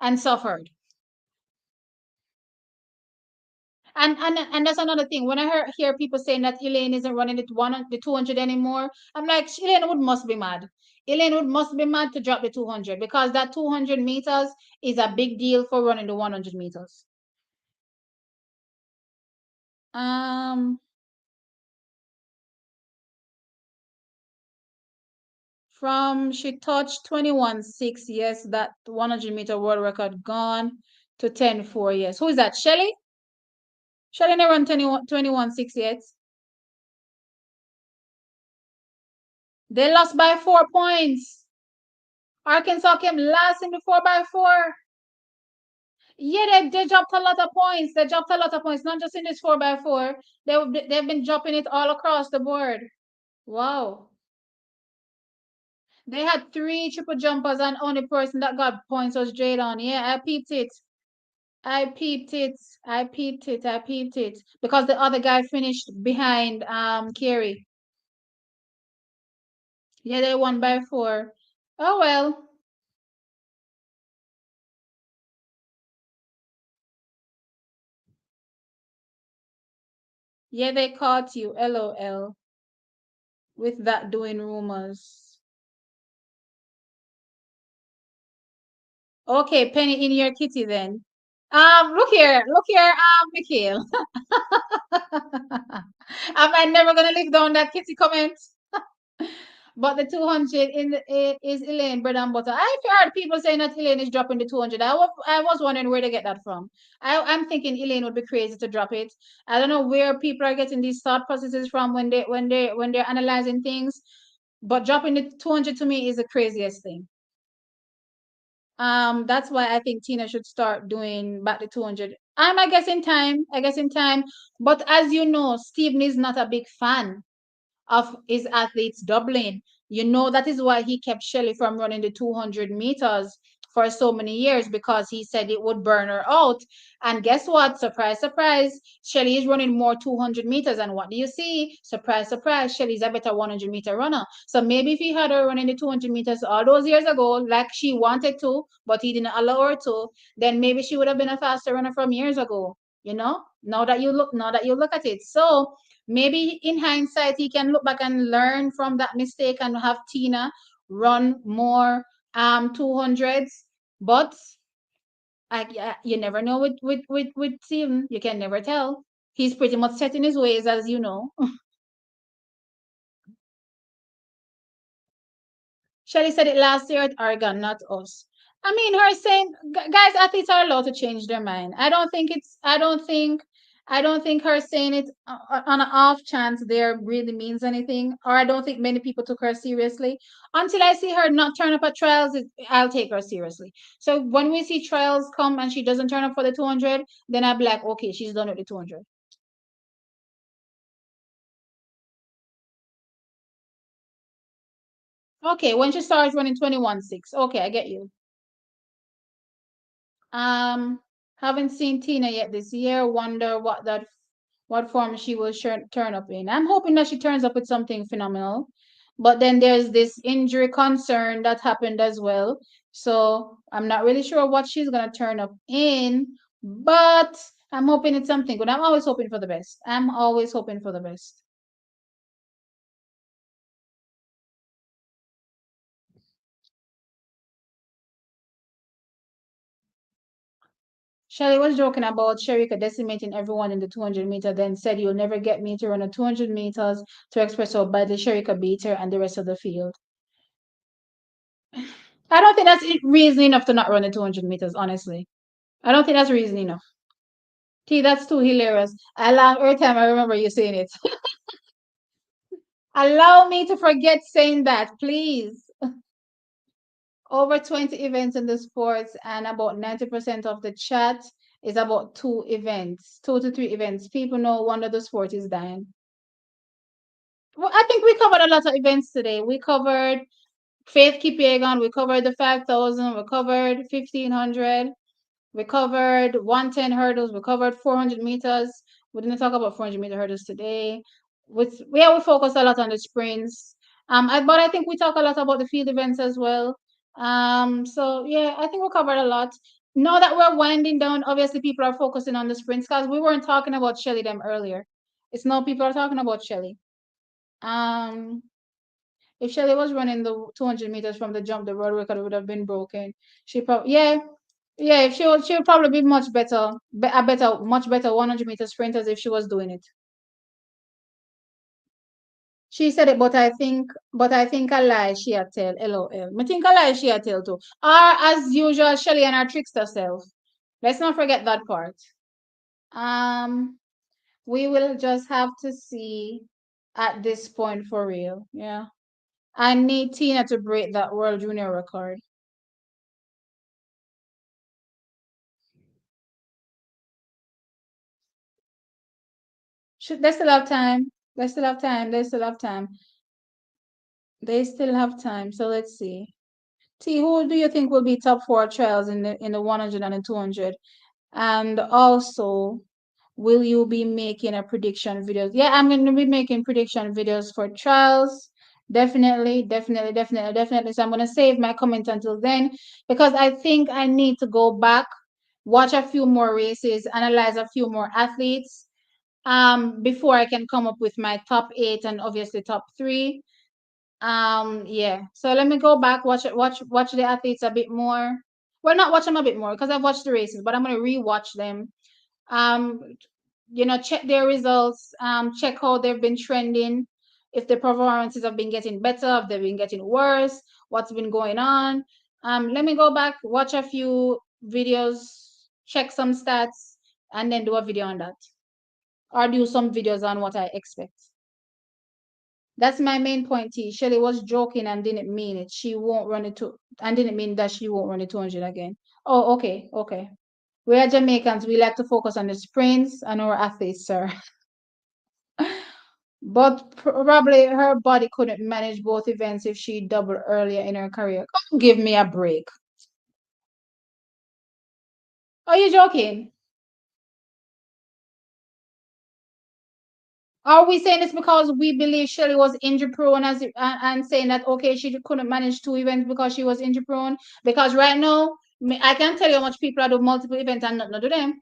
and suffered. And that's another thing. When I hear people saying that Elaine isn't running the 200 anymore, I'm like, Elaine Wood must be mad. Elaine Wood must be mad to drop the 200 because that 200 meters is a big deal for running the 100 meters. From she touched 21.6, yes, that 100-meter world record gone to 10.4, yes. Who is that? Shelly? Shelly never run 21.6 yet. They lost by 4 points. Arkansas came last in the 4x4. Yeah, they dropped a lot of points. They dropped a lot of points, not just in this 4x4. They've been dropping it all across the board. Wow. They had 3 triple jumpers and only person that got points was Jaydon. Yeah, I peeped it. I peeped it. Because the other guy finished behind Carey. Yeah, they won by 4. Oh well. Yeah, they caught you. LOL. With that doing rumors. Okay, Penny in your kitty then. Look here, Mikhail. Am I never gonna live down that kitty comment? But the 200 is Elaine bread and butter. I've heard people saying that Elaine is dropping the 200. I was wondering where they get that from. I'm thinking Elaine would be crazy to drop it. I don't know where people are getting these thought processes from when they're analyzing things. But dropping the 200 to me is the craziest thing. That's why I think Tina should start doing back the 200. I guess in time. But as you know, Steven is not a big fan of his athletes doubling. You know, that is why he kept Shelly from running the 200 meters for so many years because he said it would burn her out. And guess what? Surprise, surprise. Shelly is running more 200 meters. And what do you see? Surprise, surprise. Shelly's a better 100-meter runner. So maybe if he had her running the 200 meters all those years ago, like she wanted to, but he didn't allow her to, then maybe she would have been a faster runner from years ago. You know, now that you look at it. So maybe in hindsight, he can look back and learn from that mistake and have Tina run more 200s. But you never know with Steven. You can never tell. He's pretty much set in his ways, as you know. Shelly said it last year at Oregon, not us. I mean, her saying, guys, athletes are allowed to change their mind. I don't think I don't think her saying it on an off chance there really means anything, or I don't think many people took her seriously. Until I see her not turn up at trials, I'll take her seriously. So when we see trials come and she doesn't turn up for the 200, then I'll be like, okay, she's done with the 200. Okay, when she starts running 21.6. Okay, I get you. Um, haven't seen Tina yet this year. Wonder what form she will turn up in. I'm hoping that she turns up with something phenomenal. But then there's this injury concern that happened as well. So I'm not really sure what she's gonna turn up in, but I'm hoping it's something good. I'm always hoping for the best. I'm always hoping for the best. Shelly was joking about Sherika decimating everyone in the 200 meter, then said, "You'll never get me to run a 200 meters to express how badly Sherika beat her and the rest of the field." I don't think that's reason enough to not run the 200 meters, honestly. I don't think that's reason enough. T, that's too hilarious. I laugh every time I remember you saying it. Allow me to forget saying that, please. Over 20 events in the sports, and about 90% of the chat is about two events, 2 to 3 events. People no wonder the sport is dying. Well, I think we covered a lot of events today. We covered Faith Kipyegon, we covered the 5,000, we covered 1,500, we covered 110 hurdles, we covered 400 meters. We didn't talk about 400-meter hurdles today. We focused a lot on the sprints. But I think we talk a lot about the field events as well. So yeah, I think we covered a lot. Now that we're winding down, obviously people are focusing on the sprints because we weren't talking about Shelly them earlier. It's now people are talking about Shelly. Um, if Shelly was running the 200 meters from the jump, the world record would have been broken. She probably, yeah, yeah. If she would probably be much better, much better 100-meter sprinters if she was doing it. She said it, but I think a lie she a tell. LOL. I think a lie she a tell too. Or as usual, Shelly and her trickster self. Let's not forget that part. Um, we will just have to see at this point for real. Yeah. I need Tina to break that world junior record. They still have time. They still have time. They still have time. They still have time. So let's see. T, who do you think will be top four trials in the 100 and the 200? And also, will you be making a prediction videos? Yeah, I'm going to be making prediction videos for trials. Definitely, definitely, definitely, definitely. So I'm going to save my comment until then because I think I need to go back, watch a few more races, analyze a few more athletes, before I can come up with my top 8 and obviously top 3. Yeah. So let me go back, watch the athletes a bit more. Well, not watch them a bit more because I've watched the races, but I'm gonna rewatch them. Um, check their results, check how they've been trending, if the performances have been getting better, if they've been getting worse, what's been going on. Let me go back, watch a few videos, check some stats, and then do a video on that. Or do some videos on what I expect. That's my main point. T. Shelly was joking and didn't mean it. She won't run it to and didn't mean that she won't run it 200 again. Oh, okay, okay. We are Jamaicans. We like to focus on the sprints and our athletes, sir. But probably her body couldn't manage both events if she doubled earlier in her career. Come give me a break. Are you joking? Are we saying this because we believe Shelley was injury prone and saying that okay she couldn't manage 2 events because she was injury prone? Because right now I can tell you how much people are doing multiple events and not do them.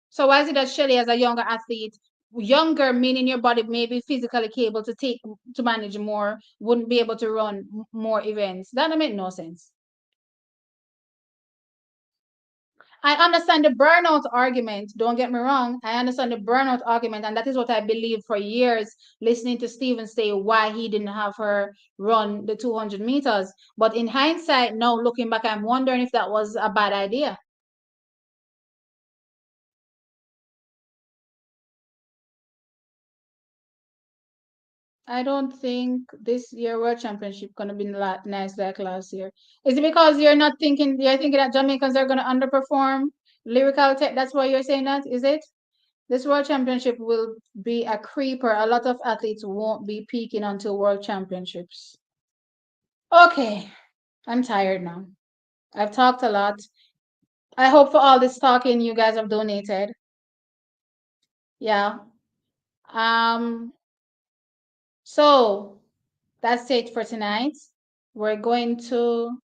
So why is it that Shelley as a younger athlete, younger meaning your body may be physically capable to manage more, wouldn't be able to run more events? That don't make no sense. I understand the burnout argument. Don't get me wrong. I understand the burnout argument, and that is what I believe for years, listening to Steven say why he didn't have her run the 200 meters. But in hindsight, now looking back, I'm wondering if that was a bad idea. I don't think this year World Championship gonna be nice like last year. Is it because you're thinking that Jamaicans are gonna underperform lyrical tech? That's why you're saying that, is it? This World Championship will be a creeper. A lot of athletes won't be peaking until World Championships. Okay, I'm tired now. I've talked a lot. I hope for all this talking you guys have donated. Yeah. Um, so that's it for tonight. We're going to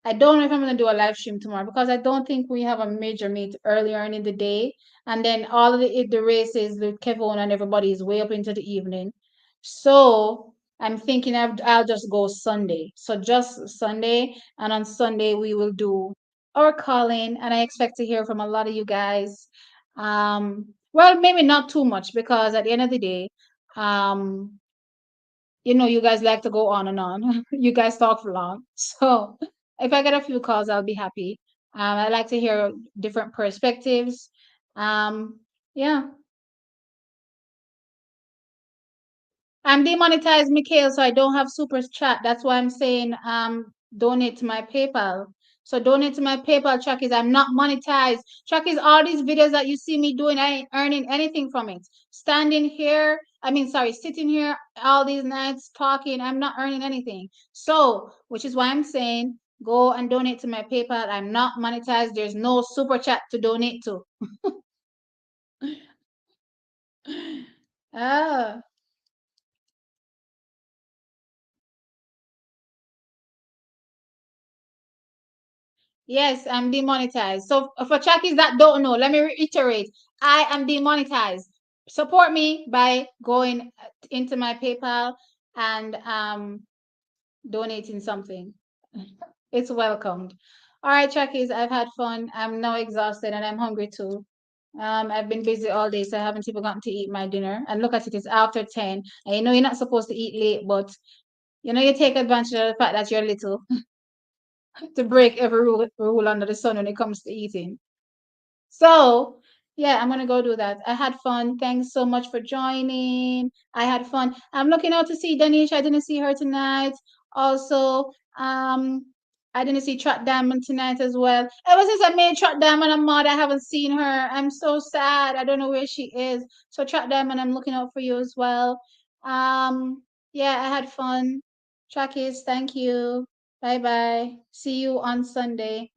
I don't know if I'm going to do a live stream tomorrow because I don't think we have a major meet earlier in the day. And then all of the races with Kevona and everybody is way up into the evening. So I'm thinking I'll just go Sunday. So just Sunday. And on Sunday, we will do our calling. And I expect to hear from a lot of you guys. Well, maybe not too much because at the end of the day, um, you guys like to go on and on. You guys talk for long. So if I get a few calls, I'll be happy. I like to hear different perspectives. Yeah. I'm demonetized, Mikhail, so I don't have super chat. That's why I'm saying donate to my PayPal. So donate to my PayPal, Chuckies. I'm not monetized. Chuckies, all these videos that you see me doing, I ain't earning anything from it. Standing here, sitting here all these nights talking, I'm not earning anything. So, which is why I'm saying go and donate to my PayPal. I'm not monetized. There's no super chat to donate to. Ah. Yes, I'm demonetized. So for Chakis that don't know, let me reiterate. I am demonetized. Support me by going into my PayPal and donating something. It's welcomed. All right, Chakis, I've had fun. I'm now exhausted and I'm hungry too. I've been busy all day, so I haven't even gotten to eat my dinner. And look at it, it's after 10. And you know you're not supposed to eat late, but you take advantage of the fact that you're little to break every rule under the sun when it comes to eating. So, yeah, I'm gonna go do that. I had fun. Thanks so much for joining. I had fun. I'm looking out to see Danish. I didn't see her tonight. Also, I didn't see Trot Diamond tonight as well. Ever since I made Trot Diamond a mod, I haven't seen her. I'm so sad. I don't know where she is. So Trot Diamond, I'm looking out for you as well. Yeah, I had fun. Trackies, thank you. Bye bye. See you on Sunday.